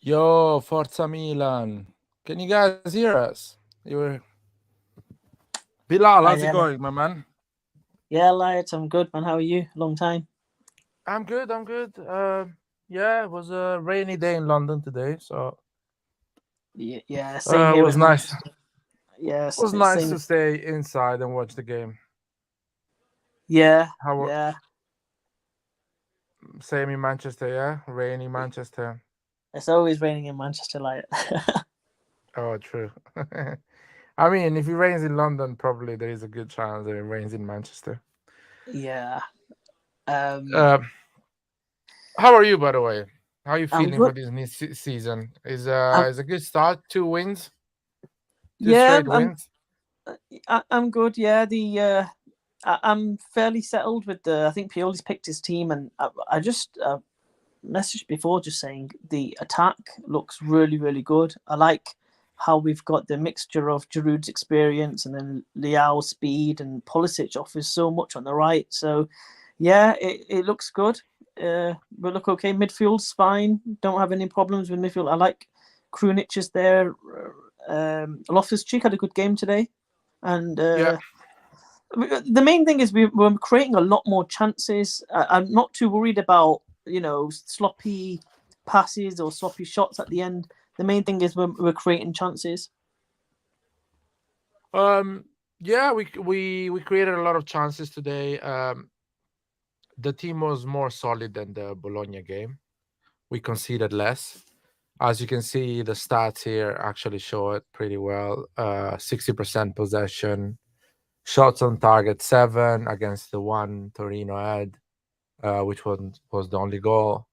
Yo, Forza Milan. Can you guys hear us? Bilal, how's it going, my man? Yeah, Light, I'm good, man. How are you? Long time. I'm good. Yeah, it was a rainy day in London today, so yeah, same here. It was nice. Yes, it was nice to stay inside and watch the game. Yeah, Same in Manchester, yeah? Rainy Manchester. It's always raining in Manchester, Light. Oh, true. I mean, if it rains in London, probably there is a good chance that it rains in Manchester. Yeah. How are you, by the way? How are you feeling for this new season? Is a good start? 2 wins? Two straight wins? I'm good. Yeah, I'm fairly settled with I think Pioli's picked his team, and I just messaged before just saying the attack looks really, really good. I like how we've got the mixture of Giroud's experience and then Leao's speed, and Pulisic offers so much on the right. So, yeah, it looks good. We look okay. Midfield's fine. Don't have any problems with midfield. I like Krunic is there. Loftus-Cheek had a good game today. And the main thing is we're creating a lot more chances. I'm not too worried about, sloppy passes or sloppy shots at the end. The main thing is we're creating chances. Yeah, we created a lot of chances today. The team was more solid than the Bologna game. We conceded less. As you can see, the stats here actually show it pretty well. 60% possession, shots on target 7 against the 1 Torino had, which was the only goal.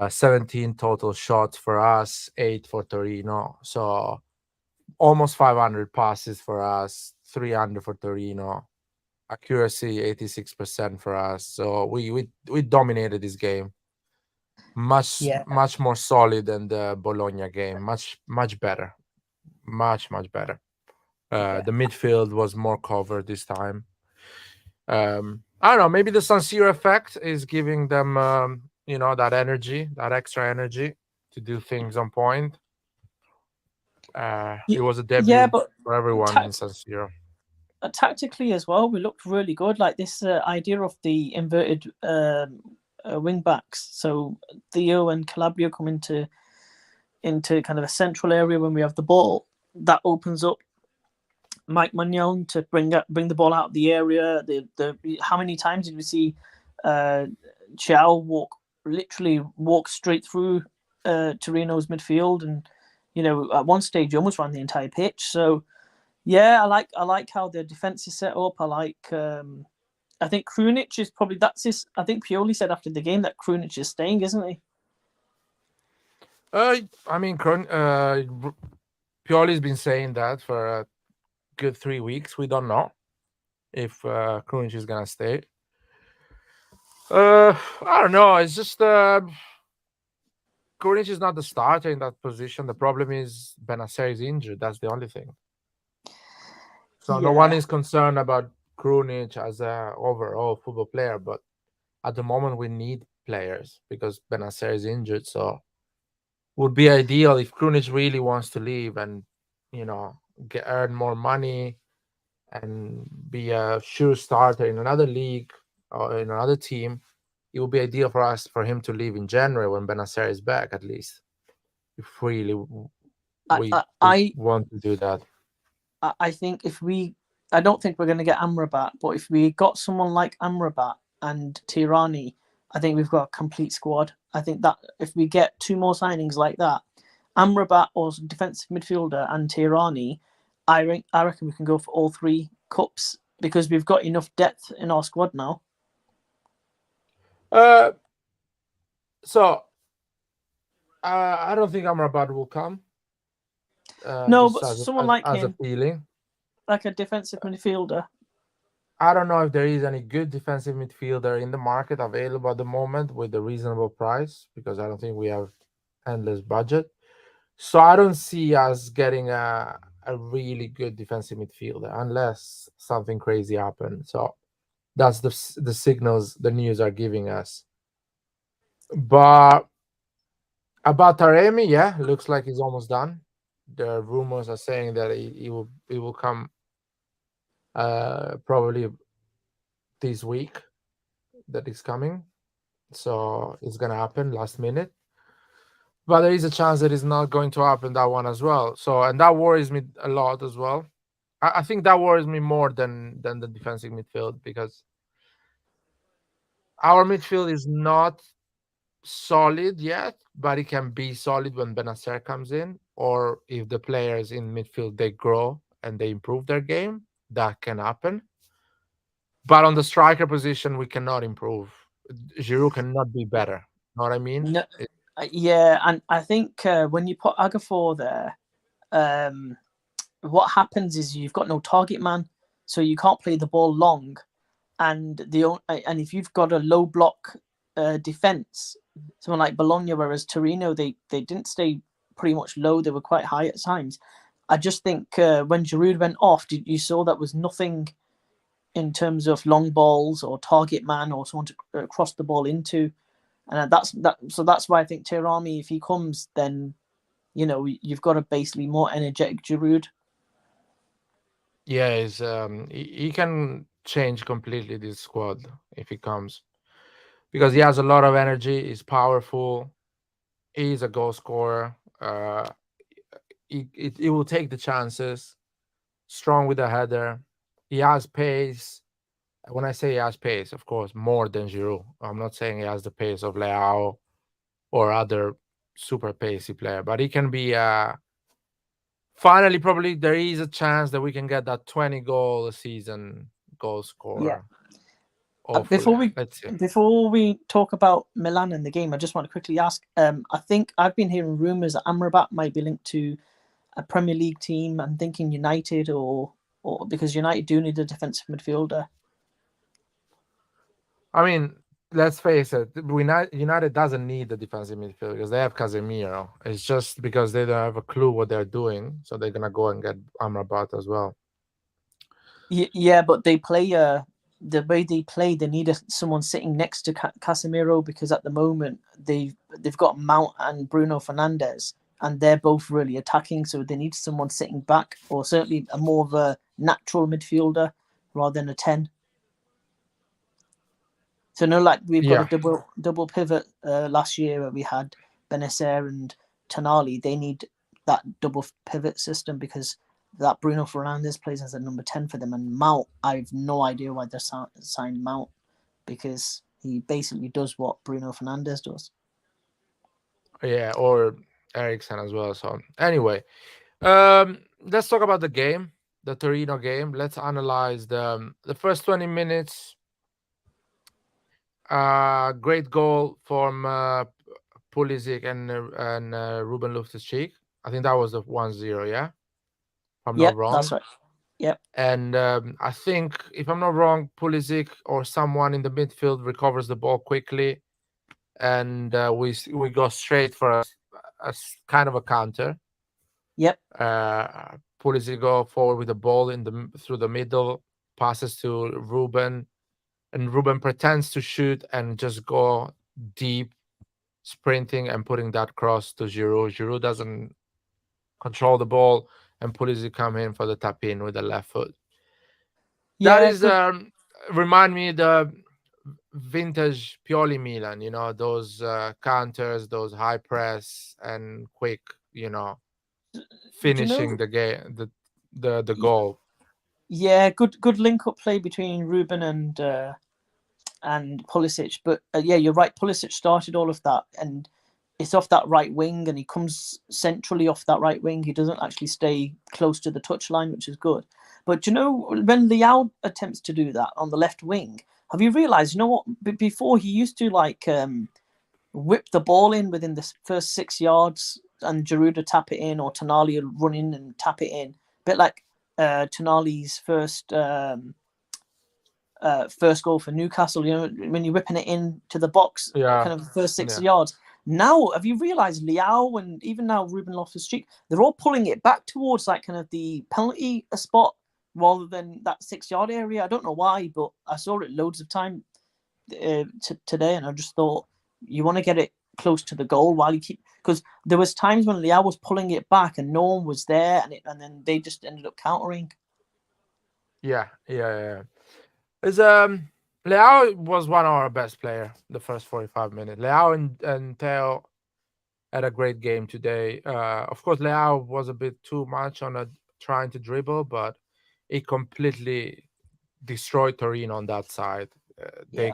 17 total shots for us, 8 for Torino. So almost 500 passes for us, 300 for Torino. Accuracy 86% for us. So we dominated this game. Much more solid than the Bologna game. Much better. Much better. The midfield was more covered this time. I don't know. Maybe the San Siro effect is giving them, that energy, that extra energy to do things on point. It was a debut for everyone in San Siro. Tactically as well, we looked really good. Like this idea of the inverted wing backs. So Theo and Calabria come into kind of a central area when we have the ball. That opens up Mike Magnon to bring the ball out of the area. How many times did we see Chiao walk straight through Torino's midfield, and at one stage he almost ran the entire pitch. So Yeah, I like how the defense is set up. I think Krunic is probably that's his. I think Pioli said after the game that Krunic is staying, isn't he? I mean, Pioli's been saying that for a good 3 weeks. We don't know if Krunic is gonna stay. I don't know. It's just Krunic is not the starter in that position. The problem is Benacer is injured. That's the only thing. So no one Yeah, is concerned about Krunic as a overall football player, but at the moment we need players because Benacer is injured. So would be ideal if Krunic really wants to leave and you know earn more money and be a sure starter in another league or in another team. It would be ideal for us for him to leave in January when Benacer is back, at least. If really I we want to do that. I think if we, I don't think we're going to get Amrabat, but if we got someone like Amrabat and Tirani, I think we've got a complete squad. I think that if we get two more signings like that, Amrabat or defensive midfielder and Tirani, I reckon we can go for all three cups because we've got enough depth in our squad now. Uh, so I don't think Amrabat will come. No, Just but someone like as a him, feeling. like a defensive midfielder. I don't know if there is any good defensive midfielder in the market available at the moment with a reasonable price because I don't think we have endless budget. So I don't see us getting a really good defensive midfielder unless something crazy happens. So that's the signals the news are giving us. But about Taremi, yeah, looks like he's almost done. The rumors are saying that he will come probably this week that is coming. So it's gonna happen last minute. But there is a chance that it's not going to happen that one as well. So and that worries me a lot as well. I think that worries me more than the defensive midfield because our midfield is not solid yet, but it can be solid when Benacer comes in, or if the players in midfield they grow and they improve their game, that can happen. But on the striker position, we cannot improve. Giroud cannot be better. Know what I mean? No, yeah, and I think when you put Agafor there, what happens is you've got no target man, so you can't play the ball long, and if you've got a low block defense, someone like Bologna, whereas Torino they didn't stay pretty much low; they were quite high at times. I just think when Giroud went off, you saw that was nothing in terms of long balls or target man or someone to cross the ball into, and that's that. So that's why I think Tirami, if he comes, then you've got a basically more energetic Giroud. Yeah, he can change completely this squad if he comes because he has a lot of energy. He's powerful. He's a goal scorer. He will take the chances. Strong with the header. He has pace. When I say he has pace, of course, more than Giroud. I'm not saying he has the pace of Leao or other super pacey player, but he can be finally probably there is a chance that we can get that 20 goal a season goal Yeah. scorer. Hopefully. Let's see. Before we talk about Milan and the game, I just want to quickly ask. I think I've been hearing rumours that Amrabat might be linked to a Premier League team. I'm thinking United or because United do need a defensive midfielder. I mean, let's face it, United doesn't need the defensive midfield because they have Casemiro. It's just because they don't have a clue what they're doing, so they're gonna go and get Amrabat as well. Yeah, but they play the way they play. They need someone sitting next to Casemiro because at the moment they've got Mount and Bruno Fernandes, and they're both really attacking. So they need someone sitting back, or certainly a more of a natural midfielder rather than a 10. So no, like we've got Yeah. a double pivot last year where we had Benacer and Tonali. They need that double pivot system because that Bruno Fernandes plays as a number 10 for them. And Mount, I've no idea why they signed Mount because he basically does what Bruno Fernandes does. Yeah, or Ericsson as well. So anyway, let's talk about the game. the Torino game. Let's analyze the first 20 minutes. Great goal from Pulisic and Ruben Loftus-Cheek. I think that was the 1-0, yeah, if I'm not Yep, that's wrong. right. Yep, And I think, if I'm not wrong, Pulisic or someone in the midfield recovers the ball quickly, and we go straight for a kind of a counter. yep, Pulisic go forward with the ball through the middle, passes to Ruben, and Ruben pretends to shoot and just go deep, sprinting and putting that cross to Giroud. Giroud doesn't control the ball, and Pulisic come in for the tap in with the left foot. That yeah. is Good. remind me the vintage Pioli Milan. Those counters, those high press and quick. Do you Finishing know? the game, the goal. Yeah, good link up play between Ruben and Pulisic. But yeah, you're right. Pulisic started all of that, and it's off that right wing, and he comes centrally off that right wing. He doesn't actually stay close to the touchline, which is good. But you know, when Leao attempts to do that on the left wing, have you realised? You know what? Before he used to whip the ball in within the first 6 yards, and Giroud would tap it in, or Tonali would run in and tap it in. A bit like Tonali's first goal for Newcastle. You know, when you're whipping it in to the box, Yeah, kind of the first six yeah, yards. Now, have you realised Leao and even now Ruben Loftus-Cheek, they're all pulling it back towards like kind of the penalty spot rather than that 6 yard area. I don't know why, but I saw it loads of time today, and I just thought you want to get it close to the goal while you keep, because there was times when Leao was pulling it back and no one was there, and then they just ended up countering. yeah. Is Leao was one of our best player the first 45 minutes. Leao and Theo had a great game today. Of course, Leao was a bit too much on trying to dribble, but he completely destroyed Torino on that side. Yeah,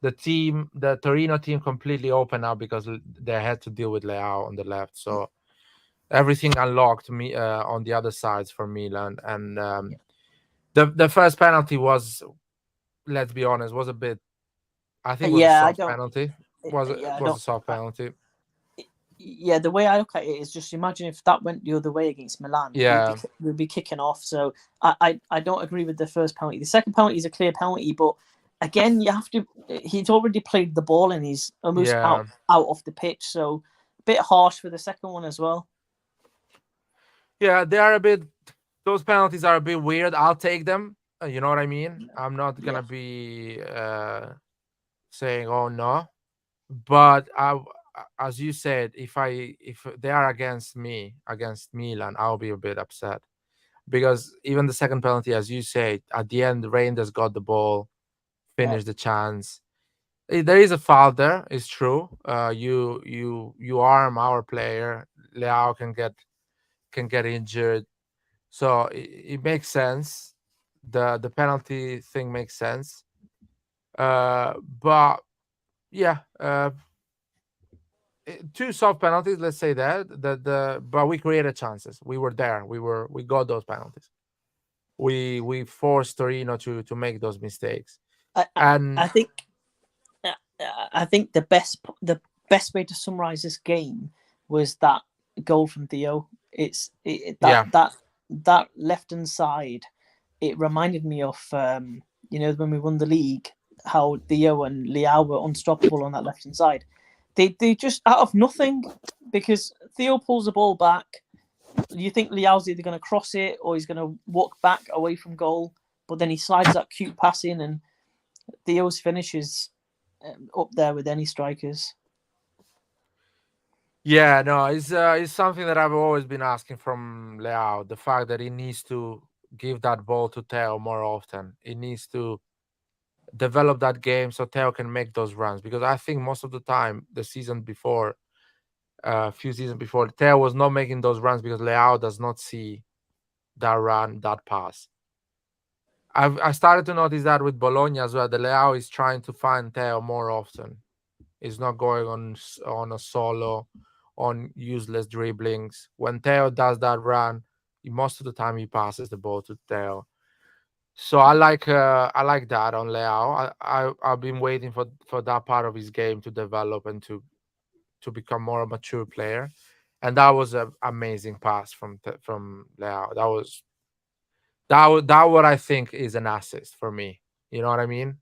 The Torino team completely opened up because they had to deal with Leao on the left. So everything unlocked me on the other sides for Milan. And yeah, the first penalty was, let's be honest, was a bit. I think it was a yeah. I soft don't. penalty. Was I was a don't. soft penalty. Yeah, the way I look at it is just imagine if that went the other way against Milan, Yeah, we'd be kicking off. So I don't agree with the first penalty. The second penalty is a clear penalty, but again, you have to. He's already played the ball and he's almost yeah, out of the pitch. So a bit harsh for the second one as well. yeah. They are a bit. Those penalties are a bit weird. I'll take them. You know what I mean? I'm not Yeah, gonna be saying, "Oh no," but as you said, if they are against me, against Milan, I'll be a bit upset, because even the second penalty, as you said, at the end, Reinders got the ball, yeah, finished the chance. There is a foul there. It's true. You arm our player. Leao can get injured, so it makes sense. The penalty thing makes sense. But yeah, two soft penalties. Let's say that but we created chances. We were there. We got those penalties. We forced Torino to make those mistakes. I, I, I And think uh, I think the best way to summarize this game was that goal from Theo. It's yeah, that left hand side. It reminded me of when we won the league, how Theo and Leao were unstoppable on that left hand side. They just out of nothing, because Theo pulls the ball back. You think Leao's either going to cross it or he's going to walk back away from goal, but then he slides that cute pass in, and Theo's finish is up there with any strikers. yeah, no, it's something that I've always been asking from Leao. The fact that he needs to give that ball to Theo more often. He needs to develop that game so Theo can make those runs, because I think most of the time the season before, a few seasons before, Theo was not making those runs because Leao does not see that run, that pass. I started to notice that with Bologna as well. The Leao is trying to find Theo more often. He's not going on a solo, on useless dribblings. When Theo does that run, most of the time he passes the ball to Theo. So I like that on Leao. I've been waiting for that part of his game to develop and to become more a mature player, and that was an amazing pass from Leao. That what I think is an assist for me. You know what I mean?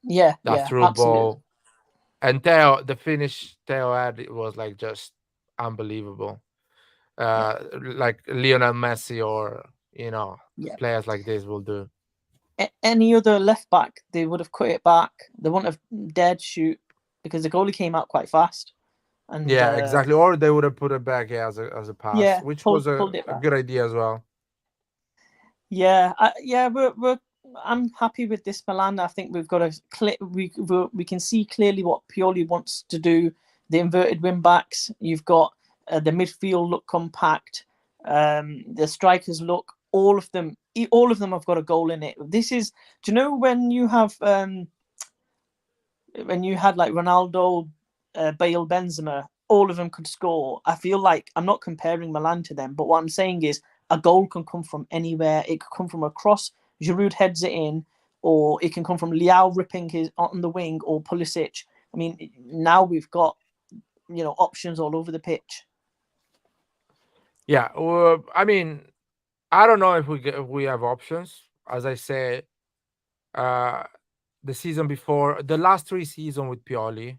Yeah, That yeah, through absolutely. ball and Theo, the finish Theo had, it was like just unbelievable. Yeah, Like Lionel Messi or yeah. players like this will do. Any other left back, they would have cut it back. They wouldn't have dared shoot because the goalie came out quite fast. And Yeah, exactly. Or they would have put it back, yeah, as a pass, yeah, which was pulled it a back. good idea as well. Yeah, yeah, we're. I'm happy with this Milan. I think we've got a we can see clearly what Pioli wants to do. The inverted wing backs. You've got the midfield look compact. The strikers look. All of them have got a goal in it. This is. Do you know when you have when you had like Ronaldo, Bale, Benzema, all of them could score. I feel like I'm not comparing Milan to them, but what I'm saying is a goal can come from anywhere. It could come from a cross, Giroud heads it in, or it can come from Leao ripping his on the wing, or Pulisic. I mean, now we've got options all over the pitch. Yeah, I mean, I don't know if we have options. As I say, uh, the season before, the last 3 seasons with Pioli,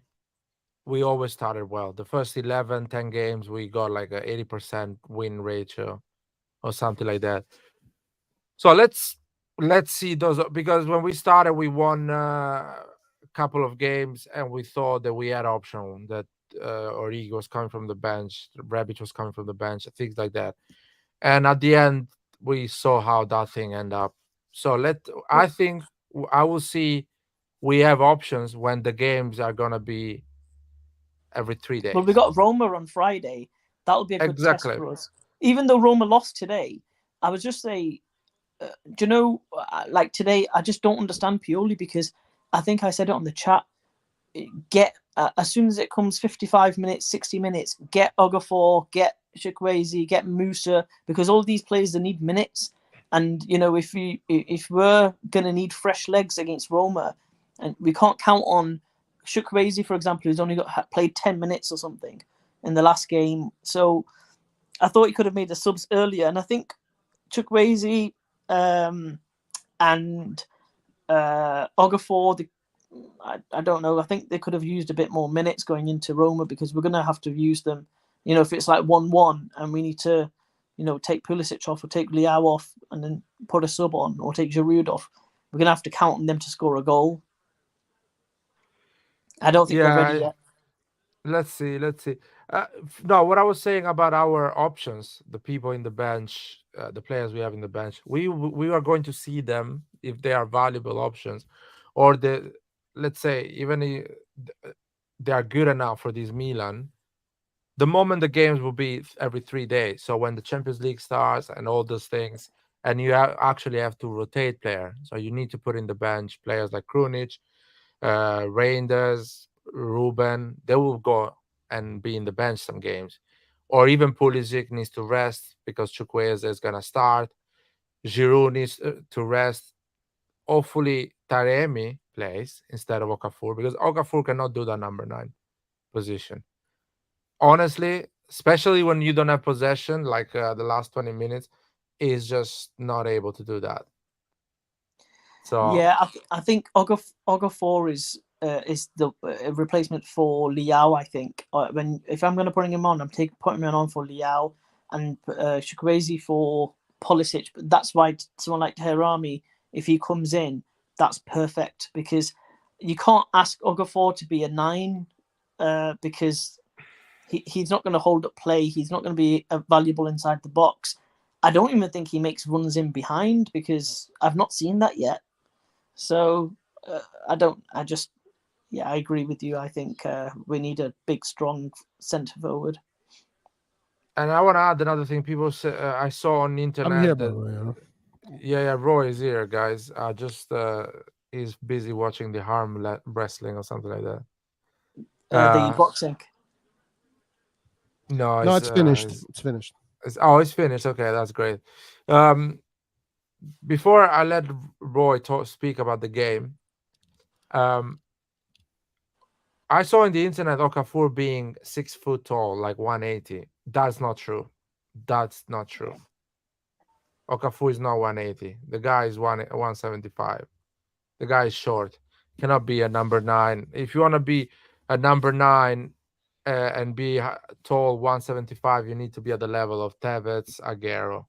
we always started well. The first 11, 10 games, we got like a 80% win ratio or something like that. So let's see those, because when we started, we won a couple of games, and we thought that we had option, that Origi was coming from the bench, Rebic was coming from the bench, things like that. And at the end, we saw how that thing ended up. So I think I will see we have options when the games are gonna be every three Well, we days. got Roma on Friday. That'll be a good test Exactly. for us. Even though Roma lost today, I would just say, do you know, like today, I just don't understand Pioli because I think I said it on the chat. Get as soon as it comes 55 minutes, 60 minutes, get Okafor, get Chukwueze, get Musa, because all these players, they need minutes. And if we're gonna need fresh legs against Roma, and we can't count on Chukwueze, for example, who's only played 10 minutes or something in the last game. So I thought he could have made the subs earlier, and I think Chukwueze and Okafor, I don't know. I think they could have used a bit more minutes going into Roma because we're going to have to use them. If it's like 1-1 and we need to, take Pulisic off or take Leao off and then put a sub on or take Giroud off, we're going to have to count on them to score a goal. I don't think we're ready Yeah, yet. let's see. Let's see. No, what I was saying about our options, the people in the bench, the players we have in the bench, we are going to see them if they are valuable options, or let's say even they are good enough for this Milan. The moment the games will be every 3 days, so when the Champions League starts and all those things, and you actually have to rotate player, so you need to put in the bench players like Krunic, Reinders, Ruben, they will go and be in the bench some games. Or even Pulisic needs to rest because Chukwueze is going to start. Giroud needs to rest. Hopefully, Taremi plays instead of Okafor, because Okafor cannot do that number 9 position. Honestly, especially when you don't have possession, like the last 20 minutes, is just not able to do that. So Yeah, I think Okafor is the replacement for Leao. I think if I'm going to put him on, I'm putting him on for Leao and Chukwueze for Pulisic. But that's why someone like Herami, if he comes in, that's perfect because you can't ask Okafor to be a 9 because he's not going to hold up play. He's not going to be valuable inside the box. I don't even think he makes runs in behind because I've not seen that yet. So I agree with you. I think we need a big, strong centre forward. and I want to add another thing. People say, I saw on the I'm here, internet by that the way. yeah, Roy is here, guys. Just he's busy watching the wrestling or something like that. The boxing. No, No, it's it's finished. It's finished. It's finished. Okay, that's great. Um, Before I let Roy speak about the game, um, I saw in the internet Okafor being 6 foot tall, like 180. That's not true. That's not true. Okafor is not 180. The guy is 175. The guy is short. Cannot be a number nine. If you want to be a number nine and be tall 175, you need to be at the level of Tevez, Aguero,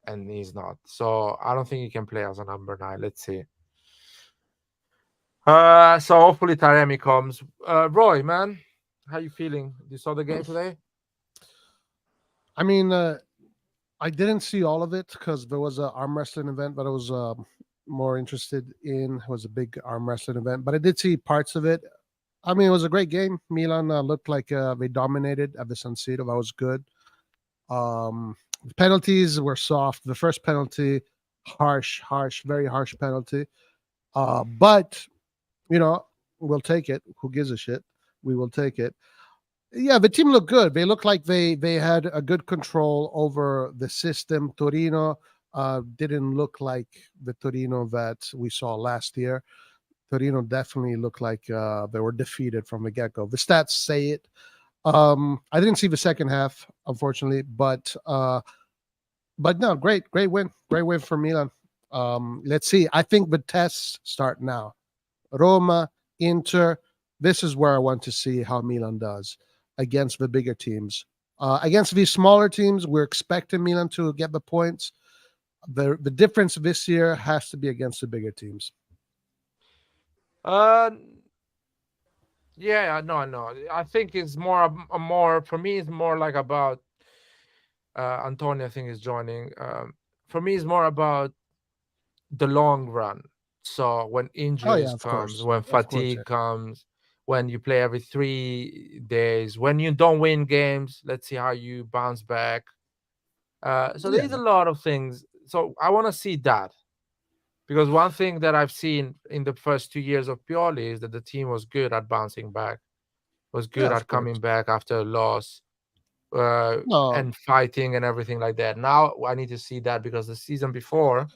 and he's not. So I don't think he can play as a number nine. Let's see. So hopefully Taremi comes. Roy, man, how you feeling? You saw the game today? I mean, I didn't see all of it because there was an arm wrestling event, but I was more interested in. It was a big arm wrestling event, but I did see parts of it. I mean, it was a great game. Milan looked like they dominated at the San Siro. That was good. The penalties were soft. The first penalty, harsh, very harsh penalty. But you know, we'll take it. Who gives a shit? We will take it. Yeah, the team looked good. They looked like they had a good control over the system. Torino didn't look like the Torino that we saw last year. Torino definitely looked like they were defeated from the get-go. The stats say it. I didn't see the second half, unfortunately, but no, great win for Milan. Let's see. I think the tests start now. Roma, Inter. This is where I want to see how Milan does against the bigger teams. Against these smaller teams, we're expecting Milan to get the points. The difference this year has to be against the bigger teams. Yeah, no. I think it's more for me. It's more like about Antonio. I think is joining. For me, it's more about the long run. So when injuries comes, when fatigue comes, when you play every 3 days, when you don't win games, let's see how you bounce back. So there's a lot of things. So I want to see that. Because one thing that I've seen in the first 2 years of Pioli is that the team was good at bouncing back, was good at coming back after a loss, and fighting and everything like that. Now I need to see that because the season before,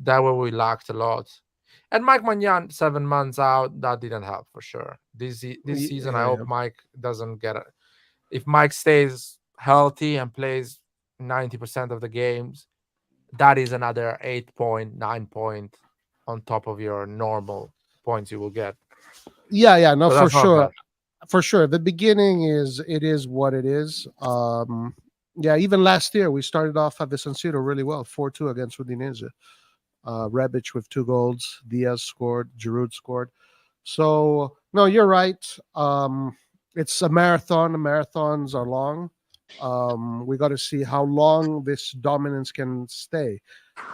that where we lacked a lot. And Mike Magnan, 7 months out, that didn't help for sure. This season, I hope Mike doesn't get it. If Mike stays healthy and plays 90% of the games, that is another 8 point, 9 point on top of your normal points you will get. Yeah, no, so for sure. For sure. The beginning is what it is. Yeah, even last year we started off at the San Siro really well, 4-2 against Udinese. Rebic with 2 goals, Diaz scored, Giroud scored. So no, you're right. It's a marathon. Marathons are long. We got to see how long this dominance can stay.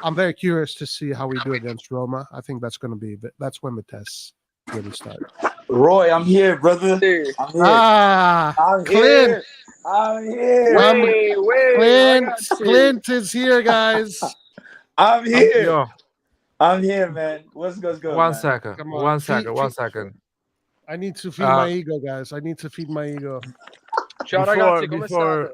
I'm very curious to see how we do against Roma. I think that's when the tests really start. Roy, I'm here, brother. I'm here. I'm Clint. here. I'm here. Clint is here, guys. I'm here. I'm here, man. What's going on? One second. I need to feed my ego, guys. I need to feed my ego. Before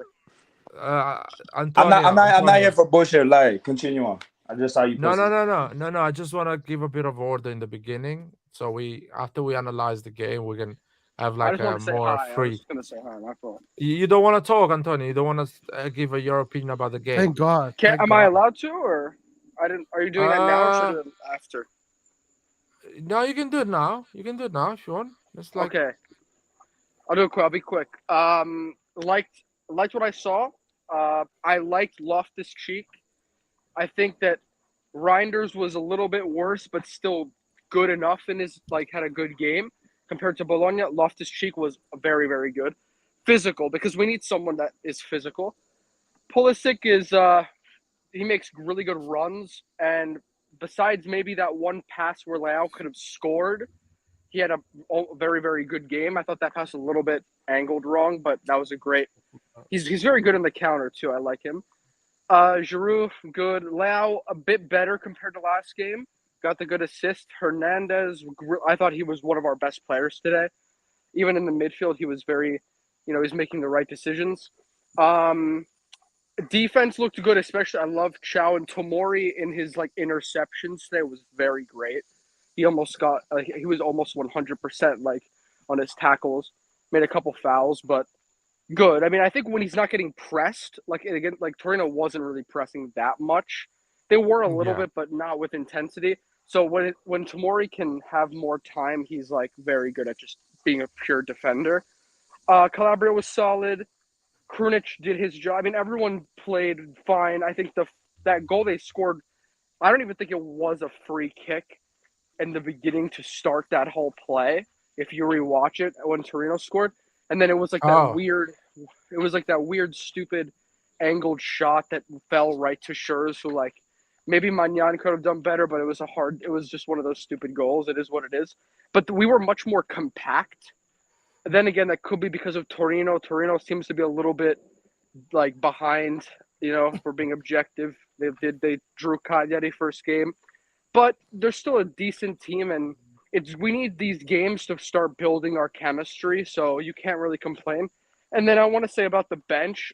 Antonio, I'm not here for bullshit. Like, continue on. I just saw you. No. I just want to give a bit of order in the beginning. So after we analyze the game, we can have like a more free. I was gonna say hi. My fault. You don't want to talk, Antonio. You don't want to give your opinion about the game. Thank God. Am I allowed to, or I didn't? Are you doing that now or should I do it after? No, you can do it now. You can do it now if you want. It's like okay. I'll do it quick. I'll be quick. Liked what I saw. I liked Loftus-Cheek. I think that Reinders was a little bit worse, but still good enough in his had a good game compared to Bologna. Loftus-Cheek was very, very good. Physical, because we need someone that is physical. Pulisic is he makes really good runs, and besides maybe that one pass where Leao could have scored, he had a very, very good game. I thought that pass was a little bit angled wrong, but that was a great. He's very good in the counter too. I like him. Giroud, good. Leao, a bit better compared to last game. Got the good assist. Hernandez, I thought he was one of our best players today. Even in the midfield, he was very, he's making the right decisions. Defense looked good, especially I love Chow and Tomori in his like interceptions today was very great. He almost got he was almost 100% like on his tackles. Made a couple fouls, but good. I mean, I think when he's not getting pressed, like again, like Torino wasn't really pressing that much. They were a little bit, but not with intensity. So when Tomori can have more time, he's like very good at just being a pure defender. Calabria was solid. Krunic did his job. I mean, everyone played fine. I think that goal they scored, I don't even think it was a free kick in the beginning to start that whole play. If you rewatch it when Torino scored, and then it was like that weird, stupid, angled shot that fell right to Schurz, who like maybe Magnan could have done better, but it was just one of those stupid goals. It is what it is. But we were much more compact. Then again, that could be because of Torino. Torino seems to be a little bit like behind, for being objective. They drew Cagliari first game, but they're still a decent team, and we need these games to start building our chemistry. So you can't really complain. And then I want to say about the bench,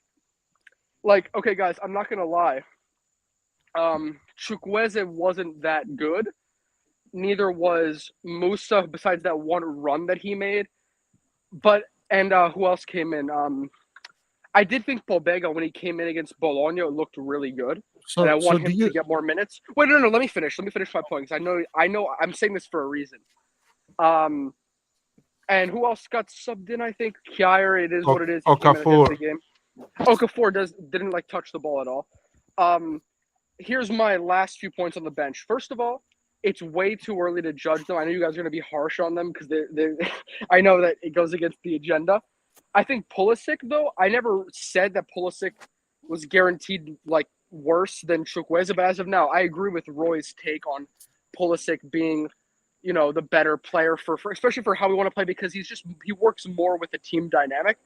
like, okay, guys, I'm not gonna lie. Chukwueze wasn't that good. Neither was Musa, besides that one run that he made. But who else came in? I did think Pobega, when he came in against Bologna, looked really good, and I want him to get more minutes. Wait, no, let me finish. Let me finish my point, because I know I'm saying this for a reason. And who else got subbed in? I think Kjaer. It is what it is. Okafor. Okafor didn't like touch the ball at all. Here's my last few points on the bench. First of all, it's way too early to judge them. I know you guys are going to be harsh on them because I know that it goes against the agenda. I think Pulisic, though, I never said that Pulisic was guaranteed like worse than Chukwueze, but as of now, I agree with Roy's take on Pulisic being, the better player for especially for how we want to play, because he works more with the team dynamic.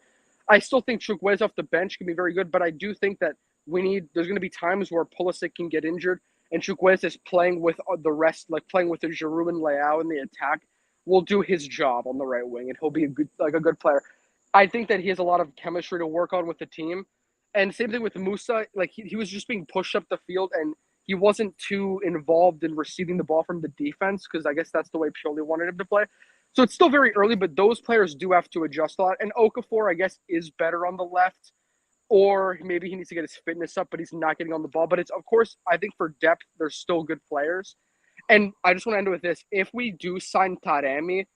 I still think Chukwueze off the bench can be very good, but I do think that there's going to be times where Pulisic can get injured, and Chukwueze is playing with the rest, like playing with the Giroud and Leao in the attack, will do his job on the right wing, and he'll be a good player. I think that he has a lot of chemistry to work on with the team. And same thing with Musa. Like he was just being pushed up the field, and he wasn't too involved in receiving the ball from the defense, because I guess that's the way Pioli wanted him to play. So it's still very early, but those players do have to adjust a lot. And Okafor, I guess, is better on the left, or maybe he needs to get his fitness up, but he's not getting on the ball. But it's, of course, I think for depth, there's still good players. And I just want to end with this. If we do sign Taremi,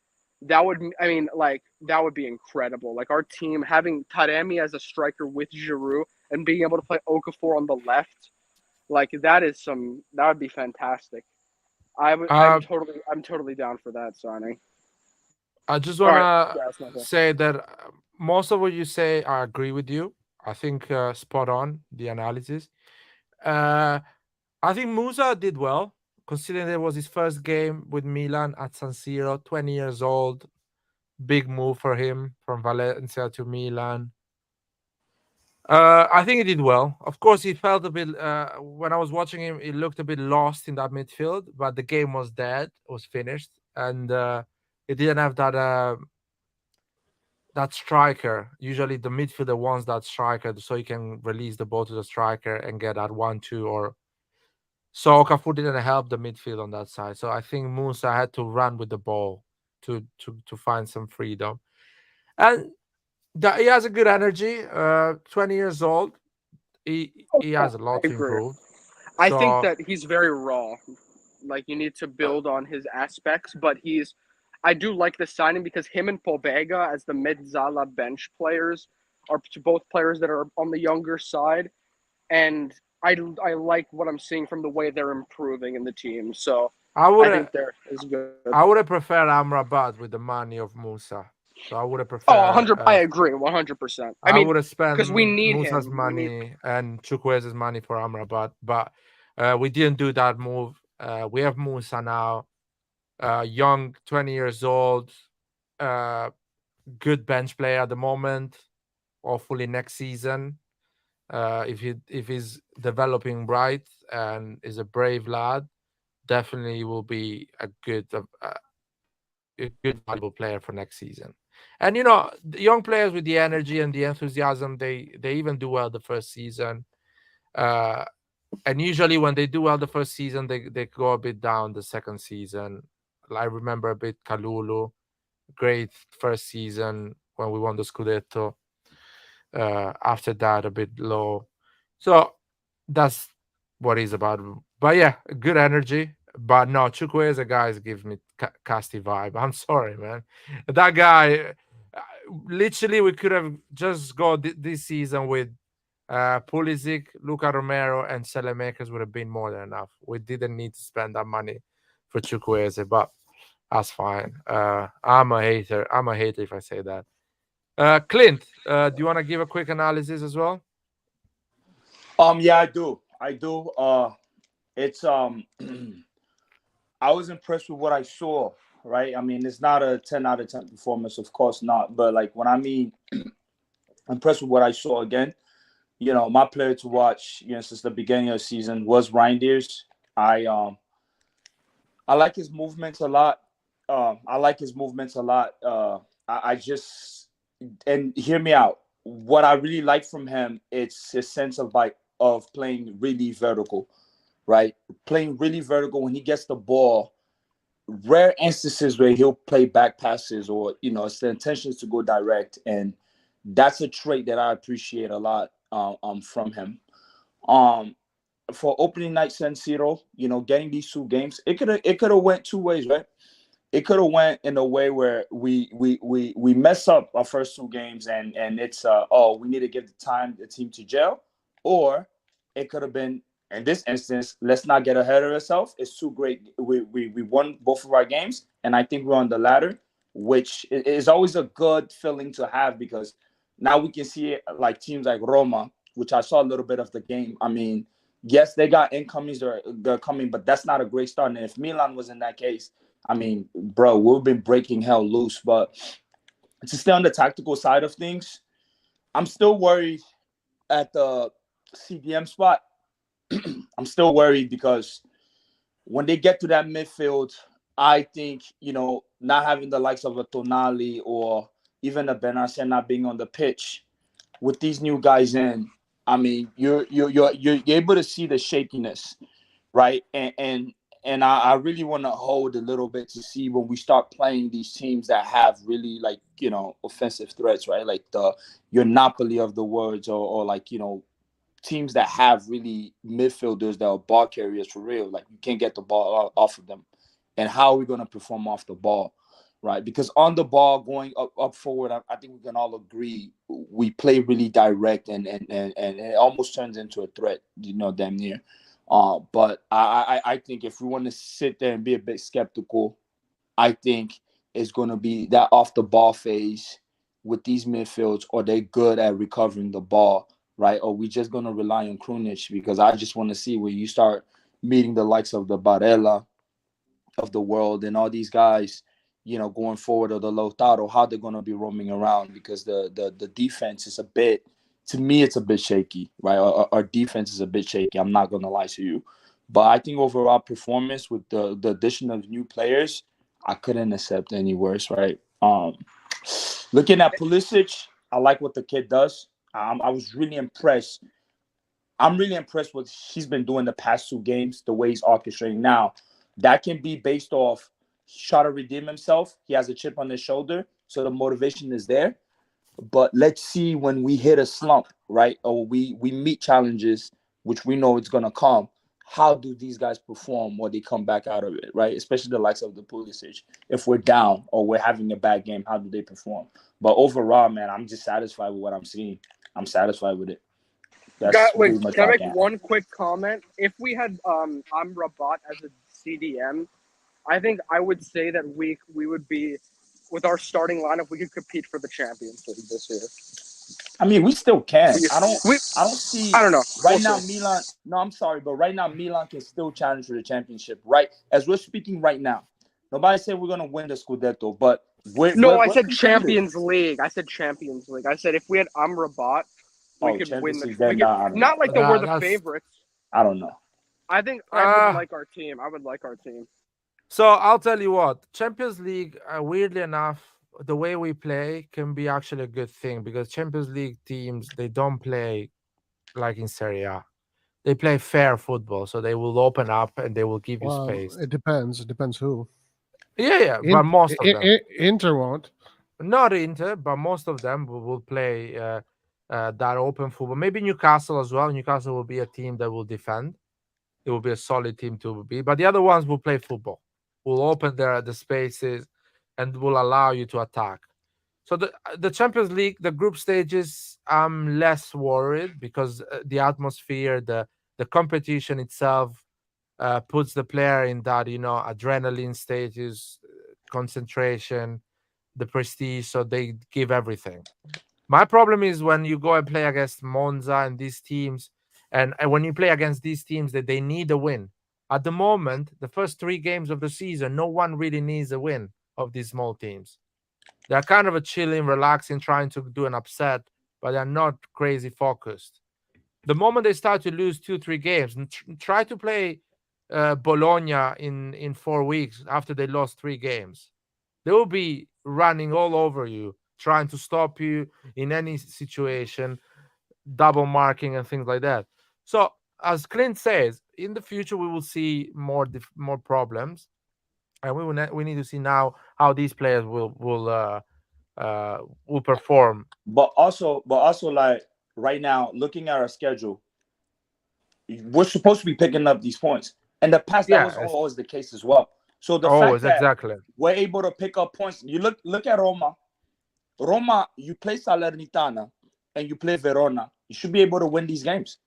that would be incredible. Like our team having Taremi as a striker with Giroud and being able to play Okafor on the left, like that would be fantastic. I'm totally down for that signing. I just want to say that most of what you say, I agree with you. I think spot on the analysis. I think Musa did well, considering it was his first game with Milan at San Siro, 20 years old. Big move for him from Valencia to Milan. I think he did well. Of course, he felt a bit, when I was watching him, he looked a bit lost in that midfield, but the game was dead, was finished. And he didn't have that striker. Usually the midfielder wants that striker so he can release the ball to the striker and get that 1-2 or so. Okafor didn't help the midfield on that side. So I think Musa had to run with the ball to find some freedom. And he has a good energy. 20 years old. He has a lot to improve. I think that he's very raw. Like you need to build on his aspects, but I do like the signing because him and Pobega as the Mezzala bench players are both players that are on the younger side, and I like what I'm seeing from the way they're improving in the team. So I think they're as good. I would have preferred Amrabat with the money of Musa. So I would have preferred. 100. I agree, 100%. I mean, would have spent because we need Musa's money and Chukwueze's money for Amrabat, but we didn't do that move. We have Musa now. Young, 20 years old, good bench player at the moment. Hopefully next season, if he's developing right and is a brave lad, definitely will be a good valuable player for next season. And the young players with the energy and the enthusiasm, they even do well the first season. And usually when they do well the first season, they go a bit down the second season. I remember a bit Kalulu, great first season when we won the Scudetto. After that, a bit low. So that's what he's about. But yeah, good energy. But no, Chukwueze guys gives me Casti vibe. I'm sorry, man. That guy, literally, we could have just go this season with Pulisic, Luca Romero, and Selemakers would have been more than enough. We didn't need to spend that money for Chukwueze, but that's fine. I'm a hater. I'm a hater if I say that. Clint, do you want to give a quick analysis as well? Yeah, I do. It's I was impressed with what I saw, right? I mean, it's not a 10 out of 10 performance, of course not. But like when I mean impressed with what I saw again, my player to watch, since the beginning of the season was Reinders. I like his movements a lot. I just, and hear me out. What I really like from him, it's his sense of playing really vertical, right? Playing really vertical when he gets the ball. Rare instances where he'll play back passes or it's the intention is to go direct, and that's a trait that I appreciate a lot from him. For opening night San Siro, getting these two games, it could have went two ways, right? It could have went in a way where we mess up our first two games and it's we need to give the team to gel, or it could have been, in this instance, let's not get ahead of ourselves. It's too great. We won both of our games, and I think we're on the ladder, which is always a good feeling to have, because now we can see it like teams like Roma, which I saw a little bit of the game. I mean, yes, they got incomings, they're coming, but that's not a great start. And if Milan was in that case, I mean, bro, we've been breaking hell loose. But to stay on the tactical side of things, I'm still worried at the CDM spot. I'm still worried because when they get to that midfield, I think, not having the likes of a Tonali or even a Benacer not being on the pitch, with these new guys in, I mean, you're able to see the shakiness, right? And I really want to hold a little bit to see when we start playing these teams that have really offensive threats, right? Like your Napoli of the words, or like, teams that have really midfielders that are ball carriers for real. Like you can't get the ball off of them. And how are we going to perform off the ball, right? Because on the ball, going up forward, I think we can all agree we play really direct and it almost turns into a threat, damn near. But I think if we want to sit there and be a bit skeptical, I think it's going to be that off the ball phase with these midfields, or they're good at recovering the ball, right? Or we just going to rely on Krunic, because I just want to see when you start meeting the likes of the Barella of the world and all these guys, going forward, or the Lautaro, how they're going to be roaming around, because the defense is a bit, to me, it's a bit shaky, right? Our defense is a bit shaky. I'm not going to lie to you. But I think overall performance with the addition of new players, I couldn't accept any worse, right? Looking at Pulisic, I like what the kid does. I was really impressed. I'm really impressed with what he's been doing the past two games, the way he's orchestrating now. That can be based off trying to redeem himself. He has a chip on his shoulder, so the motivation is there. But let's see when we hit a slump, right? Or we meet challenges, which we know it's going to come. How do these guys perform when they come back out of it, right? Especially the likes of the Pulisic. If we're down or we're having a bad game, how do they perform? But overall, man, I'm just satisfied with what I'm seeing. I'm satisfied with it. Wait, can I make one quick comment? If we had Amrabat as a CDM, I think I would say that we would be, with our starting lineup, we could compete for the Champions League this year. I mean, we still can. I don't see. I don't know. Right now, Milan. No, I'm sorry, but right now, Milan can still challenge for the championship. Right, as we're speaking right now, nobody said we're gonna win the Scudetto, but I said Champions League. I said Champions League. I said if we had Amrabat, we could win the. Not like we're the favorites. I don't know. I think I would like our team. So I'll tell you what, Champions League, weirdly enough, the way we play can be actually a good thing, because Champions League teams, they don't play like in Serie A. they play fair football, so they will open up and they will give you Well, space. it depends. It depends who. Yeah, but most of them. Inter won't. Not Inter, but most of them will play that open football. Maybe Newcastle as well. Newcastle will be a team that will defend. It will be a solid team to be, but the other ones will play football, will open the spaces, and will allow you to attack. So the Champions League, the group stages, I'm less worried because the atmosphere, the competition itself, puts the player in that adrenaline stages, concentration, the prestige. So they give everything. My problem is when you go and play against Monza and these teams, and when you play against these teams that they need a win. At the moment, the first 3 games of the season, no one really needs a win of these small teams. They're kind of a chilling, relaxing, trying to do an upset, but they're not crazy focused. The moment they start to lose 2-3 games, and try to play Bologna in 4 weeks after they lost 3 games, they will be running all over you, trying to stop you in any situation, double marking and things like that. So, as Clint says, in the future we will see more problems, and we need to see now how these players will perform. But also, like right now, looking at our schedule, we're supposed to be picking up these points. In the past, that was always the case as well. So the fact that exactly. we're able to pick up points, you look at Roma. Roma, you play Salernitana and you play Verona. You should be able to win these games.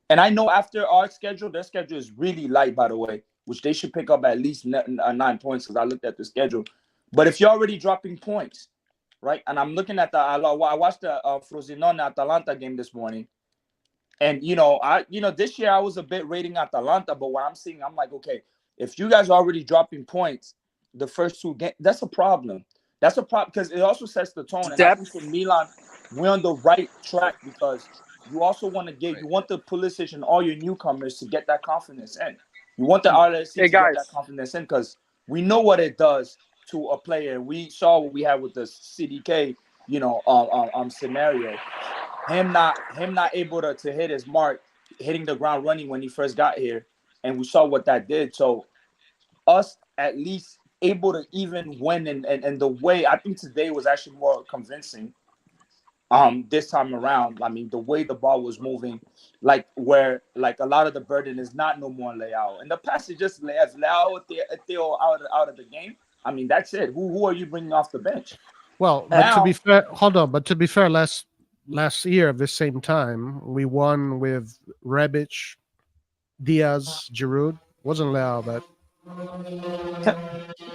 And I know after our schedule, their schedule is really light, by the way, which they should pick up at least 9 points because I looked at the schedule. But if you're already dropping points, right? And I'm looking at I watched the Frosinone Atalanta game this morning. And, this year I was a bit rating Atalanta, but what I'm seeing, I'm like, okay, if you guys are already dropping points the first 2 games, that's a problem. That's a problem because it also sets the tone. And I think for Milan, we're on the right track because you also want the Pulisic and all your newcomers to get that confidence in. You want the RLC to get that confidence in because we know what it does to a player. We saw what we had with the CDK, scenario. Him not able to hit his mark, hitting the ground running when he first got here, and we saw what that did. So us at least able to even win, and the way I think today was actually more convincing. This time around, I mean, the way the ball was moving, like a lot of the burden is not no more Leao. In the past, it just Leao out of the game. I mean, that's it. Who are you bringing off the bench? Well, but to be fair, hold on. But to be fair, last year at the same time, we won with Rebic, Diaz, Giroud. Wasn't Leao, but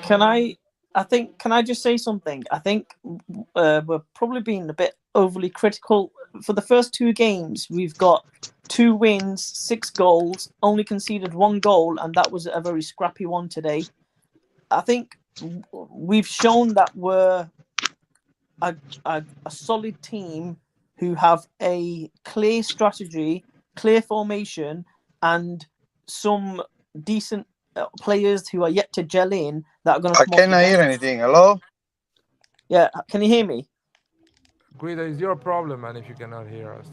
Can I just say something? I think we're probably being a bit overly critical. For the first 2 games, we've got 2 wins, 6 goals, only conceded 1 goal, and that was a very scrappy one today. I think we've shown that we're a solid team who have a clear strategy, clear formation, and some decent players who are yet to gel in that are going to. I cannot hear anything. Hello? Yeah, can you hear me? Guido, it's your problem, man, if you cannot hear us.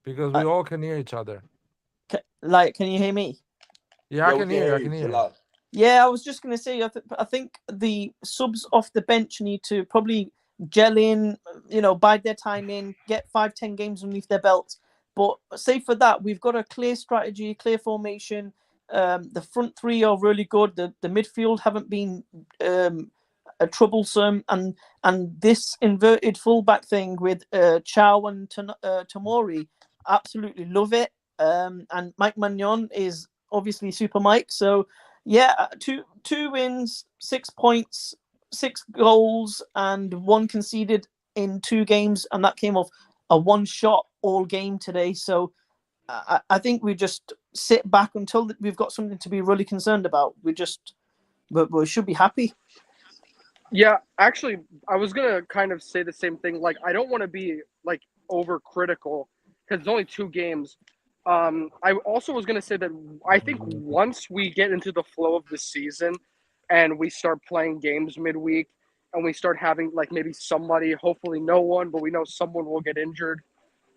Because we all can hear each other. Can you hear me? Yeah, I can hear you. Yeah, I was just going to say, I think the subs off the bench need to probably gel in, bide their time in, get 5-10 games underneath their belts. But save for that, we've got a clear strategy, clear formation. The front 3 are really good. The midfield haven't been troublesome, and this inverted fullback thing with Chow and Tomori, absolutely love it. And Mike Magnon is obviously Super Mike. So yeah, 2 wins, 6 points, 6 goals, and 1 conceded in 2 games, and that came off a 1 shot all game today. So I think we just sit back until we've got something to be really concerned about. We should be happy. Yeah, actually, I was gonna kind of say the same thing. Like, I don't want to be like overcritical because it's only 2 games. I also was gonna say that I think once we get into the flow of the season and we start playing games midweek and we start having like maybe somebody, hopefully no one, but we know someone will get injured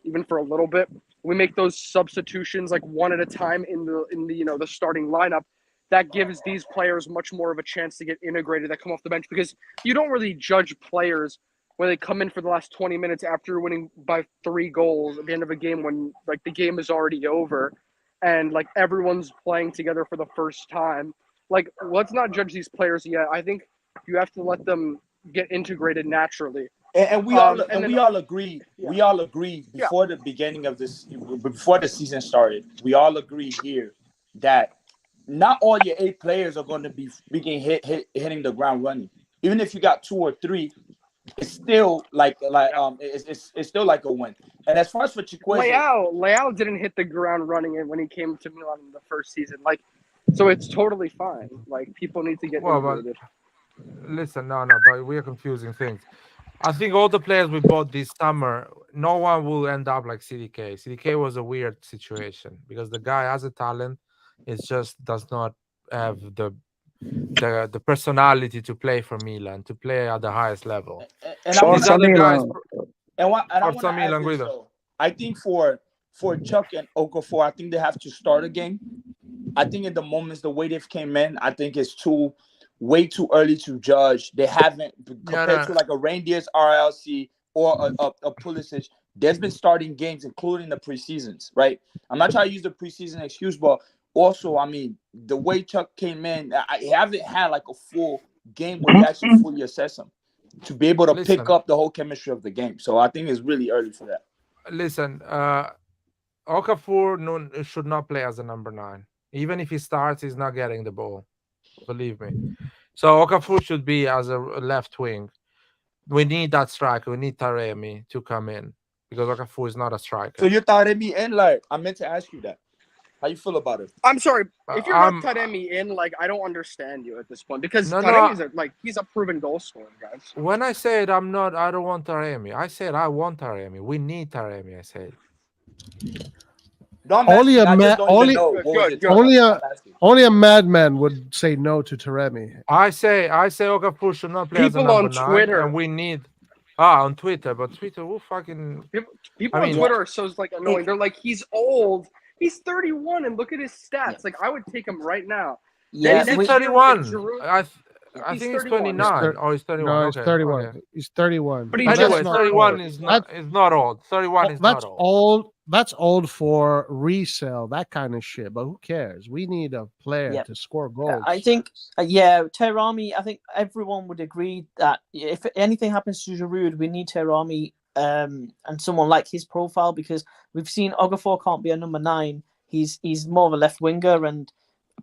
even for a little bit. we make those substitutions like one at a time in the the starting lineup. That gives these players much more of a chance to get integrated that come off the bench, because you don't really judge players when they come in for the last 20 minutes after winning by 3 goals at the end of a game when like the game is already over and like everyone's playing together for the first time. Like, let's not judge these players yet. I think you have to let them get integrated naturally. And we all and then- we all agree. Yeah. We all agree before the beginning of this, before the season started. We all agree here that not all your 8 players are going to be hitting the ground running. Even if you got 2 or 3, it's still it's still like a win. And as far as for Chikwueze, Leao didn't hit the ground running when he came to Milan in the first season. Like, so it's totally fine. Like, people need to get integrated. Listen, no, but we are confusing things. I think all the players we bought this summer, no one will end up like CDK. CDK was a weird situation because the guy has a talent, it just does not have the personality to play for Milan, to play at the highest level. and Forza Milan. I want to Forza add Milan, this, Guido. though. I think for Chuck and Okafor, I think they have to start a game. I think in the moments the way they've came in, I think it's way too early to judge. They haven't compared to like a Reindeers RLC or a Pulisic. There's been starting games, including the preseasons, right? I'm not trying to use the preseason excuse, but also, I mean, the way Chuck came in, I haven't had like a full game where you actually fully assess him to be able to pick up the whole chemistry of the game. So I think it's really early for that. Listen, Okafor should not play as a number 9. Even if he starts, he's not getting the ball. Believe me. So Okafor should be as a left wing. We need that striker. We need Taremi to come in because Okafor is not a striker. So you Taremi in, like, I meant to ask you that. How you feel about it? I'm sorry, if you're not Taremi in, like, I don't understand you at this point, because Taremi's he's a proven goal scorer, guys. When I said I don't want Taremi, I said I want Taremi. We need Taremi, I said. Only a madman would say no to Taremi. I say Okafor should not play People as a number on 9, Twitter, and we need on Twitter, but Twitter, who fucking people on Twitter are so like annoying. They're like, he's old. He's 31, and look at his stats. Like, I would take him right now. Yeah, he's 31. I think he's 29. He's 31. No, he's okay. 31. Okay. He's 31. But anyway, 31 is not old. 31 is that's not old. That's old for resale, that kind of shit. But who cares? We need a player to score goals. I think, Taremi, I think everyone would agree that if anything happens to Giroud, we need Taremi and someone like his profile, because we've seen Okafor can't be a number 9. He's more of a left winger, and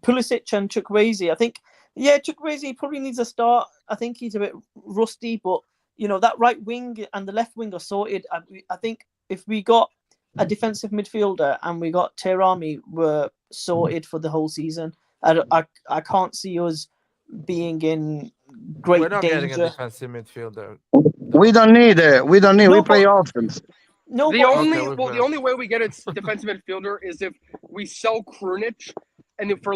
Pulisic and Chukwueze, I think, Chukwueze probably needs a start. I think he's a bit rusty, but that right wing and the left wing are sorted. I think if we got a defensive midfielder and we got Taremi, we're sorted for the whole season. I can't see us being in great We're not danger. getting a defensive midfielder. We don't need it. We don't need. We play offense. No, the only way we get a defensive midfielder is if we sell Krunic, and for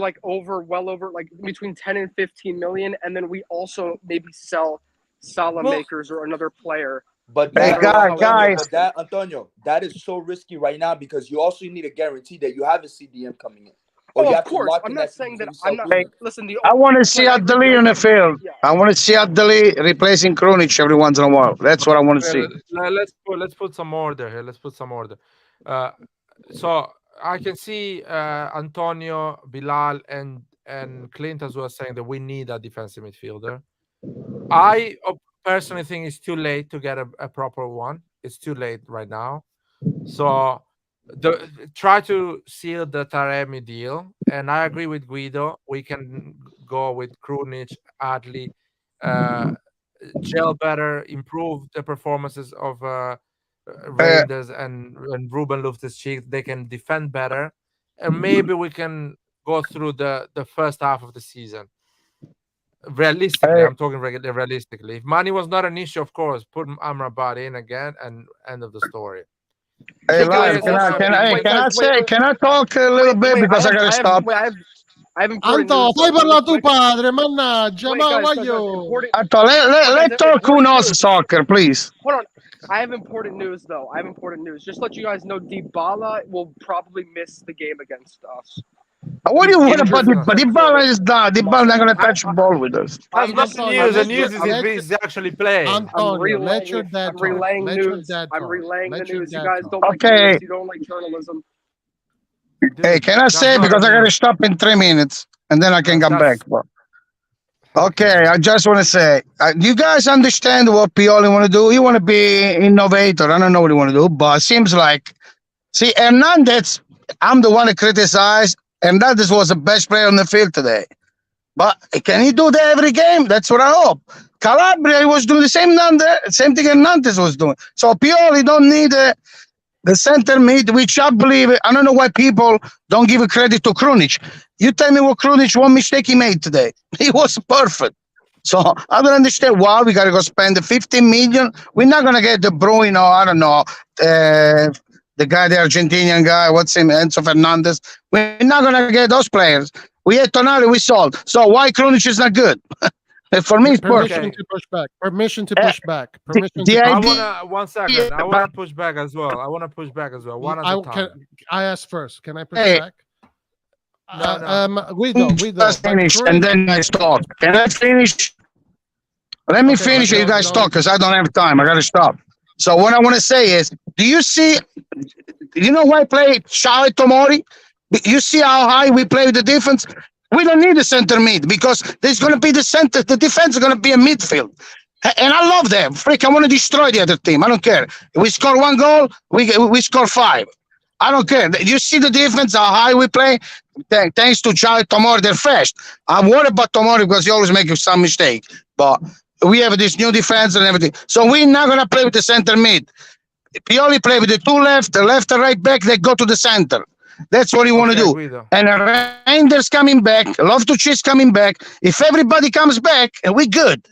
well over like between 10 and 15 million, and then we also maybe sell Salah Makers or another player. But Antonio, that is so risky right now, because you also need a guarantee that you have a CDM coming in. Of course, I'm not saying that. I'm not. Listen, I want to see Adeli on the field. Yeah. I want to see Adeli replacing Krunic every once in a while. That's what I want to see. Let's put some order here. Let's put some order. So I can see Antonio, Bilal, and Clint as well saying that we need a defensive midfielder. I personally think it's too late to get a proper one. It's too late right now. So try to seal the Taremi deal. And I agree with Guido. We can go with Krunic, Adli, gel better, improve the performances of Raiders and Ruben Loftus-Cheek. They can defend better. And maybe we can go through the first half of the season. Realistically, I'm talking realistically. If money was not an issue, of course, put Amrabat in again and end of the story. Hey, can I talk a little bit because I gotta stop? Anto, fai parlare tuo padre, mannaggia, ma voglio. Anto, let's talk who knows soccer, please. Hold on. I have important news, though. I have important news. Just to let you guys know, Dybala will probably miss the game against us. What do you want about injured. Dybala is done. Dybala not gonna touch the ball with us. That's not the Antonio, news. The let's news get- is let's if he's actually playing. Antonio, let your dad I'm talk. relaying Let your news. dad I'm talk. relaying the Let your news. You dad guys talk. don't like Okay. news. You don't like journalism. Hey, can I that's say not because the I gotta news. stop in 3 minutes and then I can come back. That's- Okay, I just want to say, you guys understand what Pioli want to do? He want to be innovator. I don't know what he want to do, but it seems like, see, Hernandez, I'm the one to criticize. Hernandez was the best player on the field today. But can he do that every game? That's what I hope. Calabria, he was doing the same thing Hernandez was doing. So Pioli don't need the center mid, which I believe, I don't know why people don't give credit to Krunic. You tell me what Krunic, one mistake he made today. He was perfect. So I don't understand why we got to go spend 15 million. We're not going to get De Bruyne or I don't know, the guy, the Argentinian guy, what's him, Enzo Fernandez. We're not going to get those players. We had Tonali, we sold. So why Krunic is not good? For me, it's perfect. Permission to push back. Permission to push back. Permission the to I idea- wanna 1 second. I wanna push back as well. One at a time. I ask first. Can I push Hey. back? No. Guido. Just finish and then I stop. Can I finish? Let me Okay, finish. no, You guys no. talk because I don't have time. I gotta stop. So what I want to say is, do you see? You know why I play Charlie Tomori? You see how high we play with the defense. We don't need a center mid because there's going to be the center. The defense is going to be a midfield. And I love them. Freak, I want to destroy the other team. I don't care. We score 1 goal, we score 5. I don't care. You see the defense, how high we play? Thanks to Charlie Tomori, they're fast. I'm worried about Tomori because he always makes some mistake. But we have this new defense and everything. So we're not going to play with the center mid. Pioli play with the 2 left, the left and right back, they go to the center. That's what you want to do. Guido. And Reinders coming back, Loftus-Cheek coming back. If everybody comes back, we good.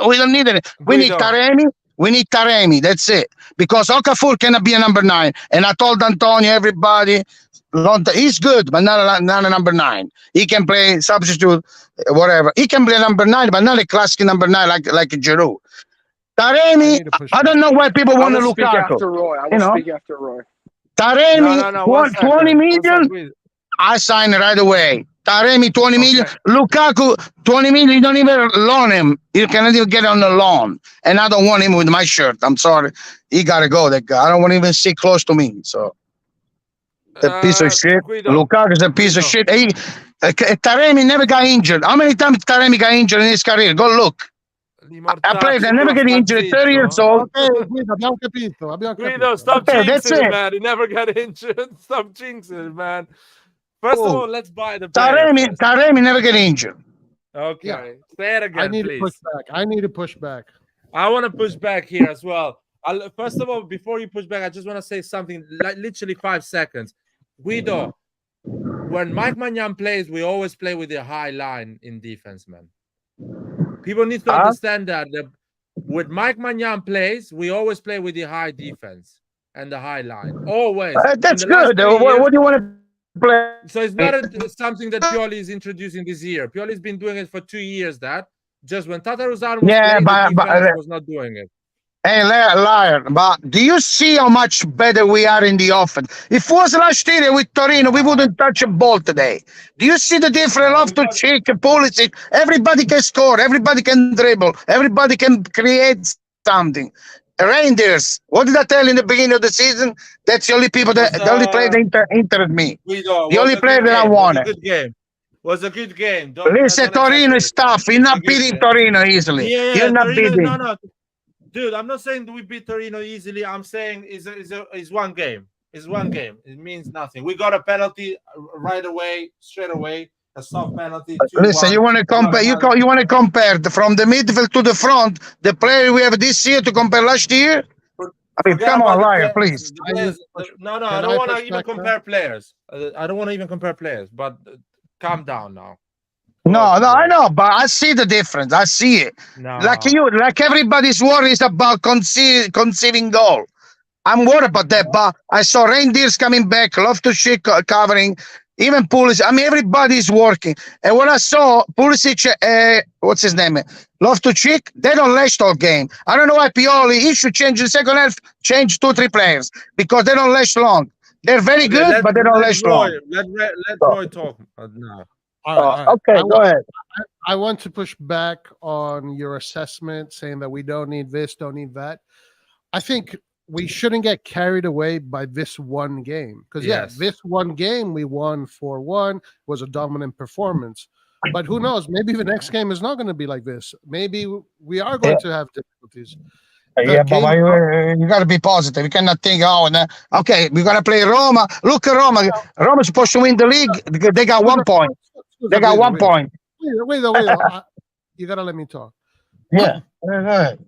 We don't need it. We need Guido. Taremi. We need Taremi. That's it. Because Okafor cannot be a number 9. And I told Antonio, everybody, he's good, but not a number 9. He can play substitute, whatever. He can play number 9, but not a classic number 9 like Giroud. Taremi, I don't know why people want to I will look speak at after Roy. I will speak after Roy. Taremi, No. 1 second. 20 1 million. second, Guido. I sign right away. Taremi, 20 million. Okay. Lukaku, 20 million. You don't even loan him. You cannot even get on the loan. And I don't want him with my shirt. I'm sorry. He got to go, that guy. I don't want to even sit close to me. So, a piece of shit. Guido. Lukaku is a piece of Guido. shit. Taremi never got injured. How many times Taremi got injured in his career? Go look. I played. I never get injured. 30 years old. Okay, Guido, abbiamo capito. Abbiamo Guido, capito. stop Okay, that's jinxing it, it. man. He never got injured. Stop jinxing it, man. First of all, let's buy the player first. Taremi never get injured. Okay. Yeah. Say it again, I need please. to push back. I need to push back. I want to push back here as well. First of all, before you push back, I just want to say something, like literally 5 seconds. Guido, when Mike Magnan plays, we always play with a high line in defense, man. People need to understand that. With Mike Magnan plays, we always play with the high defense and the high line. Always. That's In the last good. 3 What years- do you want to play? So it's not something that Pioli is introducing this year. Pioli's been doing it for 2 years. That just when Tataruzan was Yeah, playing, the but- defense was not doing it. Hey, liar, but do you see how much better we are in the offense? If it was last year with Torino, we wouldn't touch a ball today. Do you see the difference? Loftus-Cheek, Pulisic, everybody can score, everybody can dribble, everybody can create something. Rangers, what did I tell in the beginning of the season? That's the only people the only player that interested me. Guido, The was only a player good that I game, wanted. Was a good game. Was a good game. Listen, Torino is tough. You're not beating Torino easily. Yeah, You're not Torino, beating. no. Dude, I'm not saying we beat Torino easily. I'm saying it's one game. It's one game. It means nothing. We got a penalty right away, straight away. A soft penalty. 2-1. Listen, you want to compare? You want to compare from the midfield to the front the player we have this year to compare last year? I mean, Forget come about on, the liar, players. please. The players- No, I Can don't I want to push even back now? compare players. I don't want to even compare players. But calm down now. No, I know, but I see the difference. I see it. No. Like everybody's worried about conceiving goal. I'm worried about that, but I saw Reindeers coming back, Loftus-Cheek covering. Even Pulisic. I mean, everybody's working. And when I saw Pulisic, what's his name? Loftus-Cheek, they don't last all game. I don't know why Pioli, he should change the second half, change 2-3 players because they don't last long. They're very good, but they don't last long. Let Roy talk now. All right. Okay, go ahead. I want to push back on your assessment saying that we don't need this, don't need that. I think we shouldn't get carried away by this one game because this one game we won 4-1 was a dominant performance. But who knows? Maybe the next game is not going to be like this. Maybe we are going to have difficulties. Yeah, but you got to be positive. You cannot think, okay, we're going to play Roma. Look at Roma. Roma's supposed to win the league because they got 1 point. They got 1 point. Wait. You got to let me talk. Yeah. Go ahead.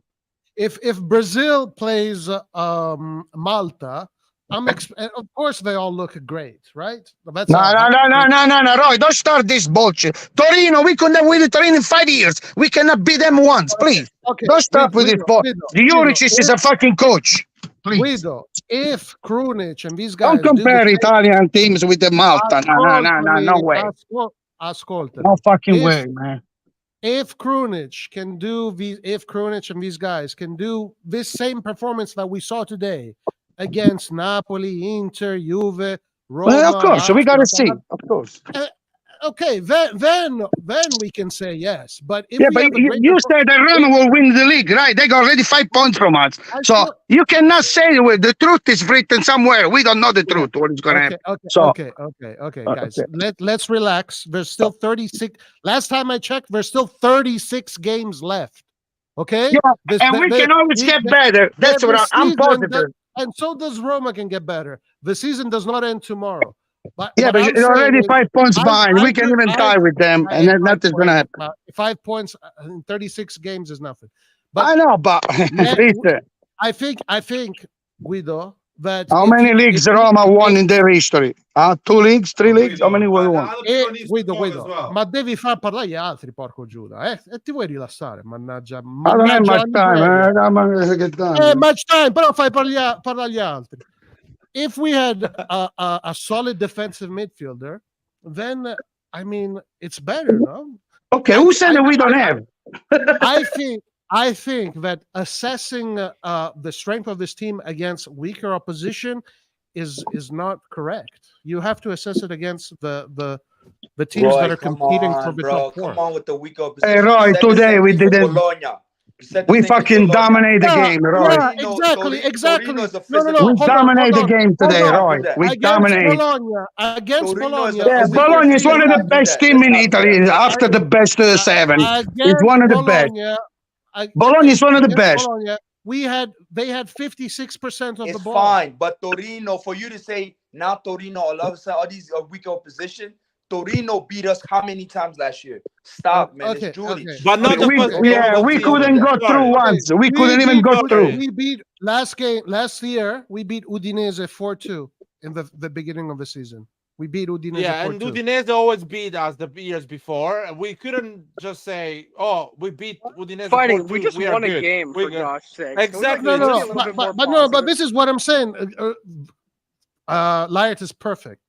If Brazil plays Malta, of course they all look great, right? That's no, Roy, don't start this bullshit. Torino, we couldn't win Torino in 5 years. We cannot beat them once, please. Okay. Don't start with this bullshit. Juric is a fucking coach. Please. Guido, if Krunic and these guys don't compare Italian teams with the Malta. No way. Ascolta. No fucking way, man. If Krunic and these guys can do this same performance that we saw today against Napoli, Inter, Juve, Roma, well, of course, so we got to see. Of course. Okay, then we can say yes. But if you said that Roma will win the league, right? They got already 5 points from us. So you cannot say the truth is written somewhere. We don't know the truth. What is going to happen? Okay, guys. Let's relax. There's still 36. Last time I checked, there's still 36 games left. Okay? Yeah, we can always get better. That's what I'm positive. And so does Roma can get better. The season does not end tomorrow. But you're already 5 points behind. We can even tie with them, and then nothing's going to happen. 5 points in 36 games is nothing. But I know, but I think, Guido, that how many leagues Roma won in their history? 2 leagues, 3 leagues? How many will won? Guido, ma devi far parlare gli altri, porco Giuda, e ti vuoi rilassare, mannaggia. I don't have much time. Much time, però fai parlare gli altri. If we had a solid defensive midfielder, then I mean it's better, no? Okay, who said that we don't have? I think that assessing the strength of this team against weaker opposition is not correct. You have to assess it against the teams that are competing for the top 4. Come on with the weaker opposition. Hey, Roy, today we didn't. We fucking dominate the game, Roy. Yeah, exactly. We dominate the game today, Roy. We dominate. Against Bologna. Yeah, Bologna is one of the best teams in Italy after the best 7. It's one of the best. Bologna is one of the best. They had 56% of the ball. It's fine, but Torino, for you to say now Torino, all of a sudden, all these weaker opposition, Torino beat us how many times last year? Stop, man. It's Julie. But not we couldn't go through once. We couldn't even go through. We beat last year. We beat Udinese 4-2 in the beginning of the season. We beat Udinese. Yeah, 4-2. And Udinese always beat us the years before. We couldn't just say, "Oh, we beat Udinese." Fighting, we just won a game for gosh sake. Exactly. But this is what I'm saying. Liart is perfect.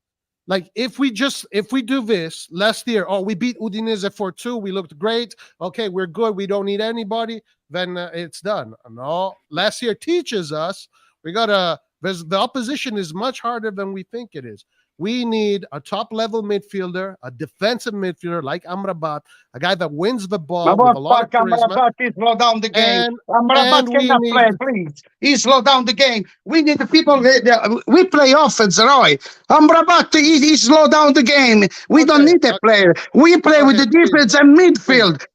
Like if we do this last year, we beat Udinese 4-2, we looked great. Okay, we're good. We don't need anybody. Then it's done. No, last year teaches us the opposition is much harder than we think it is. We need a top-level midfielder, a defensive midfielder like Amrabat, a guy that wins the ball with a lot of charisma. Amrabat, he slow down the game. Amrabat cannot play, please. He slow down the game. We need the people. We play offense, Roy. Amrabat, he slow down the game. We don't need that player. We play with the defense and midfield.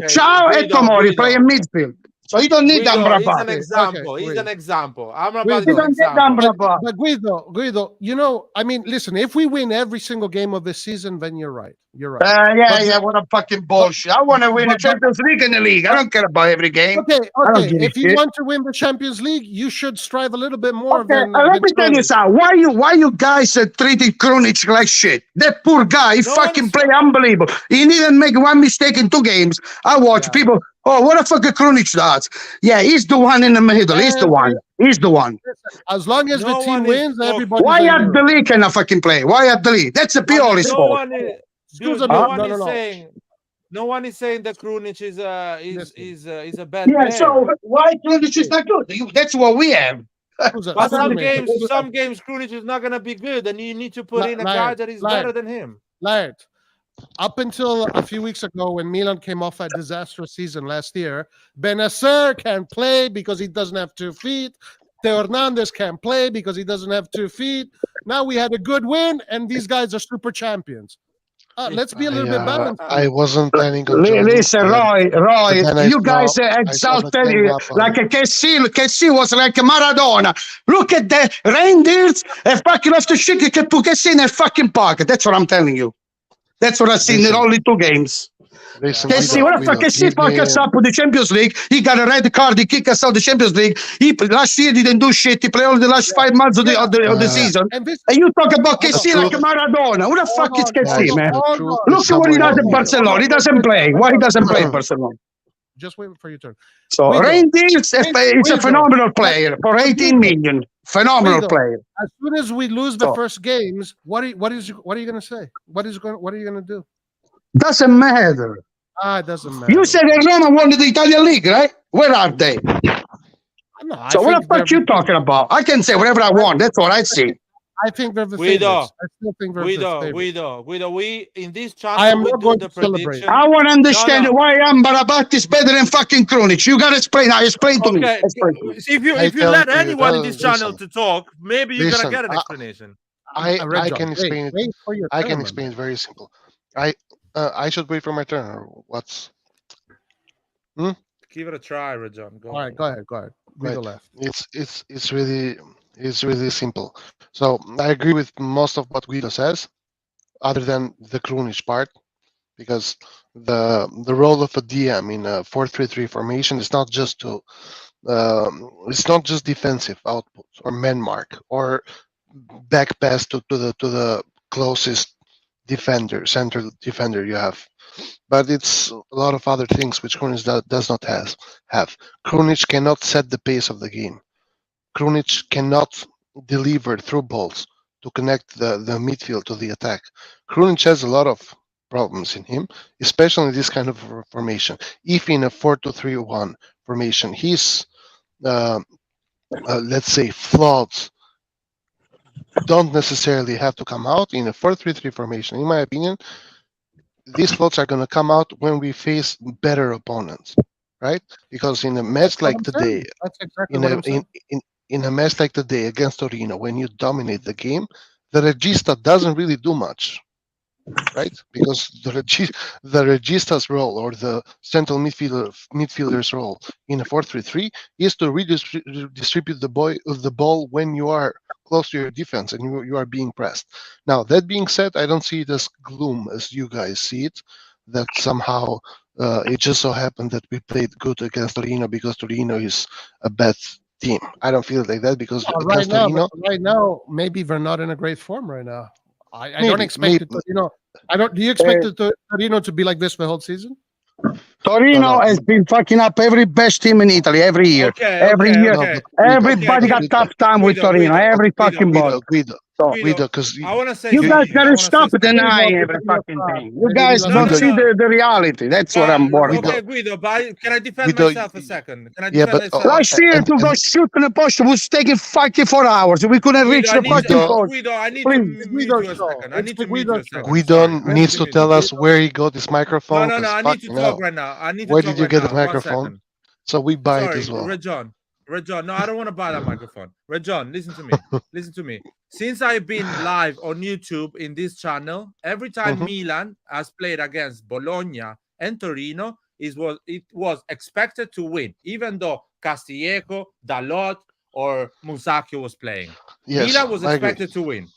Ciao and Tomori play in midfield. So you don't need Amrabat. He's an example. He's an example. Amrabat is an example. But Guido, I mean, listen, if we win every single game of this season, then you're right. You're right. What a fucking bullshit. I want to win the Champions League in the league. I don't care about every game. Okay. If you want to win the Champions League, you should strive a little bit more. Okay, let me tell you something. Why you guys treating Krunic like shit? That poor guy, he fucking play unbelievable. He didn't make one mistake in 2 games. I watch people Oh, what the fuck Krunic does? Yeah, he's the one in the middle. He's the one. He's the one. As long as No the team one is wins, talking. everybody's Why a at hero. the league cannot fucking play? Why at the league? That's a Pioli's No fault. one is, Excuse dude, me. no No, one no, is no. saying. No one is saying that Krunic is a bad Yeah, player. so why Krunic is not good? That's what we have. Who's that? But Excuse some me. games Krunic is not gonna be good, and you need to put in a guy Laird, that is Laird. better than him. Laird, up until a few weeks ago when Milan came off a disastrous season last year, Benacer can play because he doesn't have 2 feet. Theo Hernandez can play because he doesn't have 2 feet. Now we had a good win, and these guys are super champions. Let's be a little bit balanced. I wasn't planning on joining. Listen, Roy, then I you guys saw the exalted time up on- like a Kessie was like a Maradona. Look at the reindeers and fucking off the shit che put Kessie in their fucking pocket. That's what I'm telling you. That's what I've seen in Listen. only 2 games. Listen, Kessie, what the fuck? Kessie fucked us up with the Champions League. He got a red card. He kicked us out of the Champions League. Last year he didn't do shit. He played all the last 5 months of the season. And this And you talk about Kessie Hold like a Maradona. Who the fuck is Kessie, Guys, man? the truth Look is at what he somewhere does in in the middle. Barcelona. He doesn't play. Why he doesn't play in Barcelona? just wait for your turn. So Guido. Reindeers is a phenomenal player for 18 million. Phenomenal Guido. player. As soon as we lose the So- first games, what are you going to say? What are you going to do? Doesn't matter. It doesn't matter. You said that Roma won the Italian league, right? Where are they? No, I So what the think fuck they're- you talking about? I can say whatever I want. That's what I see. I think they're the Guido. favorites. I still think they're the favorites. Guido. We in this I am channel we not do going the to celebrate. prediction. I want to understand No. why Amrabat is better than fucking Krunic. You gotta explain. Now explain to me. Okay, Explain to me. if you I tell let you, anyone in this listen. channel to talk, maybe you're Listen, gonna get an explanation. I Red can John, explain it. wait for your I turn, can man. explain it very simple. I should wait for my turn, or what's? Give it a try, Rajon. Go. All right, go ahead. Guido Right. left. It's really simple. So I agree with most of what Guido says, other than the Krunic part, because the role of a DM in a 4-3-3 formation is not just to it's not just defensive output or man mark or back pass to the closest defender, center defender you have, but it's a lot of other things which Krunic does not have. Krunic cannot set the pace of the game. Krunic cannot deliver through balls to connect the midfield to the attack. Krunic has a lot of problems in him, especially in this kind of formation. If in a 4-2-3-1 formation, his let's say flaws don't necessarily have to come out in a 4-3-3 formation. In my opinion, these flaws are going to come out when we face better opponents, right? Because in a match like today, That's exactly what I'm saying. in a match like today against Torino, when you dominate the game, the regista doesn't really do much, right? Because the regista's role, or the central midfielder's role in a 4-3-3 is to redistribute the ball when you are close to your defense and you are being pressed. Now, that being said, I don't see it as gloom as you guys see it, that somehow it just so happened that we played good against Torino because Torino is a bad team. I don't feel it like that, because Right against Torino, now, maybe they're not in a great form right now. I don't Maybe, expect it. Do you expect Torino to be like this the whole season? Torino has been fucking up every best team in Italy every year. Okay, every okay, year. okay. Everybody got Guido, tough time with Guido, Torino. Every Guido, fucking ball. Guido, because I want to say You guys something. I gotta wanna stop say something. denying every fucking thing. You guys No, don't no, see no. the reality. That's what I'm worried Okay, about. Guido, but can I defend Guido, myself a second? Can I yeah, defend but myself? Last year to go shoot in the post was taking fucking 4 hours. We couldn't reach the fucking post. Guido, I need Please. to mute Guido you a show. second. I It's need the to mute Guido you a show. second. Guido Sorry, I needs need to mute tell you. us where he got his microphone. No, 'cause I need to fucking talk hell. right now. I need to Where talk did you right get now. the 1 microphone? second. So we buy it Sorry, as well. Rajon, no, I don't want to buy that microphone. Rajon, listen to me. Listen to me. Since I've been live on YouTube in this channel, every time Mhm. Milan has played against Bologna and Torino, it was expected to win, even though Castillejo, Dalot, or Musacchio was playing. Yes, Milan was I agree. expected to win.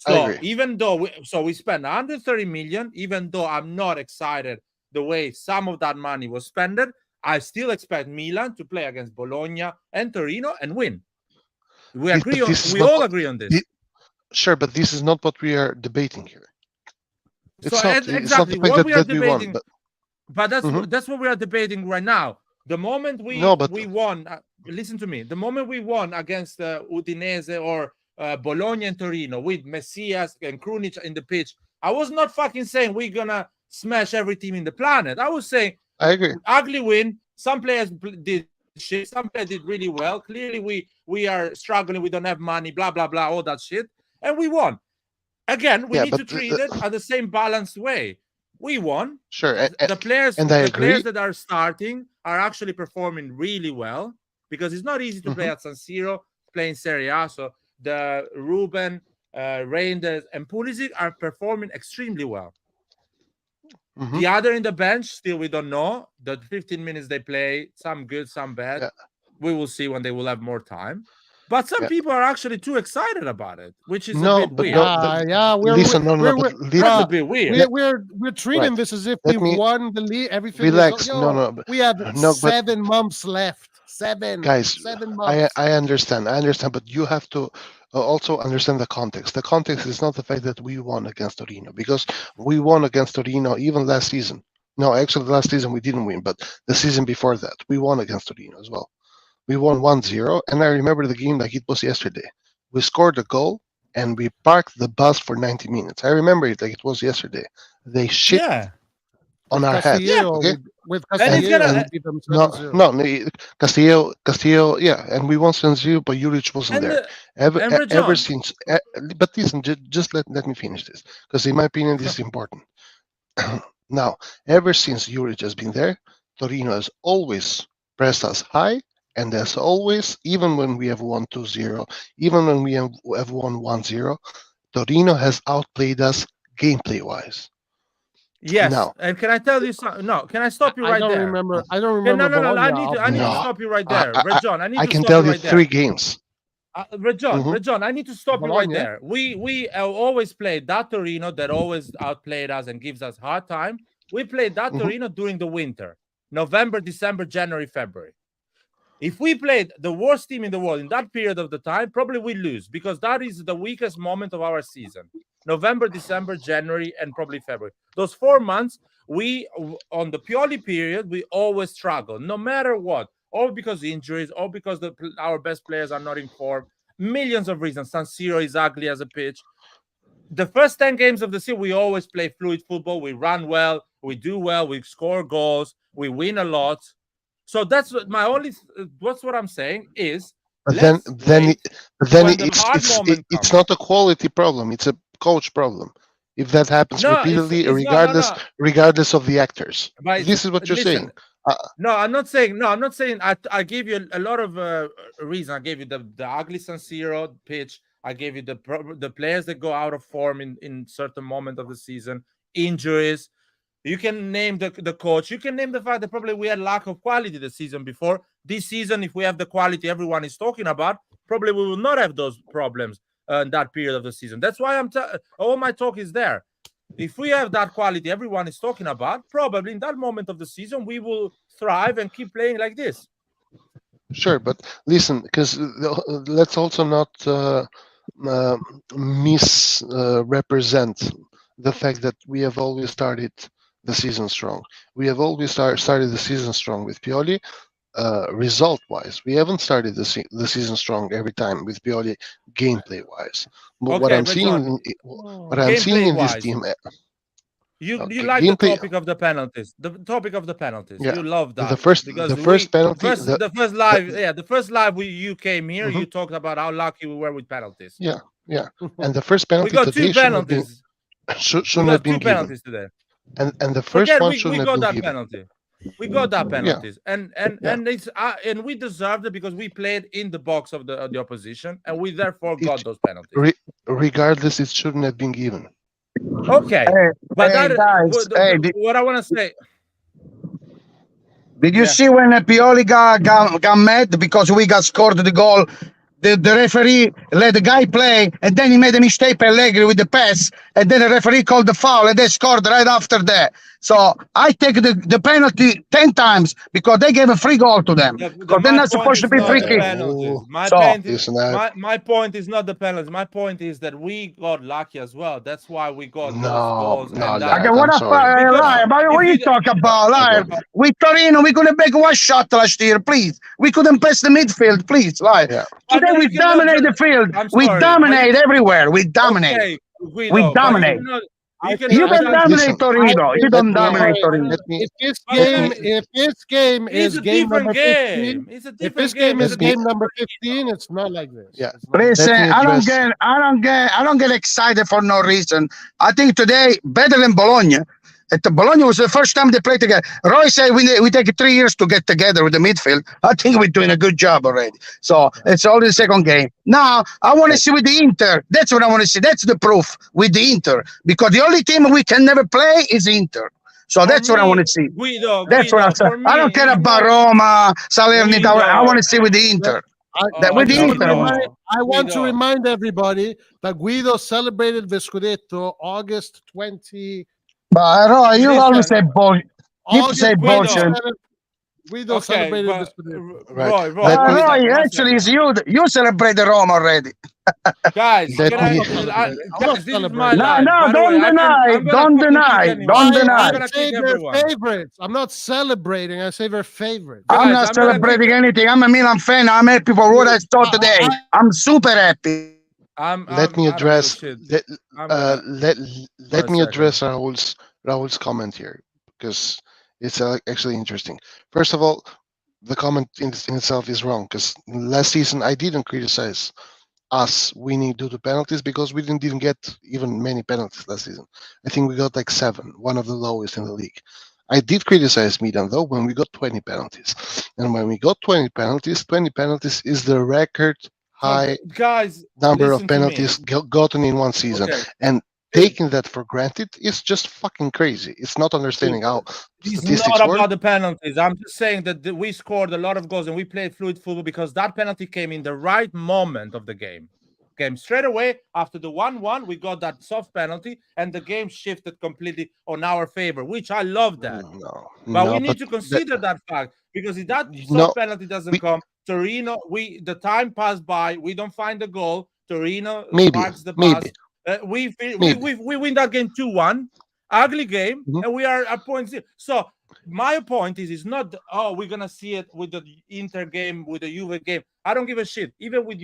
I So agree. even though we spent 130 million, even though I'm not excited the way some of that money was spent, I still expect Milan to play against Bologna and Torino and win. We But agree on. this is We not all what- agree on this. Sure, but this is not what we are debating here. It's So not. It's not exactly the fact what we are that we won. debating. But But that's what we are debating right now. The moment we won, listen to me. The moment we won against Udinese or Bologna and Torino with Messias and Krunic in the pitch, I was not fucking saying we're gonna smash every team in the planet. I was saying, I agree. Ugly win. Some players did shit. Some players did really well. Clearly, we are struggling. We don't have money. Blah blah blah. All that shit, and we won. Again, we need to treat it at the same balanced way. We won. Sure. The players, and the players that are starting are actually performing really well, because it's not easy to play at San Siro, playing Serie A. So the Ruben, Reinders, and Pulisic are performing extremely well. The other in the bench, still we don't know. The 15 minutes they play, some good, some bad. Yeah. We will see when they will have more time. But some people are actually too excited about it, which is a bit weird. That's a bit weird. We're treating this as if we won the league. Everything. Relax. We have 7 months left. 7 guys. 7 months. I understand, but you have to also understand the context. The context is not the fact that we won against Torino, because we won against Torino even last season. No, actually, last season we didn't win, but the season before that we won against Torino as well. We won 1-0, and I remember the game like it was yesterday. We scored a goal, and we parked the bus for 90 minutes. I remember it like it was yesterday. They shit on our heads. Okay? With Castillo, Castillo, and we won 7-0, but Juric wasn't there. Ever since, but listen, just let me finish this, because in my opinion, this is important. Now, ever since Juric has been there, Torino has always pressed us high. And as always, even when we have won 2-0, even when we have won 1-0, Torino has outplayed us gameplay-wise. Yes. Now, and can I tell you something? No, can I stop you right there? I don't remember. No. I need to stop you right there. Redjon, I need to I can stop tell you you right 3 there. games. Redjon, I need to stop you right there. We always played that Torino that always outplayed us and gives us hard time. We played that Torino during the winter, November, December, January, February. If we played the worst team in the world in that period of the time, probably we lose, because that is the weakest moment of our season. November, December, January, and probably February. Those 4 months, on the Pioli period, we always struggle, no matter what. All because of injuries, all because our best players are not in form. Millions of reasons. San Siro is ugly as a pitch. The first 10 games of the season, we always play fluid football. We run well. We do well. We score goals. We win a lot. So that's what I'm saying is. But then it's not a quality problem. It's a coach problem. If that happens repeatedly, regardless of the actors, this is what you're saying. No, I'm not saying. I gave you a lot of reasons. I gave you the ugly San Siro pitch. I gave you the players that go out of form in certain moment of the season, injuries. You can name the coach. You can name the fact that probably we had lack of quality the season before. This season, if we have the quality everyone is talking about, probably we will not have those problems in that period of the season. That's why all my talk is there. If we have that quality everyone is talking about, probably in that moment of the season, we will thrive and keep playing like this. Sure, but listen, because let's also not misrepresent the fact that we have always started the season strong. We have always started the season strong with Pioli. Result-wise, we haven't started the season strong every time with Pioli gameplay-wise. But what I'm seeing in this team. You like the topic of the penalties. The topic of the penalties. Yeah. You love that. The first penalty. The first live you came here, you talked about how lucky we were with penalties. Yeah. And the first penalty we got two penalties. Shouldn't have been penalties given. Today. And the first one shouldn't have been given. Penalty. We got that penalties, and it's and we deserved it because we played in the box of the opposition, and we therefore got those penalties. Regardless, it shouldn't have been given. Okay, but what I want to say. Did you see when Pioli got mad because we got scored the goal the referee let the guy play, and then he made a mistake Allegri with the pass, and then the referee called the foul, and they scored right after that. So I take the penalty 10 times because they gave a free goal to them. Because they're not supposed to be free kick. My point is not the penalties. My point is that we got lucky as well. That's why we got those goals. What are you talking about, liar? With Torino, we couldn't make one shot last year, please. We couldn't pass the midfield, please, liar. Today we dominate the field. We dominate everywhere. We dominate. Okay, we dominate. You don't dominate Torino. You don't dominate Torino. If this game is game number 15, if this game is game number 15, it's not like this. Yeah. Listen, I don't get excited for no reason. I think today better than Bologna. Bologna was the first time they played together. Roy said we take 3 years to get together with the midfield. I think we're doing a good job already. So it's only the second game. Now I want to see with the Inter. That's what I want to see. That's the proof with the Inter, because the only team we can never play is Inter. So that's what I want to see. That's what I said. I don't care about Roma, Salernitana. I want to see with the Inter. I want to remind everybody that Guido celebrated the Scudetto August 20. But Roy, you always say bullshit. You say bullshit. Guido celebrated this. Roy, actually, it's you. You celebrated Rome already. Guys, No, don't deny. I say they're favorites. I'm not celebrating. I say they're favorites. I'm not celebrating anything. I'm a Milan fan. I'm happy for what I saw today. I'm super happy. Let me address Raul's comment here, because it's actually interesting. First of all, the comment in itself is wrong, because last season I didn't criticize us winning due to penalties, because we didn't even get even many penalties last season. I think we got like 7, one of the lowest in the league. I did criticize Milan though when we got 20 penalties, and when we got 20 penalties is the record high number of penalties gotten in one season. And taking that for granted is just fucking crazy. It's not understanding how statistics It's not work. about the penalties. I'm just saying that we scored a lot of goals and we played fluid football because that penalty came in the right moment of the game. Straight away after the 1-1, we got that soft penalty and the game shifted completely on our favor, which I love that. But we need to consider that fact, because if that soft penalty doesn't come, Torino, the time passed by, we don't find the goal. Torino marks the pass. We win that game 2-1, ugly game, and we are at 0.0. So my point is not we're gonna see it with the Inter game, with the Juve game. I don't give a shit. Even with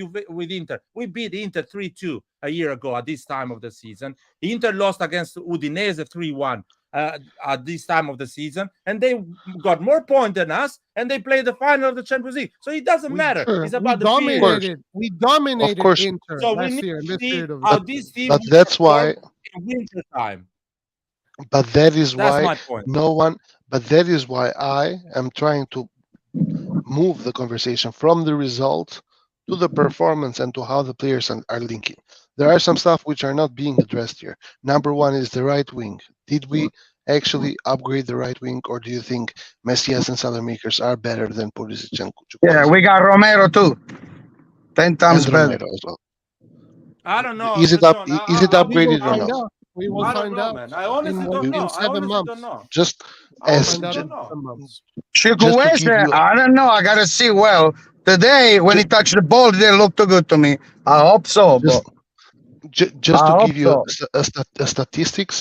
Inter, we beat Inter 3-2 a year ago at this time of the season. Inter lost against Udinese 3-1 at this time of the season, and they got more points than us, and they played the final of the Champions League. So it doesn't matter. It's about the field. We dominated Inter so last we need year. to see how this team. But that's why. In winter time. But that is That's why my point. But that is why I am trying to move the conversation from the result to the performance and to how the players are linking. There are some stuff which are not being addressed here. Number one is the right wing. Did we actually upgrade the right wing, or do you think Messias and Salamakers are better than Pulisic and Kuchuk? Yeah, we got Romero too. 10 times better. Romero as well. I don't know. Is it upgraded or not? We will find out. Man. I honestly don't know. In 7 months. Just Chukwueze, I don't know. I gotta see. Well, today when he touched the ball, it didn't look too good to me. I hope so. Just to give you a statistic.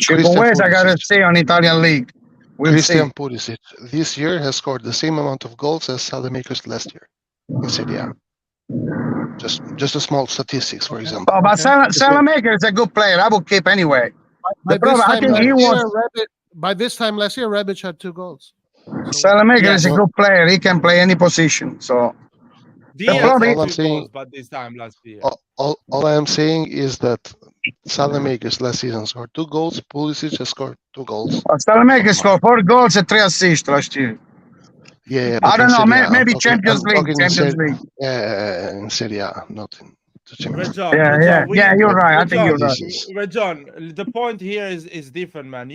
Chukwueze, I gotta see on Italian league. Christian Pulisic this year has scored the same amount of goals as Salamakers last year in Serie A. Just a small statistics, for example. Oh, but Salamakers is a good player. I would keep anyway. By this time last year, Rebic had 2 goals. Salamakers is a good player. He can play any position. So all I'm saying, but this time last year. all I am saying is that Salamakers last season scored 2 goals. Pulisic has scored 2 goals. Salamakers scored 4 goals and 3 assists last year. Yeah, I don't know. Maybe Champions League. Yeah, in Serie A, not in the Champions League. Yeah, you're right. I think you're right. John, the point here is different, man.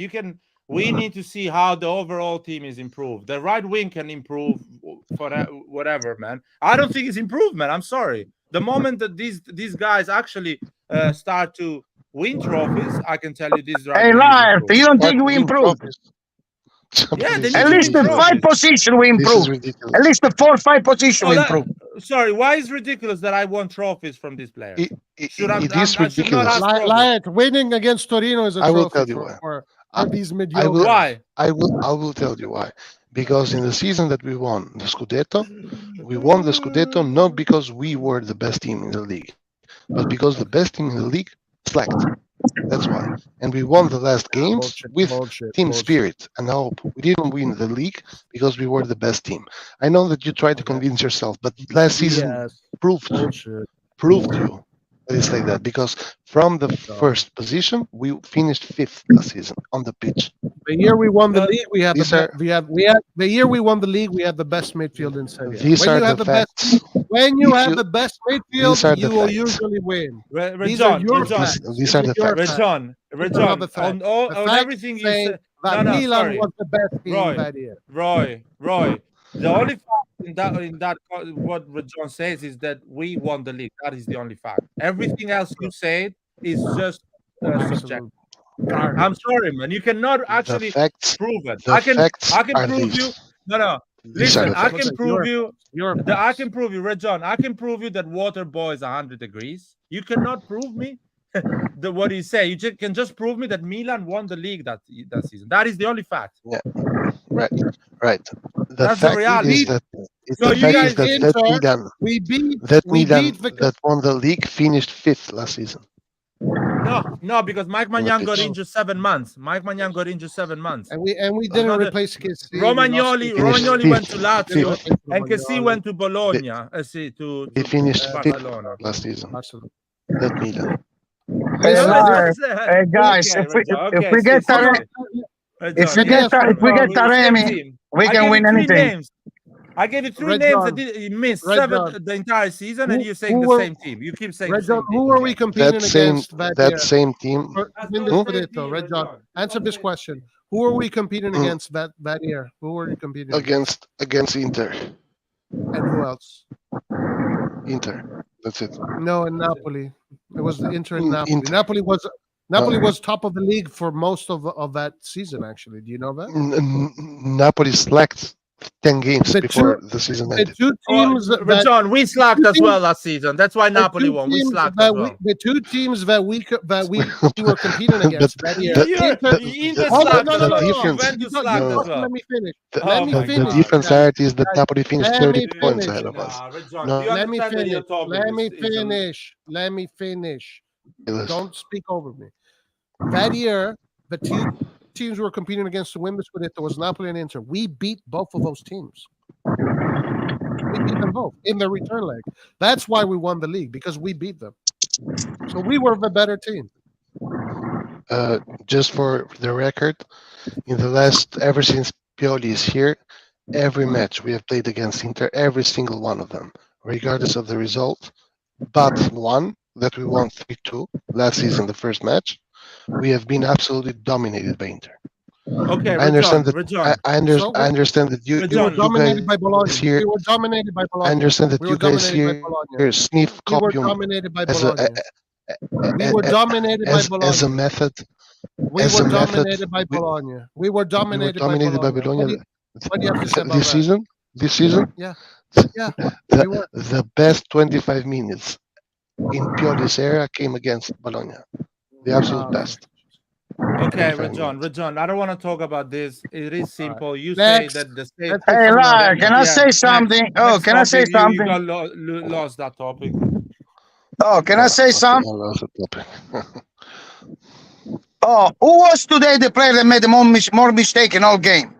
We need to see how the overall team is improved. The right wing can improve for whatever, man. I don't think it's improved, man. I'm sorry. The moment that these guys actually start to win trophies, I can tell you this. Hey, liar! You don't think we improved? Yeah, they need At to least win the 5 trophies. position we This is improved. ridiculous. At least the 4 or 5 position we improved. Sorry, why is it ridiculous that I want trophies from these players? It I is should not ridiculous. ask trophies. Lion, winning against Torino is a I will trophy tell you why. for I- these I mediocre. will, Why? I will tell you why. Because in the season that we won the Scudetto, we won the Scudetto not because we were the best team in the league, but because the best team in the league slacked. That's why. And we won the last games with team spirit and hope. We didn't win the league because we were the best team. I know that you tried to convince yourself, but last season proved you that it's like that. Because from the first position, we finished 5th last season on the pitch. The year we won the league, we had these the the year we won the league, we had the best midfield in Serie A. These When are you have the the best, facts. when you If have you- the best these are midfield, the you will facts. usually win. These John, are your John, facts. These are the your facts. facts. Rejon, The facts. on The facts everything you say said. that No, Milan sorry. was the best team Roy. that year. Roy, the only fact in that what John says is that we won the league. That is the only fact. Everything else you said is just subjective. I'm sorry, man. You cannot actually The facts. prove it. The I can facts are prove these. you. No. These are Listen, the I facts. can prove you. I facts. can prove you, Rejon. I can prove you that water boils 100 degrees. You cannot prove me what you say. You can just prove me that Milan won the league that season. That is the only fact. Yeah, right. The That's the fact reality. is that So the you fact guys is that Inter, Milan we beat Milan the that won the league finished 5th last season. No, because Mike Maignan got pitch. injured 7 months. Mike Maignan got injured 7 months. and we didn't not a- replace Kessie. Romagnoli went to Lazio, Fifth. and Kessie went to Bologna. They finished Barcelona. 5th last season. Absolutely. That Milan. Hey, No, liar. it's just- Hey, guys, okay, if we Rejon, get sorry. Taremi, Rejon, if we yes, get we're the same Taremi, team. we I can gave win you 3 anything. names. I gave you 3 Red names John. that you missed Red 7 John. the entire season, and you're saying Who the were- same team. You keep saying the Red same John, team. who are we competing That same against that year? same team. That's Win not the the same Scudetto, team, Red John. John. Answer this question. Who are we competing against that year? Who were we competing against Inter. And who else? Inter. That's it. No, in Napoli. It was Inter and In- Napoli. Inter. Napoli was top of the league for most of that season, actually. Do you know that? Napoli slacked 10 games The before the season The ended. two teams that Rejon, we slacked as well last season. That's why the Napoli two won. We teams slacked that as well. the two teams that we were competing against that year. Inter Hold on, slacked no, as no, well. no, no. Juventus You slacked don't- as well. Let me finish. The, Let me my the finish. difference, Arati, is that Guys, Napoli finished let 30 me points finish. ahead of us. Rejon, No. do you Let me understand that your finish. topic Let me is a- finish. Let me finish. Yes. Don't speak over me. That year, the two teams we were competing against to win the Scudetto was Napoli and Inter. We beat both of those teams. We beat them both in the return leg. That's why we won the league, because we beat them. So we were the better team. Just for the record, ever since Pioli is here, every match we have played against Inter, every single one of them, regardless of the result, but one that we won 3-2 last season, the first match, we have been absolutely dominated by Inter. Okay, I understand that. Rejon. I understand that you We were John, dominated by Bologna. here. We were dominated by Bologna. I understand that We you were guys dominated by Bologna. here sniff We were copium dominated by as a, Bologna. We were dominated by as a Bologna. method. We as were a method, dominated by we- Bologna. We were dominated by dominated by Bologna. Bologna. What do you have to say about This that? season, Yeah, the, we were. the best 25 minutes in Pioli's era came against Bologna. The absolute okay. best. Okay, 25 minutes. Rejon, I don't want to talk about this. It is simple. You Next. say that the state. Let's Hey, liar, can I say something? Oh, can I say You something? got lost that topic. Oh, can I say Okay, something? I lost the topic. Oh, who was today the player that made the more mistake in all game?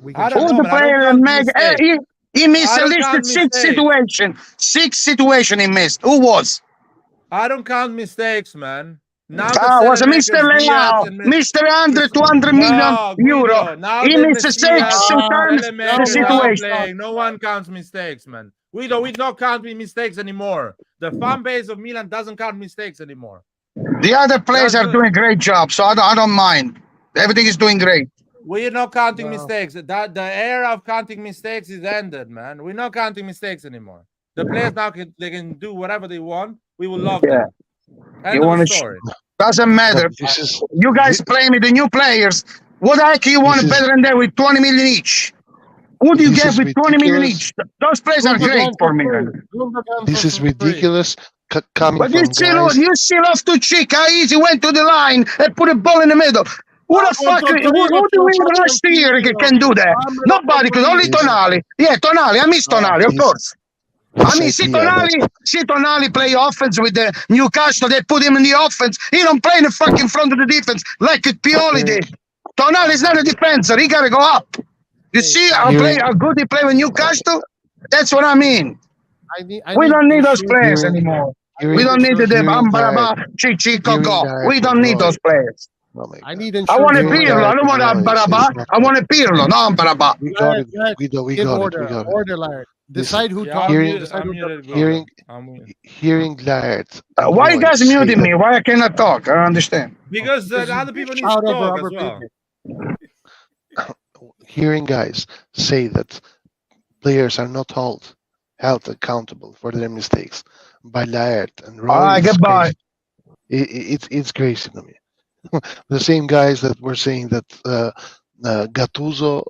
We I can don't Who's know, the man. I don't player that count made? mistakes. He missed I at don't least count six mistakes. situation. 6 situation he missed. Who was? I don't count mistakes, man. Now Was a Mr. Leao, Mr. 100, 200 million euro. Now He that missed Messias, 6 times Telemetri the are situation. playing. No one counts mistakes, man. We don't count mistakes anymore. The fan base of Milan doesn't count mistakes anymore. The other players That's are doing a great job, so I don't mind. Everything is doing great. We're not counting No. mistakes. That the era of counting mistakes is ended, man. We're not counting mistakes anymore. The players now they can do whatever they want. We will love Yeah. them. End You of want the to? story. Doesn't matter. This is You guys play me the new players. What the heck you want This is- better than that with 20 million each? Who do you This get is with 20 million ridiculous. each? Those players are great Gundogan for me. free. Man. Gundogan This for is free. ridiculous coming But you from guys. still have to check how easy went to the line and put a ball in the middle. Who the fuck? Who do we even last year can do that? Nobody could. Only Tonali. Yeah, Tonali. I miss Tonali, of This- course. I mean, this idea that- see Tonali play offense with the Newcastle. They put him in the offense. He don't play in the fucking front of the defense like Pioli did. Tonali is not a defender. He got to go up. You see how good he play with Newcastle? That's what I mean. We don't need those players anymore. We don't need the Ambaraba, Chico go. We don't need those players. Oh my I God. need I want a insurance. Pirlo. I don't want Ambaraba. I want a Pirlo, no Ambaraba. We got it. Glad- We got Give it. order. We got it. Order, Laird. Decide who Yeah, talks. I'm Hearing- muted. Decide I'm who muted. talks. Hearing- I'm muted. Hearing Laird. Why you guys say muting that- me? Why I cannot talk? I don't understand. Because Because you other people need to shout over talk other as well. people. Hearing guys say that players are not held accountable for their mistakes by Laird and Roy. All right, is goodbye. crazy. It's crazy to me. The same guys that were saying that Gattuso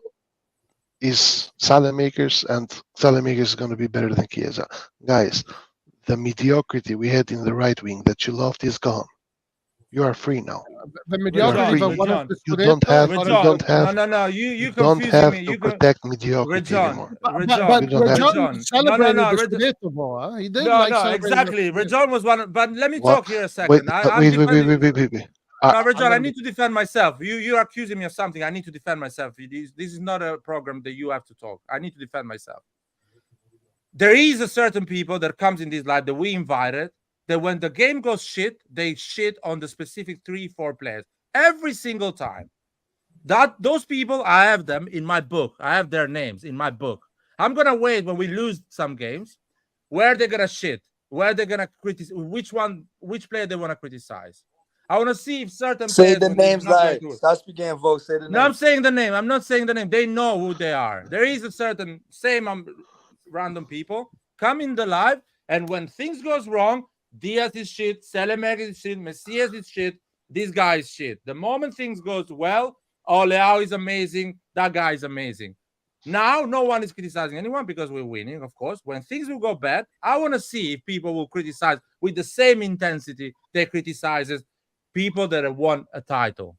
is Salamakers and Salamakers is going to be better than Chiesa. Guys, the mediocrity we had in the right wing that you loved is gone. You are free now. The mediocrity John, of one of the You don't have. Scudetto, You don't have. No. You don't confusing have me. to You protect mediocrity Rejon, anymore. But Rejon, We don't have- Rejon celebrated No, the Rejon- Scudetto, huh? He did No, like no, celebrating exactly. the Scudetto. Rejon was one. But let me What? talk here a second. Wait, I'm wait. defending- No, Rejon, gonna I need to defend myself. You're accusing me of something. I need to defend myself. This is not a program that you have to talk. I need to defend myself. There is a certain people that comes in this life that we invited, that when the game goes shit, they shit on the specific 3-4 players every single time. Those people, I have them in my book. I have their names in my book. I'm gonna wait when we lose some games, where they're gonna shit, where they're gonna criticize, which player they want to criticize. I want to see if certain Say players the when they're names, not very like good. stop speaking in vogue. Say the No, I'm names. saying the name. I'm not saying the name. They know who they are. There is a certain random people come in the live, and when things goes wrong, Diaz is shit, Selemek is shit, Messias is shit, this guy is shit. The moment things goes well, Leao is amazing, that guy is amazing. Now, no one is criticizing anyone because we're winning, of course. When things will go bad, I want to see if people will criticize with the same intensity they criticizes people that have won a title.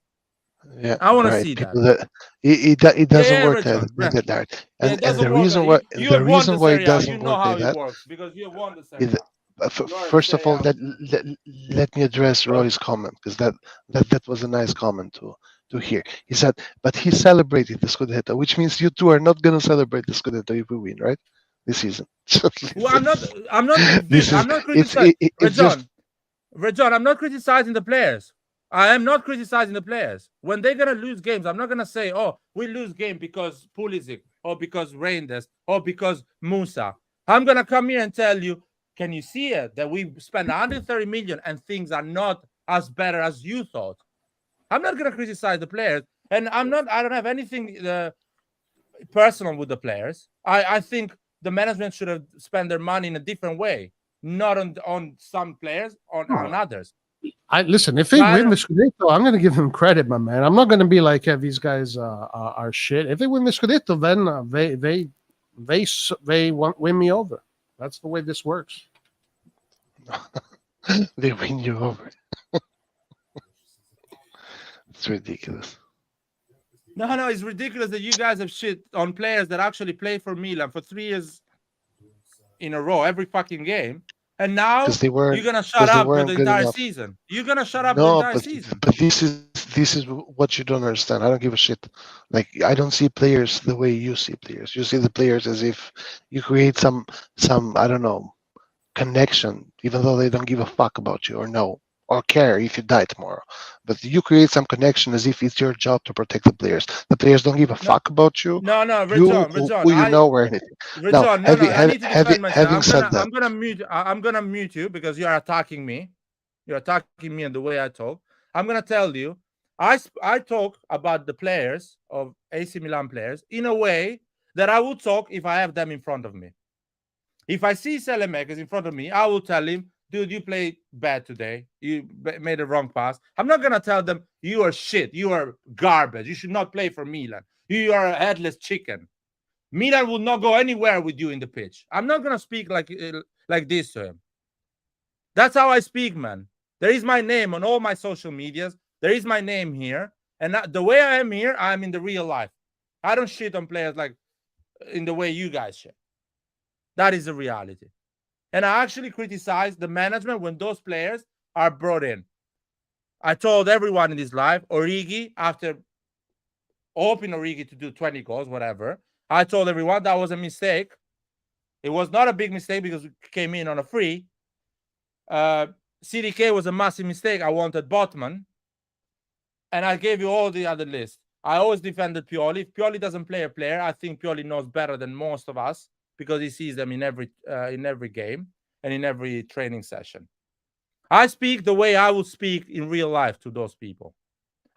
Yeah, I want to right. see People that. It doesn't Yeah, work Rejon, like that. Yeah, And it doesn't the work reason like- why you the have won reason the why Serie it A. doesn't You know work how like it that works because you have won the is Serie A. first of Serie all, A. let me address Roy's comment, because that was a nice comment to hear. He said, but he celebrated the Scudetto, which means you two are not going to celebrate the Scudetto if we win, right? This season. Well, I'm not This is- I'm not criticizing it's just Rejon, I'm not criticizing the players. I am not criticizing the players. When they're gonna lose games, I'm not gonna say, oh, we lose game because Pulisic or because Reinders or because Musa. I'm gonna come here and tell you, can you see it that we spent 130 million and things are not as better as you thought? I'm not gonna criticize the players, and I don't have anything personal with the players. I think the management should have spent their money in a different way, not on some players, on others. Listen, if they I win don't- the Scudetto, I'm going to give them credit, my man. I'm not going to be like, yeah, these guys are shit. If they win the Scudetto, then they win me over. That's the way this works. they win you over. It's ridiculous. No, it's ridiculous that you guys have shit on players that actually play for Milan for 3 years in a row, every fucking game. And now 'Cause they weren't- you're gonna shut 'cause they up for weren't the good entire enough. season. You're gonna shut up the No, entire but season. this is what you don't understand. I don't give a shit. Like, I don't see players the way you see players. You see the players as if you create some I don't know, connection, even though they don't give a fuck about you or know or care if you die tomorrow. But you create some connection as if it's your job to protect the players. The players don't give a fuck about you. No, You, Rejon, who you know or anything. Rejon, no, I need to defend having myself. said that, I'm gonna mute you because you are attacking me. You're attacking me and the way I talk. I'm gonna tell you I talk about the players of AC Milan players in a way that I would talk if I have them in front of me. If I see Selemakers in front of me, I will tell him, dude, you played bad today. You made a wrong pass. I'm not going to tell them, you are shit. You are garbage. You should not play for Milan. You are a headless chicken. Milan will not go anywhere with you in the pitch. I'm not going to speak like this to him. That's how I speak, man. There is my name on all my social medias. There is my name here. And the way I am here, I'm in the real life. I don't shit on players like in the way you guys shit. That is the reality. And I actually criticize the management when those players are brought in. I told everyone in this live, Origi, after hoping Origi to do 20 goals, whatever, I told everyone that was a mistake. It was not a big mistake because we came in on a free. CDK was a massive mistake. I wanted Botman. And I gave you all the other list. I always defended Pioli. If Pioli doesn't play a player, I think Pioli knows better than most of us because he sees them in every game and in every training session. I speak the way I would speak in real life to those people.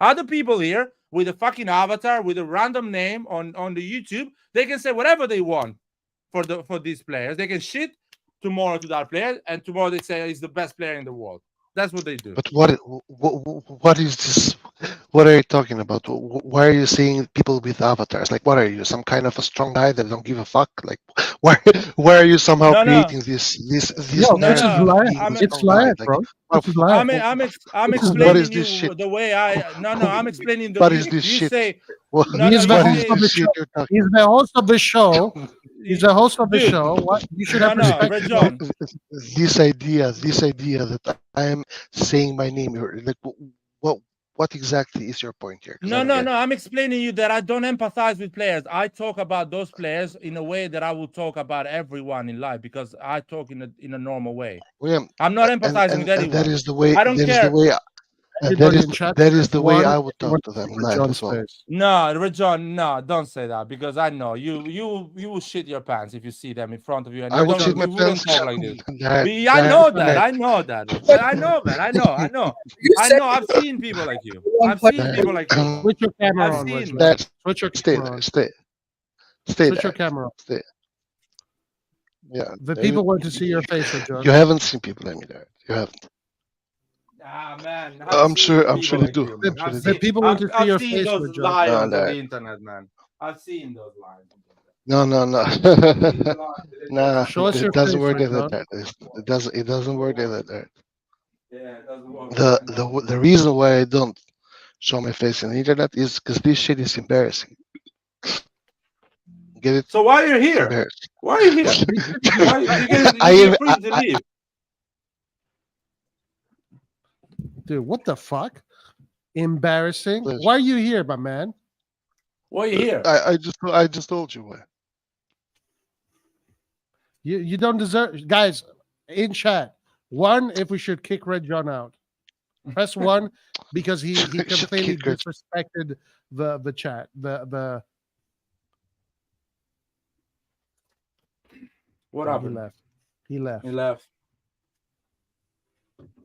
Other people here with a fucking avatar, with a random name on the YouTube, they can say whatever they want for these players. They can shit tomorrow to that player, and tomorrow they say he's the best player in the world. That's what they do. But what is this? What are you talking about? Why are you saying people with avatars? Like, what are you? Some kind of a strong guy that don't give a fuck? Like, why are you somehow creating this? No, this is live. It's live, bro. This is live. I'm explaining you the way I. No, I'm explaining the. What is this you shit? say. He's the host of the show. He's the host of the show. He's the host of the show. What you should have respect. John. This idea that I am saying my name. Like, what exactly is your point here? No. I'm explaining you that I don't empathize with players. I talk about those players in a way that I would talk about everyone in life because I talk in a normal way. William, I'm not empathizing with anyone. That is the way. I don't care. That is the way I would talk to them live as well. No, John, no, don't say that because I know you will shit your pants if you see them in front of you. And I will shit my pants. Talk like this. I know that. I know. I've seen people like you. Switch your camera on. Switch your camera. Stay. Switch your camera. Stay. Yeah. The people want to see your face, John. You haven't seen people like me there. You haven't. Ah, man. I'm sure they do. The people want to see your face, I've seen those lives on the internet, man. I've seen those lives. No. Nah, it doesn't work like that. It doesn't work like that. Yeah, it doesn't work. The reason why I don't show my face on the internet is because this shit is embarrassing. Get it? So why are you here? Why are you here? You're free to leave. Dude, what the fuck? Embarrassing. Why are you here, my man? Why are you here? I just told you why. You don't deserve, guys. In chat, 1 if we should kick Red John out. Press 1 because he completely disrespected the chat. The what happened? He left.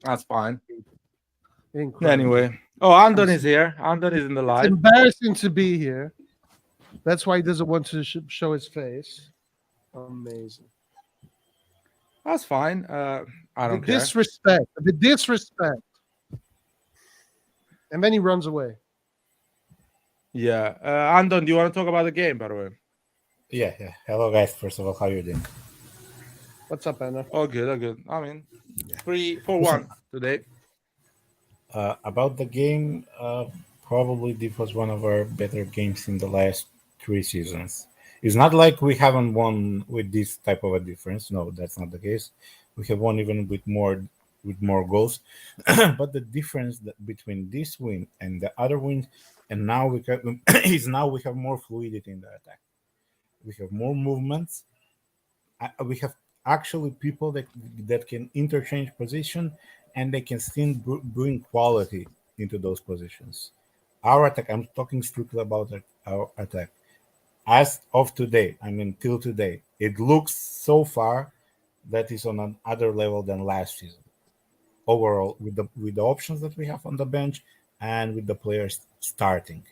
That's fine. Incredible. Anyway, Andon is here. Andon is in the live. It's embarrassing to be here. That's why he doesn't want to show his face. Amazing. That's fine. I don't care. The disrespect. And then he runs away. Yeah. Andon, do you want to talk about the game, by the way? Yeah. Hello, guys. First of all, how are you doing? What's up, Anna? All good. I mean, 3-4-1 today. About the game, probably this was one of our better games in the last 3 seasons. It's not like we haven't won with this type of a difference. No, that's not the case. We have won even with more goals. But the difference between this win and the other win, and now we have more fluidity in the attack. We have more movements. We have actually people that can interchange position, and they can still bring quality into those positions. Our attack, I'm talking strictly about our attack. As of today, till today, it looks so far that is on another level than last season. Overall, with the options that we have on the bench and with the players starting.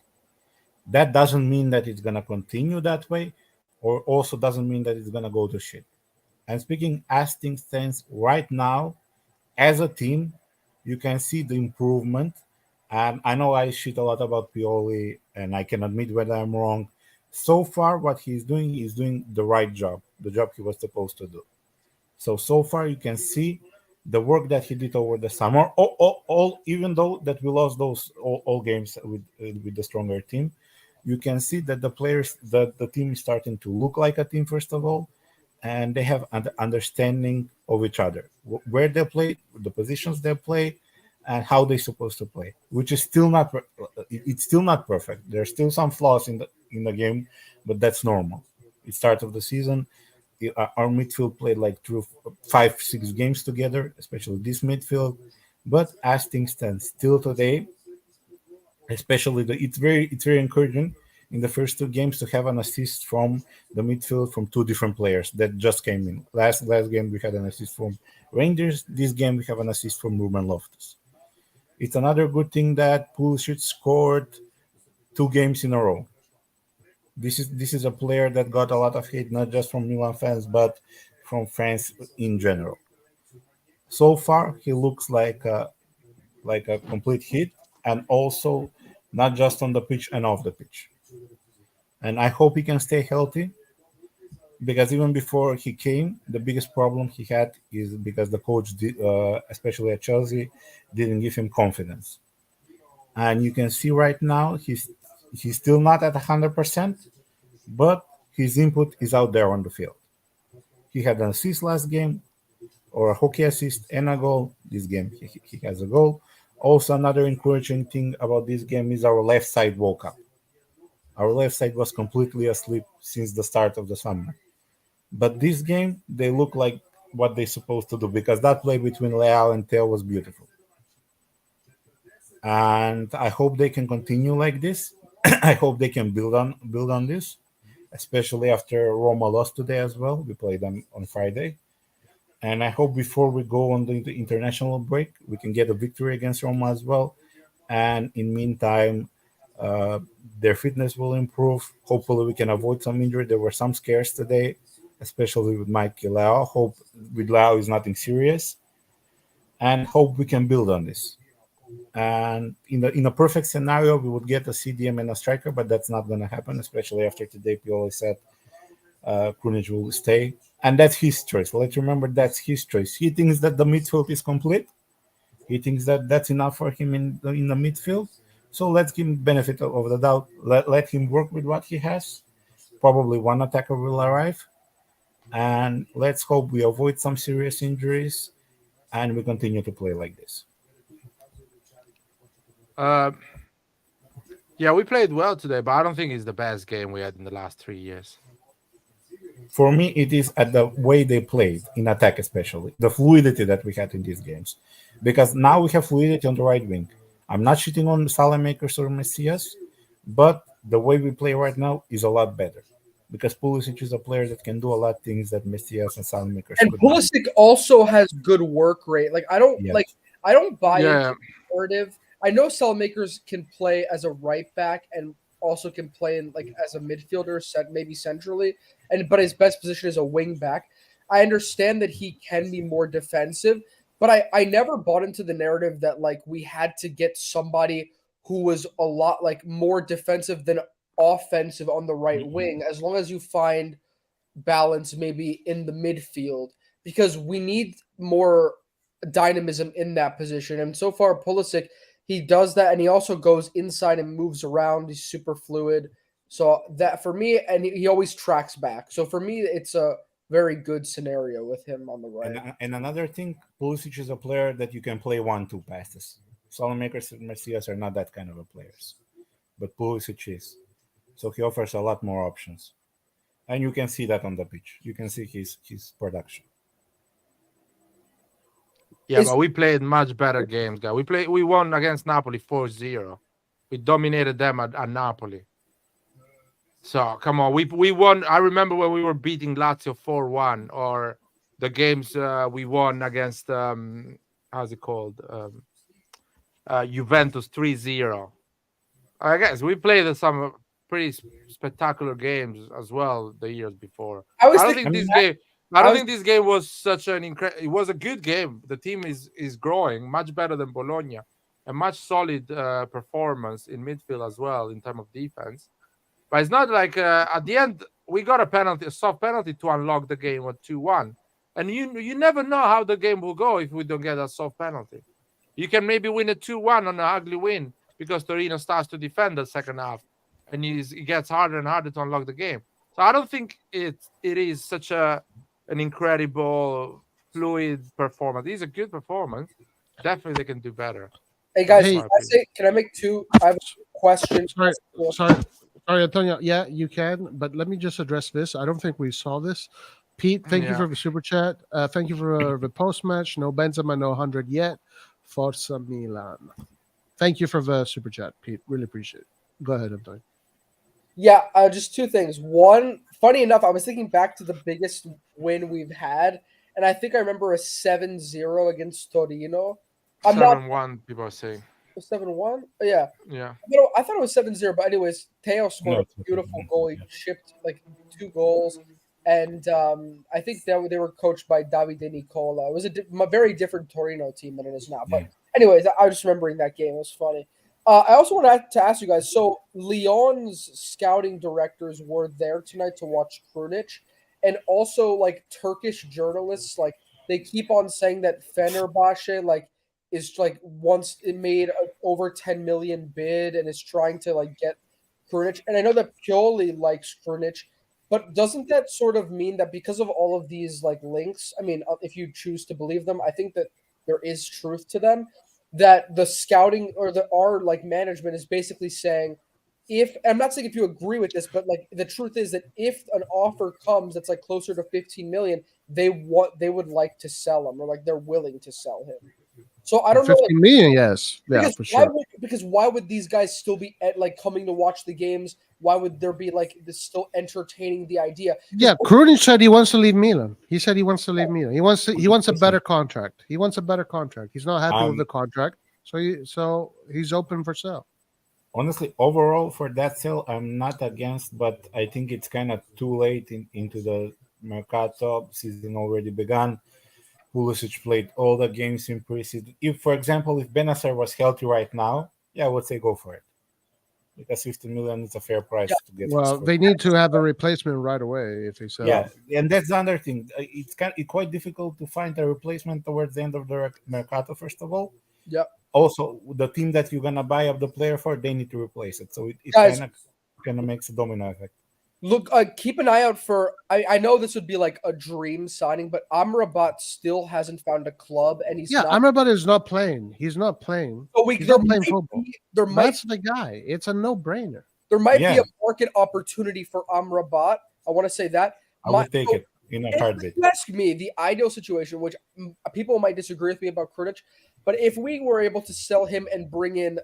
That doesn't mean that it's gonna continue that way, or also doesn't mean that it's gonna go to shit. And speaking as things stands right now, as a team, you can see the improvement. And I know I shit a lot about Pioli, and I can admit whether I'm wrong. So far, what he's doing the right job, the job he was supposed to do. So far, you can see the work that he did over the summer. Even though that we lost those all games with the stronger team, you can see that the team is starting to look like a team first of all, and they have understanding of each other, where they play, the positions they play, and how they're supposed to play. Which is still not it's still not perfect. There are still some flaws in the game, but that's normal. It's start of the season. Our midfield played like through 5-6 games together, especially this midfield. But as things stand, still today, especially it's very encouraging in the first 2 games to have an assist from the midfield from 2 different players that just came in. Last game we had an assist from Rangers. This game we have an assist from Ruben Loftus. It's another good thing that Pulisic scored 2 games in a row. This is a player that got a lot of hate, not just from Milan fans, but from fans in general. So far, he looks like a complete hit, and also not just on the pitch and off the pitch. And I hope he can stay healthy, because even before he came, the biggest problem he had is because the coach, especially at Chelsea, didn't give him confidence. And you can see right now he's still not at 100%, but his input is out there on the field. He had an assist last game, or a hockey assist and a goal. This game he has a goal. Also, another encouraging thing about this game is our left side woke up. Our left side was completely asleep since the start of the summer. But this game, they look like what they're supposed to do, because that play between Leao and Theo was beautiful. And I hope they can continue like this. I hope they can build on this, especially after Roma lost today as well. We played them on Friday. And I hope before we go on the international break, we can get a victory against Roma as well. And in meantime, uh, their fitness will improve. Hopefully, we can avoid some injury. There were some scares today, especially with Mike Leao. Hope with Leao is nothing serious, and hope we can build on this. And in a perfect scenario, we would get a CDM and a striker, but that's not going to happen, especially after today. Pioli said Krunic will stay, and that's his choice. Let's remember that's his choice. He thinks that the midfield is complete. He thinks that that's enough for him in the midfield. So let's give him benefit of the doubt. Let him work with what he has. Probably one attacker will arrive, and let's hope we avoid some serious injuries and we continue to play like this. Uh, yeah, we played well today, but I don't think it's the best game we had in the last 3 years. For me, it is at the way they played in attack, especially the fluidity that we had in these games. Because now we have fluidity on the right wing. I'm not shitting on Salamakers or Messias, but the way we play right now is a lot better. Because Pulisic is a player that can do a lot of things that Messias and Salamakers And could not. Pulisic also has good work rate. Like I don't Yes. I don't buy Yeah. into the narrative. I know Cellmakers can play as a right back and also can play in like as a midfielder, maybe centrally, but his best position is a wing back. I understand that he can be more defensive, but I never bought into the narrative that like we had to get somebody who was a lot like more defensive than offensive on the right wing, as long as you find balance maybe in the midfield, because we need more dynamism in that position. And so far, Pulisic, he does that, and he also goes inside and moves around. He's super fluid. So that for me, and he always tracks back. So for me, it's a very good scenario with him on the right. And another thing, Pulisic is a player that you can play 1-2 passes. Salamakers and Messias are not that kind of a players, but Pulisic is. So he offers a lot more options, and you can see that on the pitch. You can see his production. Yeah, but we played much better games, guys. We won against Napoli 4-0. We dominated them at Napoli. So come on, we won. I remember when we were beating Lazio 4-1, or the games we won against how's it called? Juventus 3-0. I guess we played some pretty spectacular games as well the years before. I was I don't thinking think this that- game. I I don't was- think this game was such an incredible. It was a good game. The team is growing much better than Bologna, a much solid performance in midfield as well in terms of defense. But it's not like at the end we got a penalty, a soft penalty to unlock the game at 2-1, and you never know how the game will go if we don't get a soft penalty. You can maybe win a 2-1 on an ugly win because Torino starts to defend the second half, and it gets harder and harder to unlock the game. So I don't think it is such an incredible fluid performance. It is a good performance. Definitely, they can do better. Hey guys, Hey. can I make two? I have a question. Sorry, Antonio. Yeah, you can, but let me just address this. I don't think we saw this. Pete, thank you Yeah. for the super chat. Thank you for the post match. No Benzema, no 100 yet. Forza Milan. Thank you for the super chat, Pete. Really appreciate it. Go ahead, Antonio. Yeah, just two things. One, funny enough, I was thinking back to the biggest win we've had, and I think I remember a 7-0 against Torino. I'm not 7-1, people are saying. 7-1. Yeah, Yeah. I thought it was 7-0, but anyways, Teo scored No, a beautiful 7-1, goal. He yeah. chipped like 2 goals, and I think they were coached by Davide Nicola. It was a very different Torino team than it is now. But anyways, I was just remembering that game. It was funny. I also wanted to ask you guys. So Lyon's scouting directors were there tonight to watch Krunic, and also like Turkish journalists, like they keep on saying that Fenerbahce is once it made a over 10 million bid and is trying to get Krunic. And I know that Pioli likes Krunic, but doesn't that sort of mean that because of all of these links, I mean, if you choose to believe them, I think that there is truth to them, that the scouting or our management is basically saying, if I'm not saying if you agree with this, but the truth is that if an offer comes that's closer to 15 million, they would like to sell him, or they're willing to sell him. So I don't know. 15 million, yes. Yeah, for sure. Why would these guys still be coming to watch the games? Why would there be this still entertaining the idea? Yeah, Krunic said he wants to leave Milan. He said he wants to leave Milan. He wants a better contract. He wants a better contract. He's not happy with the contract, so he's open for sale. Honestly, overall for that sale, I'm not against, but I think it's kind of too late into the Mercato. Season already begun. Pulisic played all the games in preseason. If, for example, if Benacer was healthy right now, I would say go for it. Because 15 million is a fair price to get. Well, they need to have a replacement right away if they sell. Yeah, and that's the other thing. It's quite difficult to find a replacement towards the end of the Mercato, first of all. Yeah. Also, the team that you're gonna buy up the player for, they need to replace it. So it kind of makes a domino effect. Look, keep an eye out for. I know this would be a dream signing, but Amrabat still hasn't found a club, and he's Amrabat is not playing. He's not playing. So he's not playing football. That's the guy. It's a no-brainer. There might be a market opportunity for Amrabat. I want to say that. I would take it in a heartbeat. If you ask me, the ideal situation, which people might disagree with me about Krunic, but if we were able to sell him and bring in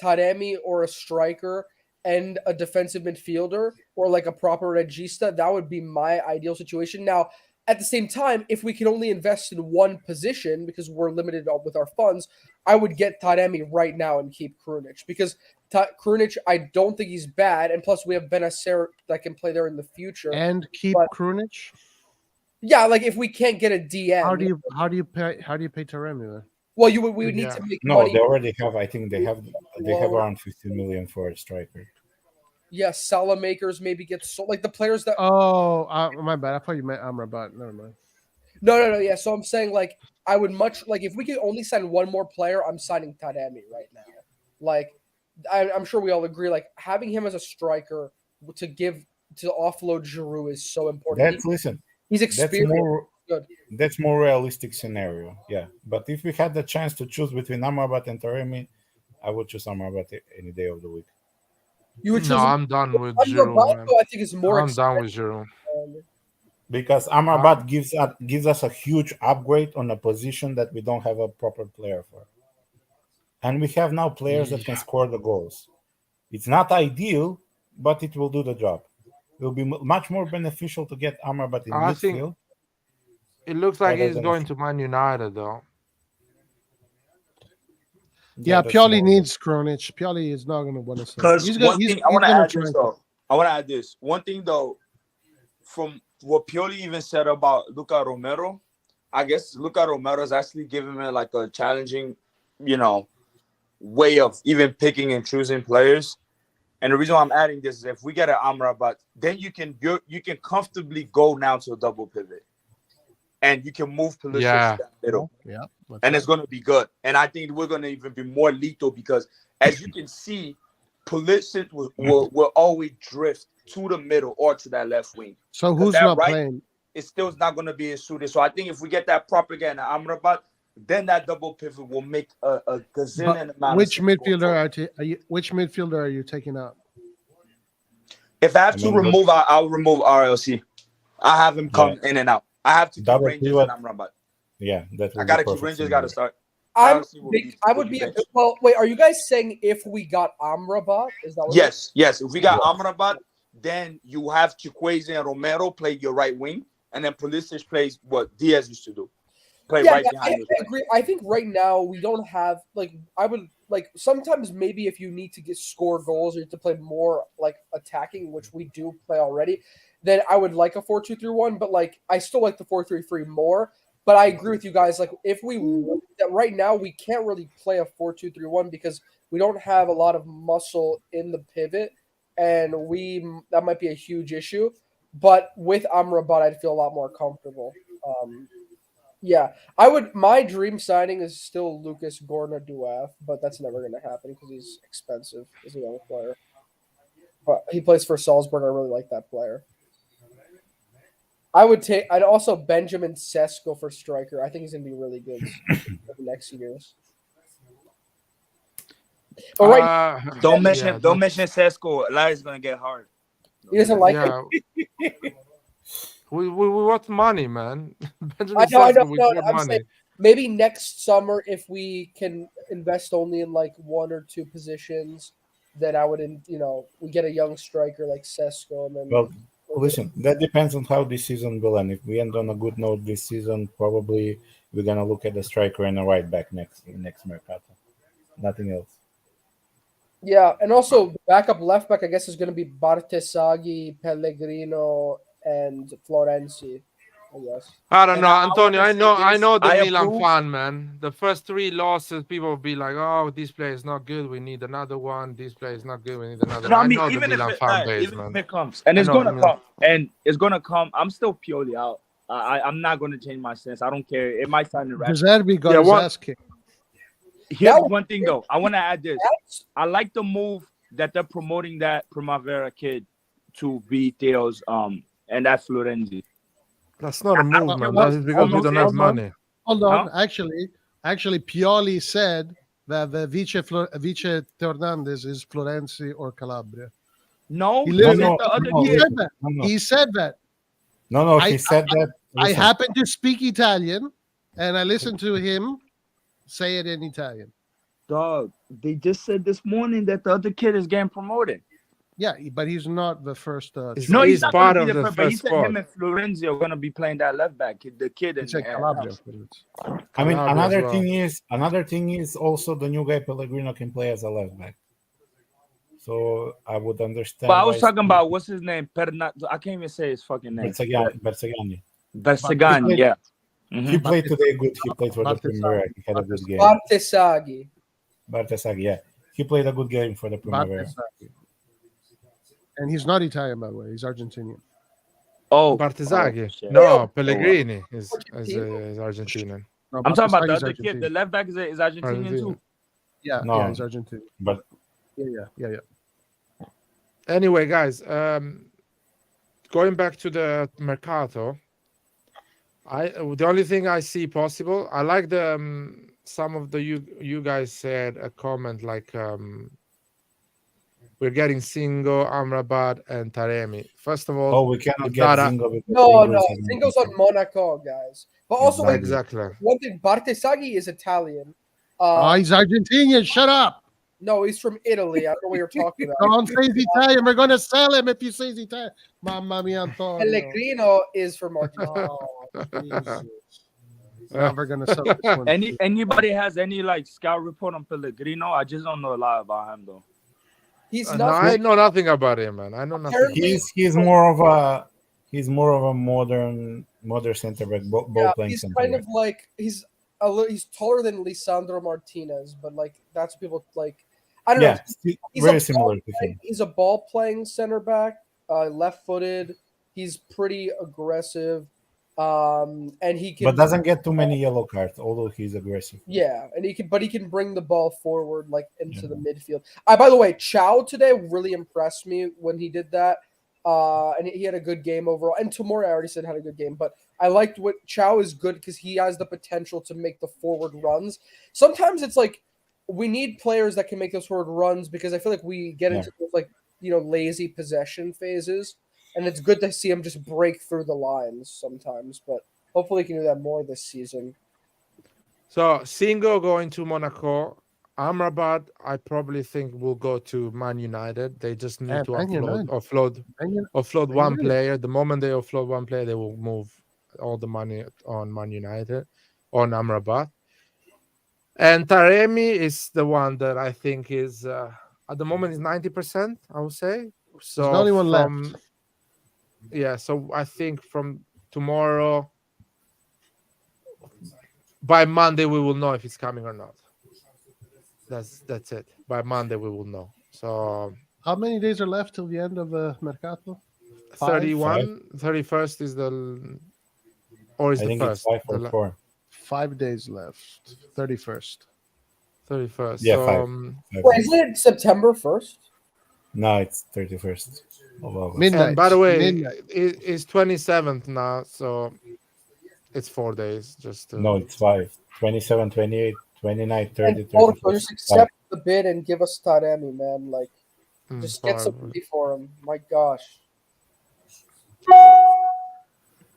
Taremi or a striker and a defensive midfielder or a proper regista, that would be my ideal situation. Now, at the same time, if we can only invest in one position because we're limited with our funds, I would get Taremi right now and keep Krunic, because Krunic, I don't think he's bad, and plus we have Benacer that can play there in the future. And keep Krunic. Yeah, if we can't get a DM, how do you pay Taremi then? Well, we would need to make no. money. They already have. I think they have around 15 million for a striker. Yeah, Salamakers maybe get sold. The players that. Oh, my bad. I thought you meant Amrabat. Never mind. No. Yeah, so I'm saying I would much if we could only sign one more player, I'm signing Taremi right now. I'm sure we all agree. Having him as a striker to offload Giroud is so important. He's experienced. That's more realistic scenario, yeah. But if we had the chance to choose between Amrabat and Taremi, I would choose Amrabat any day of the week. You would choose I'm done with Giroud. I think it's more. I'm done with Giroud. Because Amrabat gives us a huge upgrade on a position that we don't have a proper player for, and we have now players that can score the goals. It's not ideal, but it will do the job. It will be much more beneficial to get Amrabat in midfield. It looks like he's going to Man United, though. Yeah, that's Pioli more- needs Kronic. Pioli is not going to want to say. Because He's one he's, thing I he's want to gonna add try. this though. I want to add this. One thing though, from what Pioli even said about Luca Romero, I guess Luca Romero is actually giving him like a challenging, way of even picking and choosing players. And the reason why I'm adding this is if we get an Amrabat, then you can comfortably go now to a double pivot, and you can move Pulisic Yeah. to that middle, Yeah, that's and right. it's going to be good. And I think we're going to even be more lethal because, as you can see, Pulisic will always drift to the middle or to that left wing. So who's that not right- playing? It still is not going to be as suited. So I think if we get that propaganda Amrabat, then that double pivot will make a gazillion amount Which of sense going midfielder which midfielder are you taking out? If I have to I mean, remove, I'll remove RLC. I have him come in and out. I have to keep Double Rangers pivot. and Amrabat. Yeah, that. I gotta keep Rangers. Got to start. I RLC would be well. Wait, are you guys saying if we got Amrabat? Is that what Yes. If we got Amrabat, then you have Chukwueze and Romero play your right wing, and then Pulisic plays what Diaz used to do, play right behind. I agree. I think right now we don't have I would sometimes maybe if you need to score goals or you have to play more attacking, which we do play already, then I would like a 4-2-3-1. But I still like the 4-3-3 more. But I agree with you guys. If that right now we can't really play a 4-2-3-1 because we don't have a lot of muscle in the pivot, and that might be a huge issue. But with Amrabat, I'd feel a lot more comfortable. Yeah, I would. My dream signing is still Lucas Gorna-Duaf, but that's never going to happen because he's expensive as a young player. But he plays for Salzburg. I really like that player. I'd also Benjamin Sesko for striker. I think he's going to be really good for the next years. But don't mention Sesko. Larry's going to get hard. He doesn't like it. We want money, man. Benjamin I know. Sesko, we want I'm money. saying maybe next summer, if we can invest only in one or two positions, then I would, we get a young striker like Sesko, and then. Well, listen, that depends on how this season will end. If we end on a good note this season, probably we're gonna look at the striker and a right back next mercato. Nothing else. Yeah, and also backup left back, I guess, is going to be Bartesaghi, Pellegrino, and Florenzi. I guess. I don't know, I Antonio. wanna I say know this, the I Milan approve- fan, man. The first 3 losses, people will be like, "Oh, this player is not good. We need another one. This player is not good. We need another No, one." I mean, know the even if Milan it, fan base, even man. if it comes, and it's I know, gonna I mean- come, and it's gonna come. I'm still Pioli out. I'm not gonna change my stance. I don't care. It might sound irrational. Deserbi got Yeah, his what- ass kicked. Here's That was- one thing though. I want to add this. I like the move that they're promoting that Primavera kid to be Theo's and that's Florenzi. That's not a move, okay, man. what- That's because we hold don't on, have hold on. money. Hold on. Huh? Actually, Pioli said that the Vice Fernandez is Florenzi or Calabria. No, He literally No, the other no, he kid. said that. No, He said that. no. I- He said that. I listen, happen to speak Italian, and I listened to him say it in Italian. Dog, they just said this morning that the other kid is getting promoted. Yeah, but he's not the first. He's- No, He's he's not part gonna be of the the first, but he first said squad. him and Florenzi are gonna be playing that left back. The kid He in said the Calabria. I mean, Calabria as another thing is also the new guy Pellegrino can play as a left back. So I would understand. But I was why talking about what's his name? I can't even say his fucking name. Bersagani. Bersagani, yeah. He played today good. He played for the Primavera. He had a good game. Bartesaghi. Bartesaghi, yeah. He played a good game for the Primavera. Bartesaghi. And he's not Italian, by the way. He's Argentinian. Oh, Bartesaghi. shit. No, Pellegrini is Argentinian? Argentinian. No, I'm talking about the Bartesaghi's other kid. The Argentinian. left back is Argentinian Argentina. too. Yeah, No. yeah, he's Argentinian. But Yeah. Anyway, guys, going back to the Mercato, the only thing I see possible, I like the some of the you guys said a comment like we're getting Singo, Amrabat, and Taremi. First of all, we cannot it's get not a- Zingo because No, Zingo no. is Zingo's on Monaco, guys. But also, Exactly. exactly. one thing, Bartesaghi is Italian. Oh, he's Argentinian. Shut up. No, he's from Italy. I don't know what you're talking about. Don't say he's Italian. We're going to sell him if you say he's Italian. Mamma mia, Antonio. Pellegrino is from Argentina. Oh, Jesus. He's never gonna sell this one. Anybody has any like scout report on Pellegrino? I just don't know a lot about him though. He's No, not. I know nothing about him, man. I know nothing. Apparently- About him. He's more of a modern center back, ball playing he's center kind back. of like he's taller than Lisandro Martinez, but like that's what people like. I don't know. He's very a similar to him. He's a ball playing center back, left-footed. He's pretty aggressive, and he can. But doesn't get too many yellow cards, although he's aggressive. Yeah, and he can bring the ball forward like into the midfield. By the way, Chow today really impressed me when he did that. And he had a good game overall. And Tomori, I already said, had a good game. But I liked what Chow is good because he has the potential to make the forward runs. Sometimes it's like we need players that can make those forward runs because I feel like we get into those like lazy possession phases, and it's good to see him just break through the lines sometimes. But hopefully, he can do that more this season. So Singo going to Monaco. Amrabat, I probably think will go to Man United. They just need to offload one player. The moment they offload one player, they will move all the money on Man United, on Amrabat. And Taremi is the one that I think is at the moment is 90%, I would say. So there's the only one left. Yeah, so I think from tomorrow, by Monday, we will know if it's coming or not. That's it. By Monday we will know. So how many days are left till the end of the Mercato? 31, 31st is the, or is I the think first? it's 5 or 4. 5 days left. 31st. 31st. Yeah, so, 5. Wait, isn't it September 1st? No, it's 31st of August. Midnight. And by the way, Midnight. it's 27th now, so it's 4 days. Just No, it's 5. 27, 28, 29, 30, And Porto, 31st. just accept the bid and give us Taremi, man. Like, just get some probably. money for him. My gosh.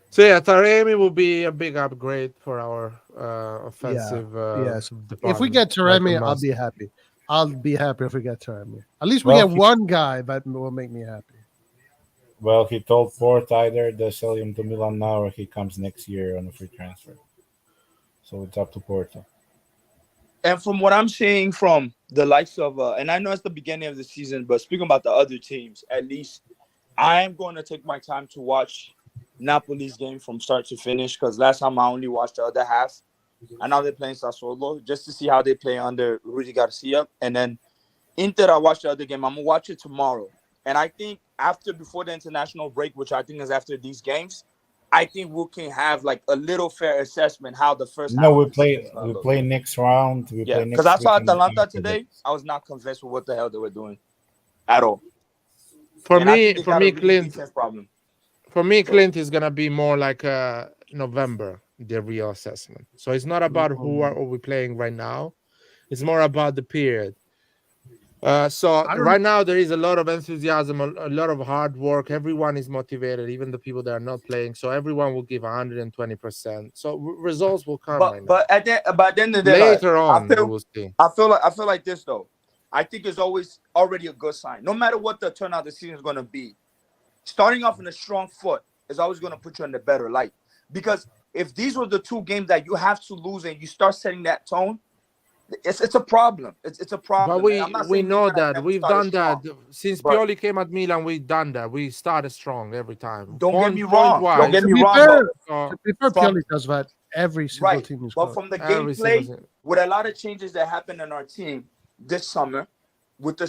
So yeah, Taremi will be a big upgrade for our offensive. Yes. If we department, get Taremi, like a I'll must. be happy. I'll be happy if we get Taremi. At least we Well, get one guy that will make me happy. Well, he told Port either they sell him to Milan now or he comes next year on a free transfer. So it's up to Porto. And from what I'm seeing from the likes of, and I know it's the beginning of the season, but speaking about the other teams, at least I am going to take my time to watch Napoli's game from start to finish because last time I only watched the other half. And now they're playing Sassuolo just to see how they play under Rudy Garcia. And then Inter, I watched the other game. I'm going to watch it tomorrow. And I think before the international break, which I think is after these games, I think we can have like a little fair assessment how the first. No, we play next round. Because I saw Atalanta today. I was not convinced with what the hell they were doing at all. For And I me, think they got a really Clint. defense problem. For me, Clint is gonna be more like November, the real assessment. So it's not about who are we playing right now; it's more about the period. So right now there is a lot of enthusiasm, a lot of hard work. Everyone is motivated, even the people that are not playing. So everyone will give 120%. So results will come. But at the end of the day, later on, we will see. I feel like this though. I think it's always already a good sign. No matter what the turnout of the season is going to be, starting off in a strong foot is always going to put you in a better light. Because if these were the two games that you have to lose and you start setting that tone, it's a problem. It's a problem. But we know that we've done that since Pioli came at Milan. We've done that. We started strong every time. Don't get me wrong. To be fair, Pioli does that every single team. But from the gameplay, with a lot of changes that happened in our team this summer, with the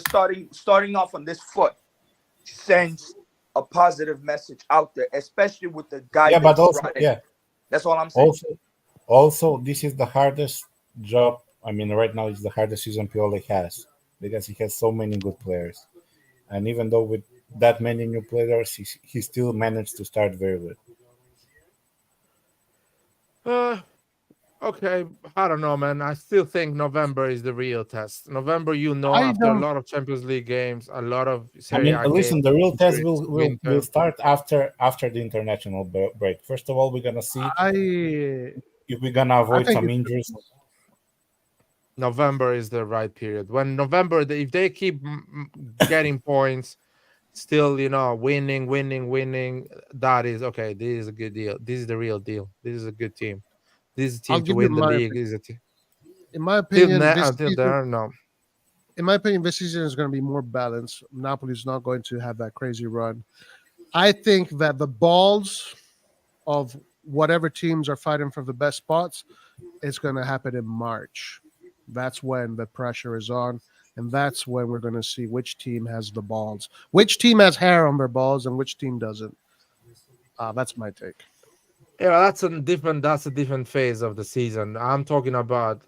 starting off on this foot, sends a positive message out there, especially with the guy. Yeah, but also, that's all I'm saying. Also, this is the hardest job. I mean, right now it's the hardest season Pioli has because he has so many good players, and even though with that many new players, he still managed to start very good. Okay, I don't know, man. I still think November is the real test. November, after a lot of Champions League games, a lot of Serie A listen, games, the real test will start after the international break. First of all, we're gonna see if we're gonna avoid some injuries. November is the right period. When November, if they keep getting points, still, winning, that is okay. This is a good deal. This is the real deal. This is a good team. This I'll team to give you win the my league opinion. is a team. In my opinion, Until there, no. in my opinion, this season is going to be more balanced. Napoli's not going to have that crazy run. I think that the balls of whatever teams are fighting for the best spots is going to happen in March. That's when the pressure is on, and that's when we're going to see which team has the balls, which team has hair on their balls, and which team doesn't. That's my take. Yeah, that's a different phase of the season. I'm talking about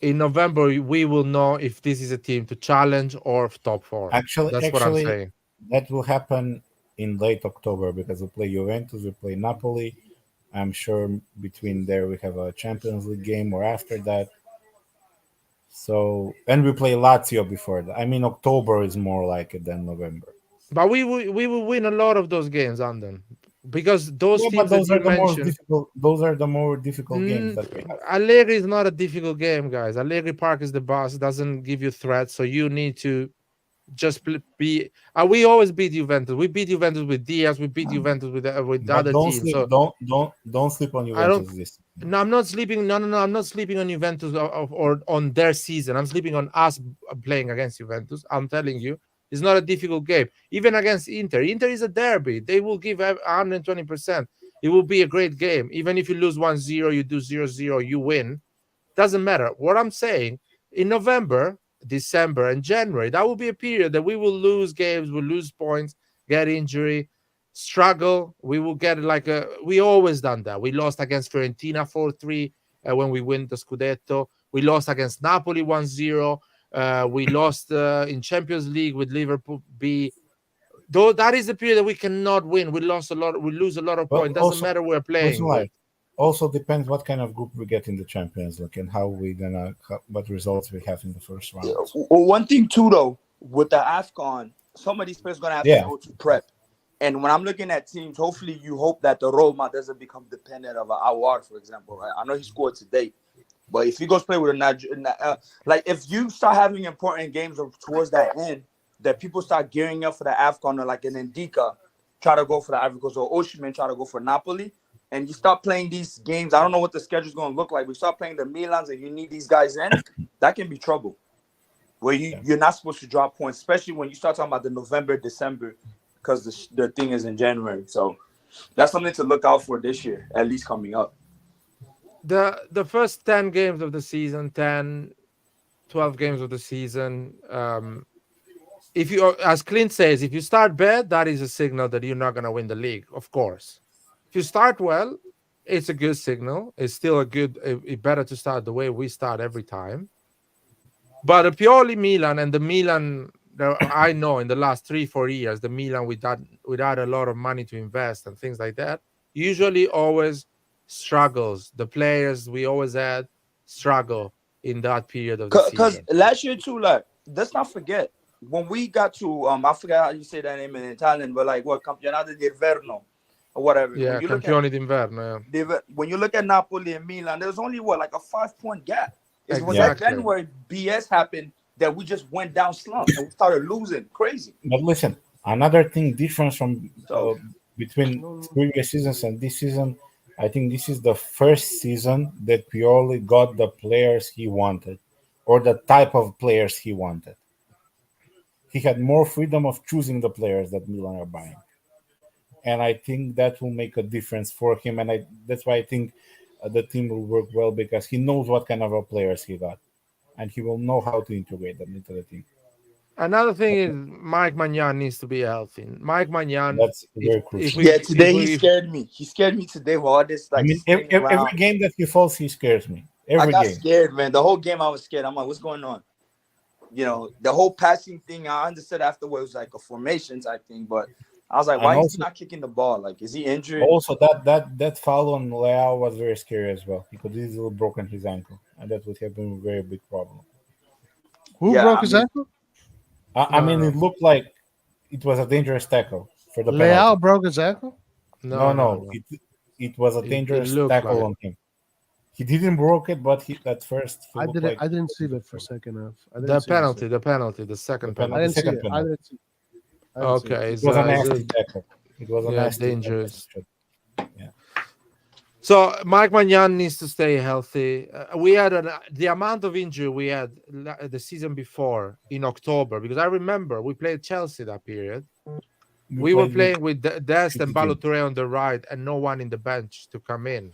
in November we will know if this is a team to challenge or top four. That's what I'm saying. That will happen in late October because we play Juventus, we play Napoli. I'm sure between there we have a Champions League game or after that. So, and we play Lazio before that. I mean, October is more like it than November. But we will win a lot of those games, Andon, because those Yeah, teams but those that are you the more mentioned. difficult. Those are the more difficult games that we have. Allegri is not a difficult game, guys. Allegri Park is the boss. It doesn't give you threats, so you need to just be. We always beat Juventus. We beat Juventus with Diaz. We beat Juventus with But other don't teams. sleep. So Don't sleep on I don't. Juventus this. No, I'm not sleeping. No, I'm not sleeping on Juventus or on their season. I'm sleeping on us playing against Juventus. I'm telling you, it's not a difficult game. Even against Inter. Inter is a derby. They will give 120%. It will be a great game. Even if you lose 1-0, you do 0-0, you win. Doesn't matter. What I'm saying, in November, December, and January, that will be a period that we will lose games, we'll lose points, get injury, struggle. We will get we always done that. We lost against Fiorentina 4-3 when we win the Scudetto. We lost against Napoli 1-0. We lost in Champions League with Liverpool B. Though that is the period that we cannot win. We lose a lot of Well, points. Doesn't matter who we're playing with. Also depends what kind of group we get in the Champions League and what results we have in the first round. Well, one thing too, though, with the AFCON, some of these players are gonna have to go to prep. And when I'm looking at teams, hopefully you hope that the Roma doesn't become dependent of Awar, for example, right? I know he scored today, but if he goes play with like if you start having important games towards that end, that people start gearing up for the AFCON, or like an Ndika try to go for the Ivory Coast, or Osimhen try to go for Napoli, and you start playing these games, I don't know what the schedule is going to look like. We start playing the Milans and you need these guys in, that can be trouble. Where you're not supposed to drop points, especially when you start talking about the November, December, because the thing is in January. So that's something to look out for this year, at least coming up. The first 10 games of the season, 12 games of the season, if you, as Clint says, if you start bad, that is a signal that you're not going to win the league, of course. If you start well, it's a good signal. It's still it's better to start the way we start every time. But the Pioli Milan and the Milan, I know in the last 3-4 years, the Milan without a lot of money to invest and things like that, usually always struggles. The players we always had struggle in that period of the season. Because last year too, like, let's not forget, when we got to, I forgot how you say that name in Italian, but like what, Campionato d'Inverno or whatever. Yeah, Campioni d'Inverno. Yeah. When you look at Napoli and Milan, there's only like a 5-point gap. It was like then where BS happened that we just went down slump and we started losing crazy. But listen, another thing different from between previous seasons and this season, I think this is the first season that Pioli got the players he wanted, or the type of players he wanted. He had more freedom of choosing the players that Milan are buying. And I think that will make a difference for him. And that's why I think the team will work well, because he knows what kind of players he got. And he will know how to integrate them into the team. Another thing is Mike Maignan needs to be healthy. Mike Maignan. That's very crucial. Today he scared me. He scared me today with all this. Like, every game that he falls, he scares me. I got scared, man. The whole game I was scared. I'm like, what's going on? You know, the whole passing thing, I understood afterwards, like a formation type thing, but I was like, why is he not kicking the ball? Like, is he injured? Also, that foul on Leao was very scary as well. He could easily broken his ankle, and that would have been a very big problem. Who broke his ankle? I mean, it looked like it was a dangerous tackle for the Leao penalty. broke his ankle? No. It was a dangerous tackle on him. He didn't broke it, but at first I didn't see that for second half. The penalty, the second penalty. I didn't see it. Okay, it was a nasty tackle. It was a nasty dangerous. Yeah. So Mike Magnan needs to stay healthy. We had the amount of injury we had the season before in October, because I remember we played Chelsea that period. We were playing with Dest and Balotore on the right, and no one in the bench to come in.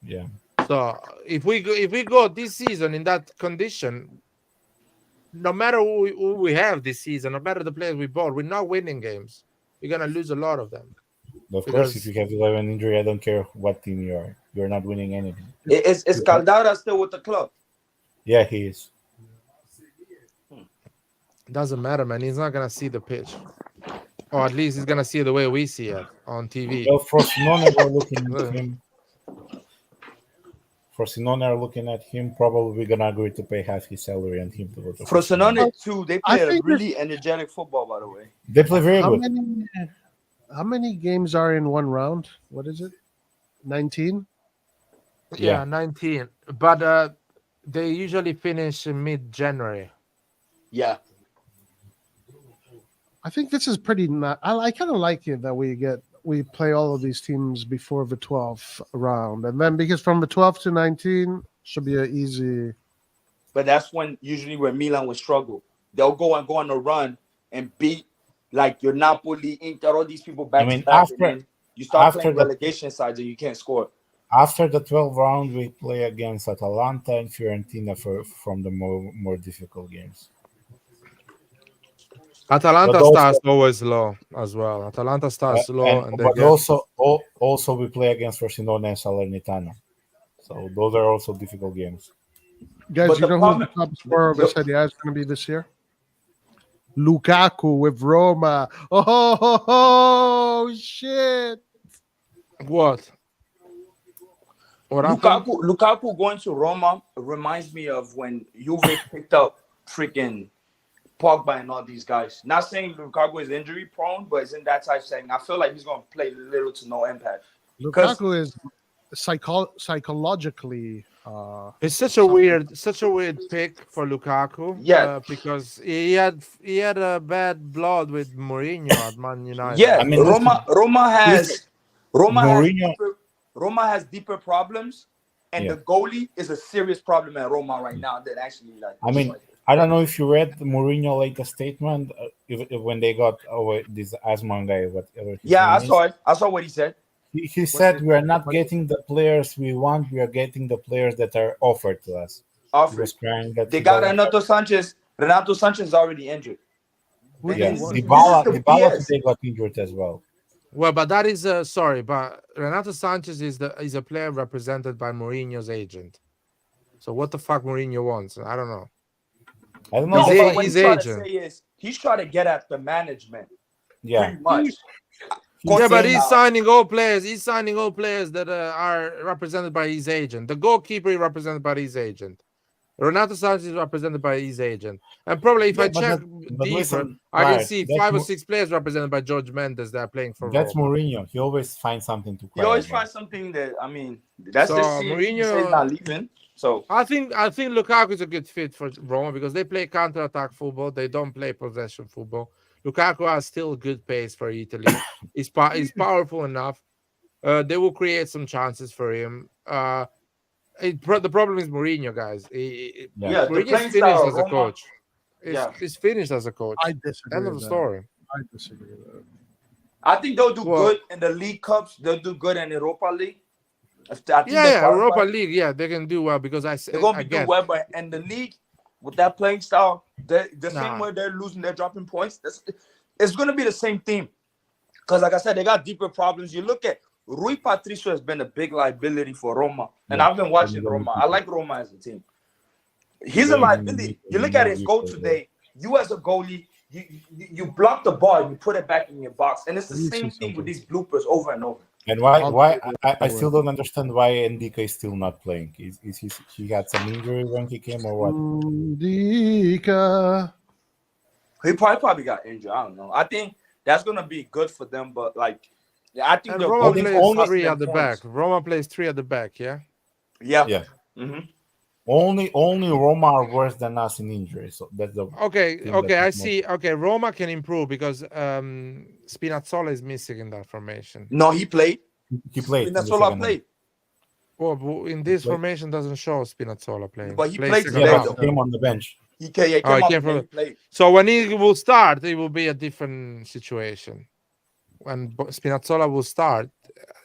Yeah. So if we go this season in that condition, no matter who we have this season, no matter the players we bought, we're not winning games. We're gonna lose a lot of them. Of course, if you have 11 injury, I don't care what team you are. You're not winning anything. Is Caldara still with the club? Yeah, he is. Doesn't matter, man. He's not gonna see the pitch, or at least he's gonna see it the way we see it on TV. Well, Frosinone are looking at him. Frosinone are looking at him. Probably we're gonna agree to pay half his salary and him to go to Frosinone too. They play a really energetic football, by the way. They play very good. How many games are in one round? What is it? 19? Yeah, 19. But they usually finish in mid-January. Yeah. I think this is pretty not. I kind of like it that we play all of these teams before the 12th round, and then because from the 12th to 19 should be an easy. But that's when Milan would struggle. They'll go on a run and beat like your Napoli, Inter, all these people back to back. You start playing relegation sides and you can't score. After the 12th round, we play against Atalanta and Fiorentina from the more difficult games. Atalanta starts always low as well. Atalanta starts low, but also we play against Frosinone and Salernitana. So those are also difficult games. Guys, you know who the top scorer of the Serie A is going to be this year? Lukaku with Roma. Oh shit! What? Lukaku going to Roma reminds me of when Juve picked up freaking Pogba and all these guys. Not saying Lukaku is injury prone, but it's in that type saying I feel like he's going to play little to no impact. Lukaku is psychologically. It's such a weird pick for Lukaku. Yeah, because he had a bad blood with Mourinho at Man United. Yeah, I mean, Roma has deeper problems, and the goalie is a serious problem at Roma right now. That actually, I don't know if you read Mourinho's latest statement when they got this Asman guy, whatever. Yeah, I saw it. I saw what he said. He said we are not getting the players we want. We are getting the players that are offered to us. They got Renato Sanchez. Renato Sanchez is already injured. Yes, Dybala today got injured as well. Well, but that is but Renato Sanchez is a player represented by Mourinho's agent. So what the fuck Mourinho wants? I don't know. What he's trying to say is he's trying to get at the management. Yeah, pretty much. Yeah, but he's signing all players. He's signing all players that are represented by his agent. The goalkeeper is represented by his agent. Renato Sanchez is represented by his agent. And probably if I check deeper, I can see 5 or 6 players represented by George Mendes that are playing for That's Roma. Mourinho. He always finds something to cry. He always finds something that, that's Mourinho. He's not leaving. So I think Lukaku is a good fit for Roma because they play counter-attack football. They don't play possession football. Lukaku has still good pace for Italy. He's powerful enough. They will create some chances for him. The problem is Mourinho, guys. Mourinho's finished as a coach. He's finished as a coach. I disagree. End of the story. I disagree with that. I think they'll do good in the League Cups. They'll do good in Europa League. Europa League. Yeah, they can do well because they're gonna be doing well, but in the league with that playing style, same way they're losing, they're dropping points. It's gonna be the same theme. Because, like I said, they got deeper problems. You look at Rui Patricio has been a big liability for Roma, and I've been watching Roma. I like Roma as a team. He's a liability. You look at his goal today. You as a goalie, you block the ball and you put it back in your box, and it's the same thing with these bloopers over and over. And why I still don't understand why Ndika is still not playing. Is he had some injury when he came or what? Ndika. He probably got injured. I don't know. I think that's gonna be good for them, but I think Roma plays 3 at the back. Roma plays 3 at the back. Yeah. Yeah. Mm-hmm. Only Roma are worse than us in injuries. So that's the okay. I see. Okay, Roma can improve because Spinazzola is missing in that formation. No, he played. He played. Spinazzola played. Well, in this formation doesn't show Spinazzola playing. But he Plays played second today, half. though. Came on the bench. He came Oh, he off came and from- he played. So when he will start, it will be a different situation. When Spinazzola will start,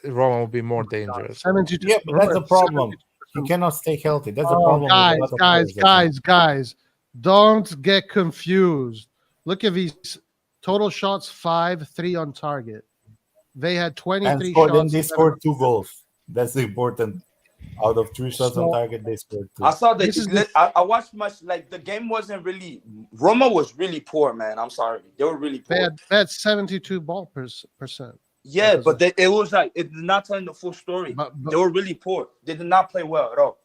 Roma will be more dangerous. 72. Yeah, but that's the remember, problem. 72%. He cannot stay healthy. That's the Oh, problem. with a lot of players that guys, don't get confused. Look at these total shots: 5, 3 on target. They had 23 and then shots. they scored 2 goals. That's the important. Out of 3 shots on target, they scored 2. I saw This is that. I watched much. Like the game wasn't really. Roma was really poor, man. I'm sorry, they were really poor. They had 72 ball percent. Yeah, but it was like it did not tell the full story. But- They were really poor. They did not play well at all.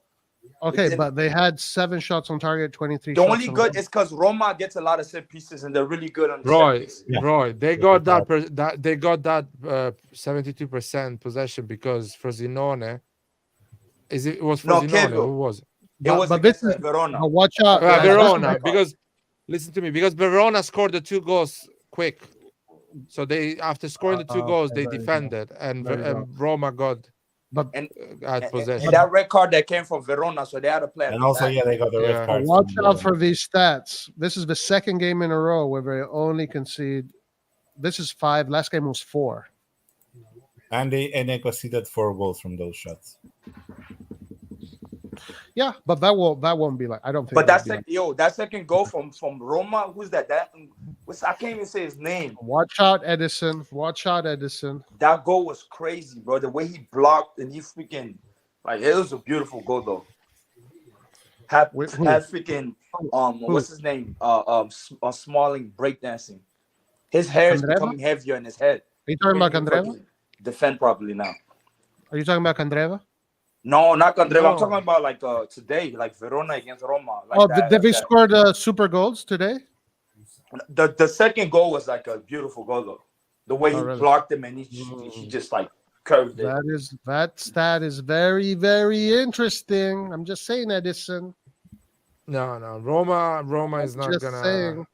Okay, but they had 7 shots on target, 23. The shots only on good goal. is because Roma gets a lot of set pieces and they're really good on the Roy, set pieces. Roy, they got that 72% possession because Frosinone. It was No, Frosinone? Chievo. Who was it? It was but this against is Verona. But watch out, Verona. Because listen to me, because Verona scored the 2 goals quick. So they after scoring the 2 goals, they defended, and Roma got possession. And that red card that came from Verona, so they had to play. And also, they got the red card. Watch out for these stats. This is the second game in a row where they only concede. This is 5. Last game was 4. And they conceded 4 goals from those shots. Yeah, but that won't be like. I don't think. But that'll that second goal from Roma, who's that? I can't even say his name. Watch out, Edison. Watch out, Edison. That goal was crazy, bro. The way he blocked and he freaking it was a beautiful goal though. Had freaking what's his name? Smalling breakdancing. His hair is Candreva? becoming heavier in his head. Are you talking about Candreva? Defend properly now. Are you talking about Candreva? No, not Candreva. No. I'm talking about today, like Verona against Roma. Did they scored super goals today? The second goal was like a beautiful goal though. The way he really? blocked him and he just like curved it. That stat is very, very interesting. I'm just saying, Edison. No, Roma is not Just gonna. saying.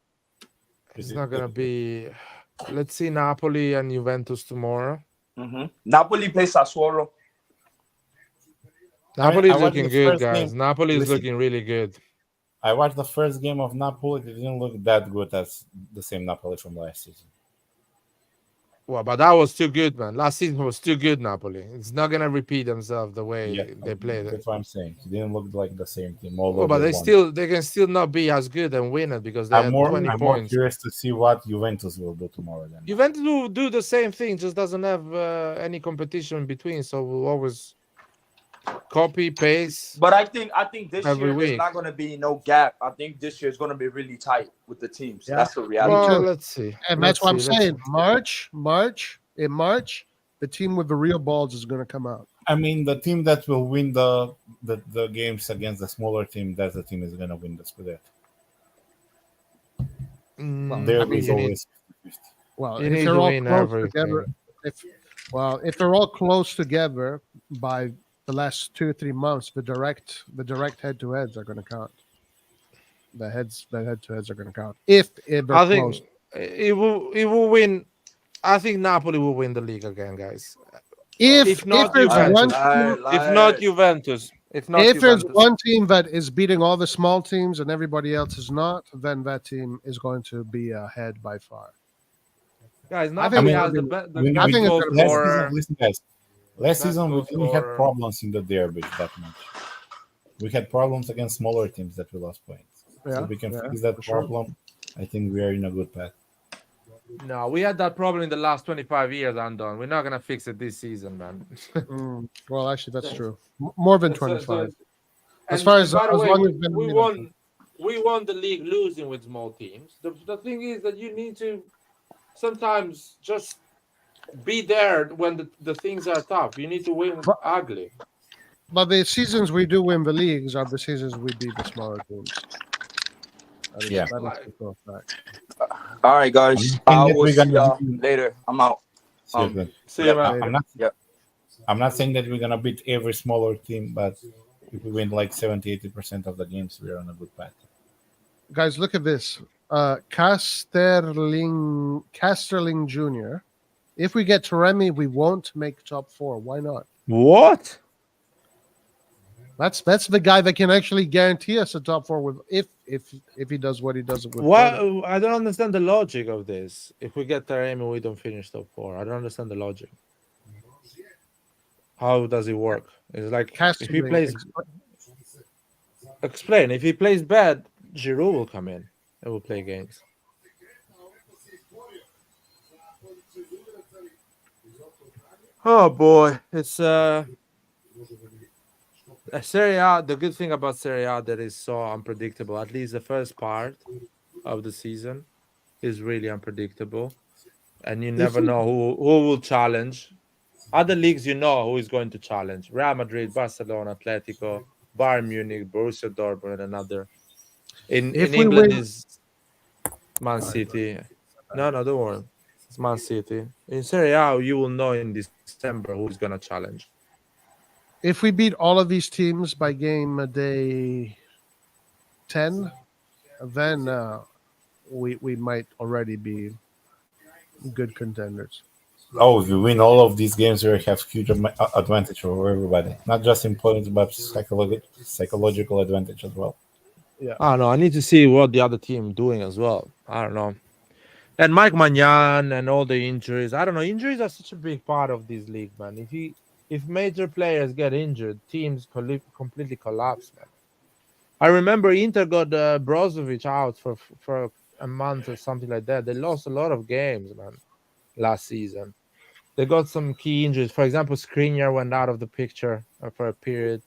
It's not gonna be. Let's see Napoli and Juventus tomorrow. Napoli plays Sassuolo. Napoli is I watched looking the good, first guys. game. Napoli is Listen. looking really good. I watched the first game of Napoli. It didn't look that good as the same Napoli from last season. Well, but that was too good, man. Last season was too good, Napoli. It's not gonna repeat themselves the way they played it. That's what I'm saying. It didn't look like the same team. Well, but they can still not be as good and win it because they I'm had more 20 more points. curious to see what Juventus will do tomorrow. Then Juventus will do the same thing, just doesn't have any competition in between, so we'll always copy paste. But I think this Every year there's week. not gonna be no gap. I think this year is gonna be really tight with the teams. Yeah. That's the reality. Well, let's see. And that's what I'm saying. In March, the team with the real balls is going to come out. I mean, the team that will win the games against the smaller team, that's the team is going to win the Scudetto. There is always. Well, You if need they're to all win close everything. together, if they're all close together by the last 2 or 3 months, the direct head-to-heads are going to count. The head-to-heads are going to count if they're I close. think it will win. I think Napoli will win the league again, guys. If not there's Juventus. one If not Juventus. if there's one team that is beating all the small teams and everybody else is not, then that team is going to be ahead by far. Guys, I Napoli think has the I think it's goal gonna be scorer. Listen, guys. Last Best season we goal didn't have scorer. problems in the derby that much. We had problems against smaller teams that we lost points. So Yeah, if we can yeah, fix that for sure. problem, I think we are in a good path. No, we had that problem in the last 25 years, Andon. We're not gonna fix it this season, man. Well, actually, that's true. More than 25. As And far as by the way, long as Ben we Milan- won the league losing with small teams. The thing is that you need to sometimes just be there when the things are tough. You need to win ugly. But the seasons we do win the leagues are the seasons we beat the smaller teams. That is, Yeah. that is for a fact. All right, guys. I I think will we're see gonna y'all do- later. I'm out. See you then. See you, man. I'm not saying that we're gonna beat every smaller team, but if we win like 70-80% of the games, we're on a good path. Guys, look at this. Casterling Jr. If we get Taremi, we won't make top 4. Why not? What? That's the guy that can actually guarantee us a top four with if he does what he does with Why? Florida. I don't understand the logic of this. If we get Taremi, we don't finish top four. I don't understand the logic. How does it work? It's like if he plays. Explain. If he plays bad, Giroud will come in and will play games. Oh boy, it's Serie A. The good thing about Serie A that is so unpredictable. At least the first part of the season is really unpredictable, and you never know who will challenge. Other leagues, you know who is going to challenge: Real Madrid, Barcelona, Atletico, Bayern Munich, Borussia Dortmund, and another. In England is Man City. No, don't worry. It's Man City. In Serie A, you will know in December who is going to challenge. If we beat all of these teams by game day 10, then we might already be good contenders. Oh, if you win all of these games, you have huge advantage over everybody. Not just in points, but psychological advantage as well. Yeah. I don't know. I need to see what the other team doing as well. I don't know. And Mike Magnan and all the injuries. I don't know. Injuries are such a big part of this league, man. If major players get injured, teams completely collapse, man. I remember Inter got Brozovic out for a month or something like that. They lost a lot of games, man, last season. They got some key injuries. For example, Skriniar went out of the picture for a period,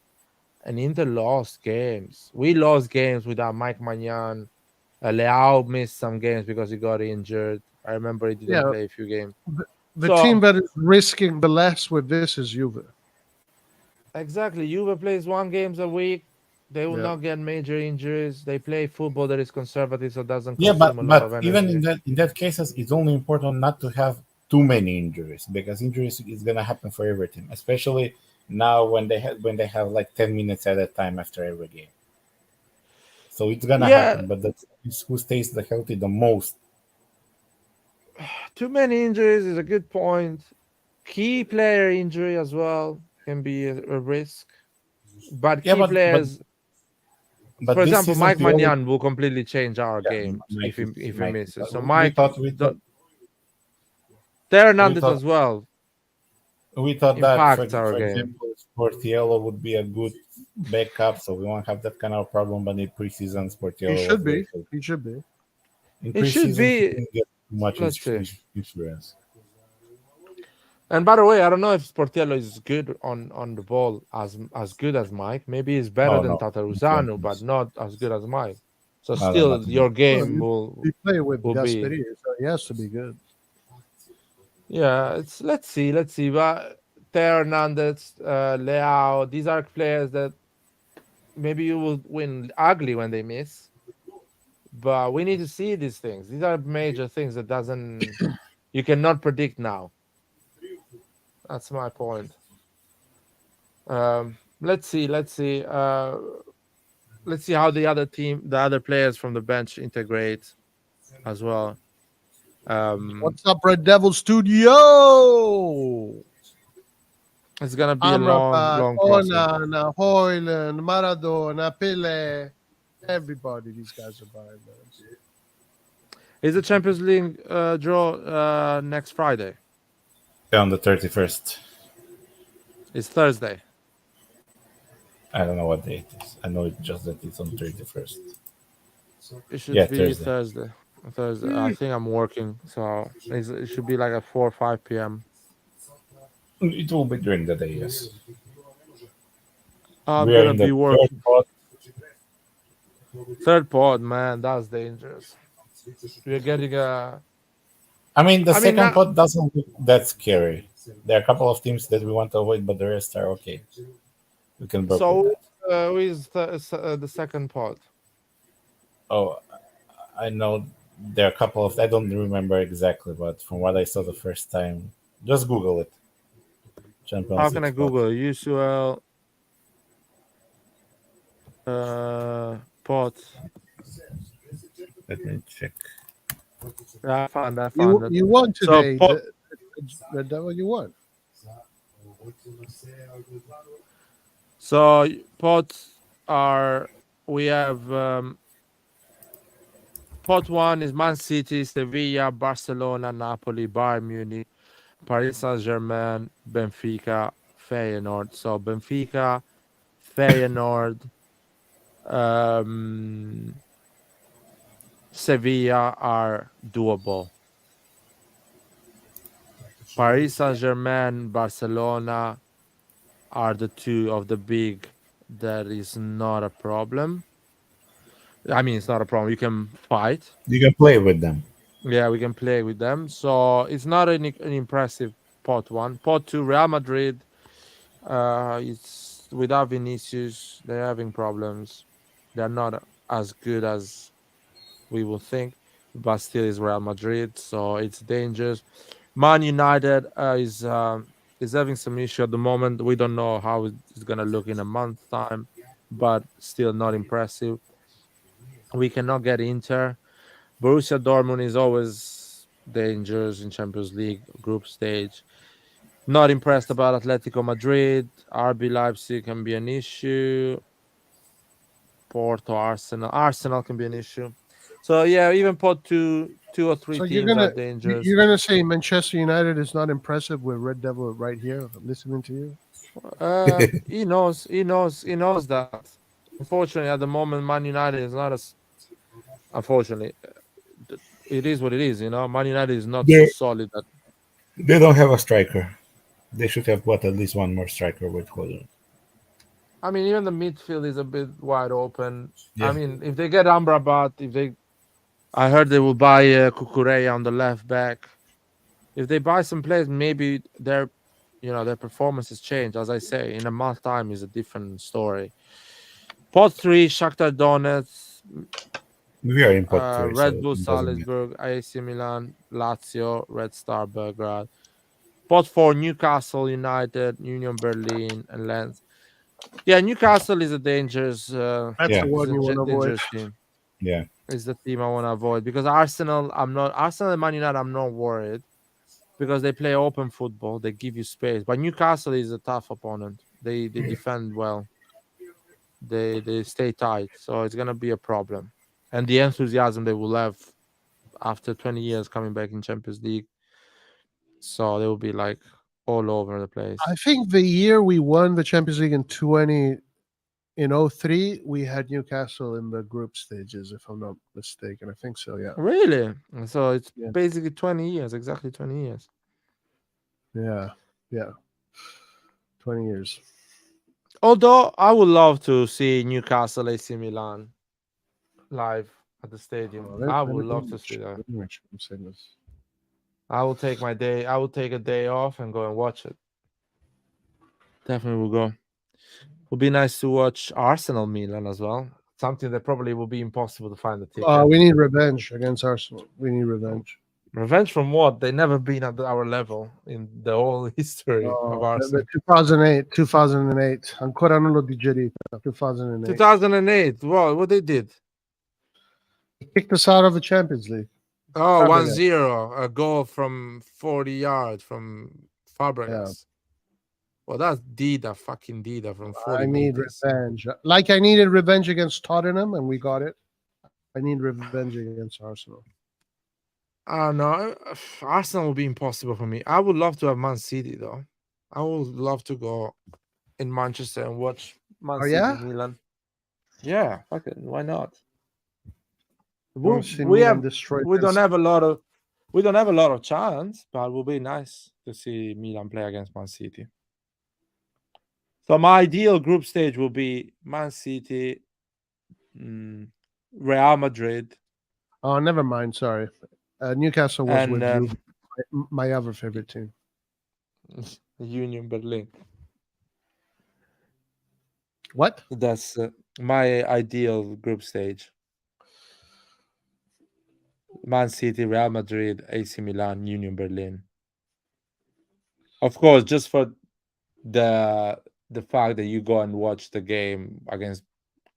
and Inter lost games. We lost games without Mike Magnan. Leao missed some games because he got injured. I remember he didn't play a few games. The team that is risking the less with this is Juve. Exactly. Juve plays 1 game a week. They will not get major injuries. They play football that is conservative, so it doesn't consume a lot of energy. Even in that cases, it's only important not to have too many injuries, because injuries is gonna happen for every team, especially now when they have like 10 minutes at a time after every game. So it's gonna happen, but that's who stays healthy the most. Too many injuries is a good point. Key player injury as well can be a risk. But key players, for example, Mike Magnan will completely change our game if he misses. So Mike, Hernandez as well. We thought that, for game. example, Sportiello would be a good backup, so we won't have that kind of problem. But in preseason, Sportiello He should be. He should be. In preseason, he didn't get much influence. And by the way, I don't know if Sportiello is good on the ball as good as Mike. Maybe he's better than Tataruzanu, but not as good as Mike. So still, your game will play with will Gasperi, so he has to be good. Yeah, let's see. But Theo Hernandez, Leao, these are players that maybe you will win ugly when they miss. But we need to see these things. These are major things that you cannot predict now. That's my point. Let's see. Let's see how the other players from the bench integrate as well. What's up, Red Devil Studio? It's gonna be a long process. Onana, Hoyland, Maradona, Pele, everybody. These guys are buying, man. Is the Champions League draw next Friday? On the 31st. It's Thursday. I don't know what day it is. I know it's just that it's on 31st. It should be Thursday. I think I'm working, so it should be like at 4 or 5 p.m. It will be during the day, yes. I'm gonna be working. Third pod, man, that's dangerous. We're getting a. The second pod doesn't look that scary. There are a couple of teams that we want to avoid, but the rest are okay. We can work with that. Who is the second pod? Oh, I know there are a couple of. I don't remember exactly, but from what I saw the first time, just Google it. Champions How can I League pod. Google UCL pod? Let me check. Yeah, I found it. You won today. Red Devil, you won. So pots are we have pot one is Man City, Sevilla, Barcelona, Napoli, Bayern Munich, Paris Saint-Germain, Benfica, Feyenoord. So Benfica, Feyenoord, Sevilla are doable. Paris Saint-Germain, Barcelona are the two of the big that is not a problem. I mean, it's not a problem. You can fight. You can play with them. Yeah, we can play with them. So it's not an impressive pot one. Pot two, Real Madrid. It's without Vinicius. They're having problems. They're not as good as we would think, but still is Real Madrid. So it's dangerous. Man United is having some issue at the moment. We don't know how it's gonna look in a month's time, but still not impressive. We cannot get Inter. Borussia Dortmund is always dangerous in Champions League group stage. Not impressed about Atletico Madrid. RB Leipzig can be an issue. Porto, Arsenal can be an issue. So yeah, even pot two or three So teams are dangerous. you're gonna say Manchester United is not impressive with Red Devil right here listening to you? He knows that. Unfortunately, at the moment, Man United is not as. Unfortunately, it is what it is. Man United is not so solid that. They don't have a striker. They should have at least one more striker with Holland. I mean, even the midfield is a bit wide open. Yeah. I mean, if they get Amrabat, I heard they will buy Kukureya on the left back. If they buy some players, maybe their performances change. As I say, in a month time is a different story. Pot 3, Shakhtar Donetsk, We are in pot 3. Red Bull Salzburg, AC Milan, Lazio, Red Star Belgrade. Pot 4, Newcastle United, Union Berlin, and Lens. Yeah, Newcastle is a dangerous. That's the one you want to avoid. Team. Yeah, is the team I want to avoid because Arsenal and Man United, I'm not worried because they play open football. They give you space, but Newcastle is a tough opponent. They defend well. They stay tight, so it's gonna be a problem. And the enthusiasm they will have after 20 years coming back in Champions League, so they will be like all over the place. I think the year we won the Champions League in 2003, we had Newcastle in the group stages, if I'm not mistaken. I think so, yeah. Really? So it's basically 20 years, exactly 20 years. Yeah, 20 years. Although I would love to see Newcastle AC Milan live at the stadium. I would love to see that. I will take my day. I will take a day off and go and watch it. Definitely will go. Would be nice to watch Arsenal Milan as well. Something that probably will be impossible to find the ticket. We need revenge against Arsenal. We need revenge. Revenge from what? They never been at our level in the whole history of Arsenal. 2008. Ancora non l'ho digerita. 2008. 2008. What they did? They kicked us out of the Champions League. Oh, 1-0. A goal from 40 yards from Fabregas. Yeah. Well, that's fucking Dida from 40 I need meters. revenge. Like I needed revenge against Tottenham, and we got it. I need revenge against Arsenal. No, Arsenal will be impossible for me. I would love to have Man City, though. I would love to go in Manchester and watch Man City Milan. Yeah, fuck it. Why not? We don't have a lot of chance, but it will be nice to see Milan play against Man City. So my ideal group stage will be Man City, Real Madrid. Oh, never mind. Sorry, Newcastle was with you. My other favorite team, Union Berlin. What? That's my ideal group stage. Man City, Real Madrid, AC Milan, Union Berlin. Of course, just for the fact that you go and watch the game against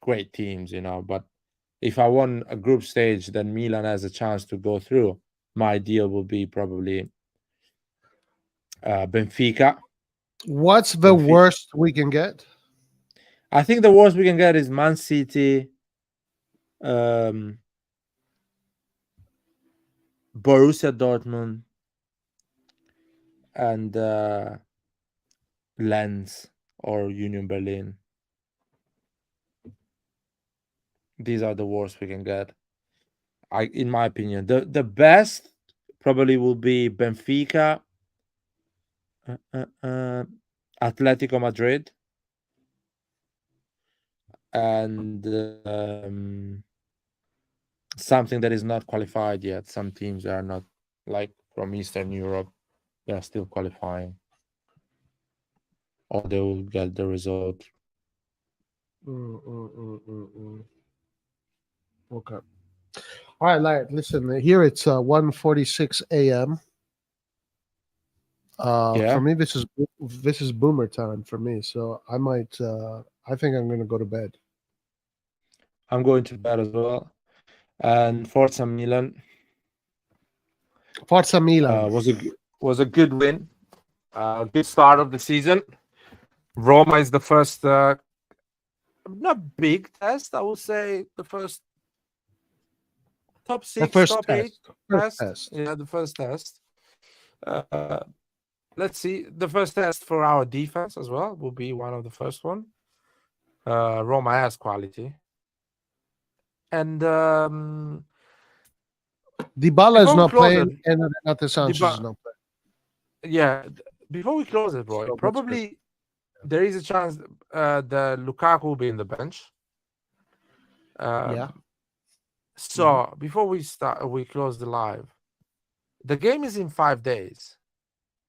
great teams, but if I won a group stage, then Milan has a chance to go through. My ideal will be probably Benfica. What's the worst we can get? I think the worst we can get is Man City, Borussia Dortmund, and Lens or Union Berlin. These are the worst we can get. In my opinion, the best probably will be Benfica, Atletico Madrid, and something that is not qualified yet. Some teams are not, like from Eastern Europe, they are still qualifying, or they will get the result. Okay. All right, listen. Here it's 1:46 a.m. Yeah. For me, this is boomer time for me. So I might. I think I'm going to go to bed. I'm going to bed as well. And Forza Milan. Forza Milan was a good win. Good start of the season. Roma is the first, not big test. I would say the first top 6, top 8 test. Yeah, the first test. Let's see. The first test for our defense as well will be one of the first one. Roma has quality. And Dybala is not playing, and Renato Sanchez is not playing. Yeah, before we close it, Roy, probably there is a chance the Lukaku will be in the bench. Yeah. So before we close the live. The game is in 5 days,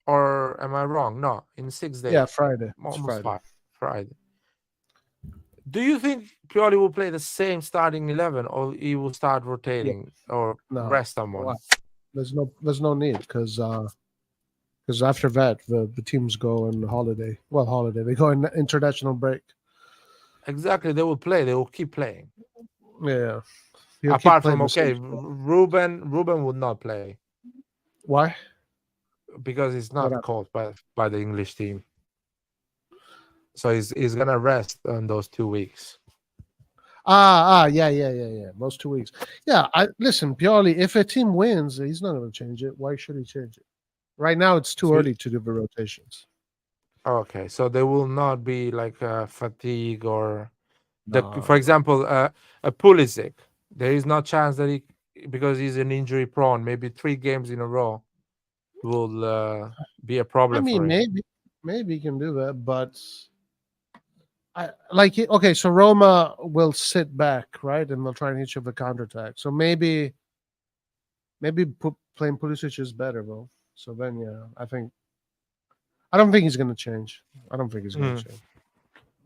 or am I wrong? No, in 6 days. Yeah, Friday. Almost Friday. Do you think Pioli will play the same starting 11, or he will start rotating or rest someone? There's no need because after that the teams go on holiday. Well, holiday. They go in international break. Exactly, they will play. They will keep playing. Yeah. Apart from Ruben would not play. Why? Because he's not called by the English team. So he's gonna rest on those 2 weeks. Yeah. Those 2 weeks. Yeah, listen, Pioli, if a team wins, he's not going to change it. Why should he change it? Right now, it's too early to do the rotations. Okay, so there will not be like fatigue or, for example, a Pulisic. There is no chance that because he's an injury prone, maybe 3 games in a row will be a problem for him. Maybe he can do that, but okay, so Roma will sit back, right, and they'll try and hit you with a counterattack. So maybe playing Pulisic is better, bro. So then, yeah, I don't think he's going to change. I don't think he's going to change.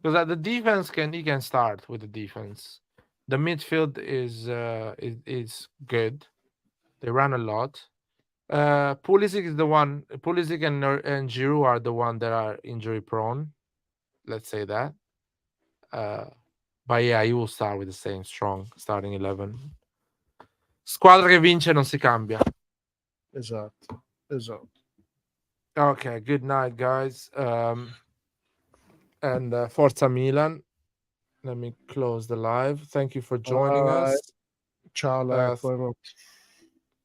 Because the defense he can start with the defense. The midfield is good. They run a lot. Pulisic is the one. Pulisic and Giroud are the one that are injury prone. Let's say that. But yeah, he will start with the same strong starting 11. Squadra che vince non si cambia. Esatto. Okay, good night, guys. And Forza Milan. Let me close the live. Thank you for joining us. Ciao,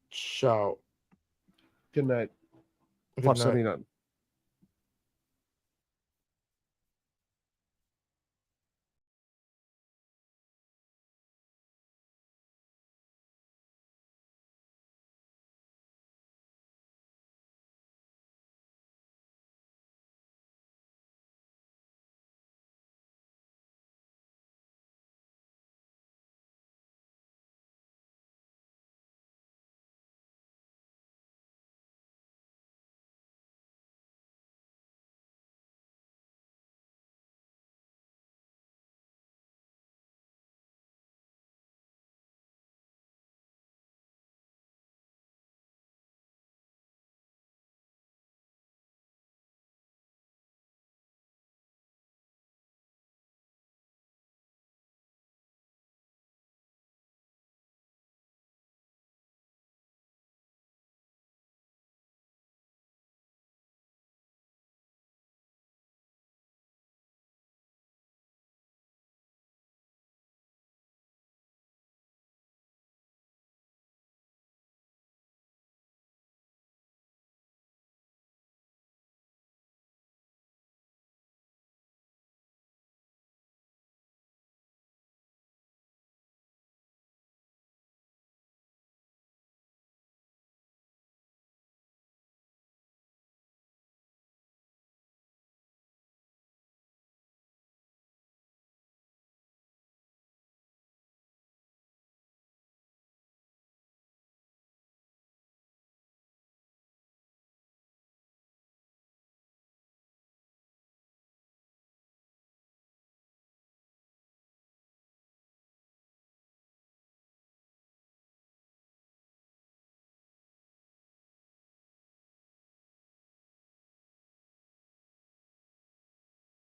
ciao. Good night. Good Forza night. Milan.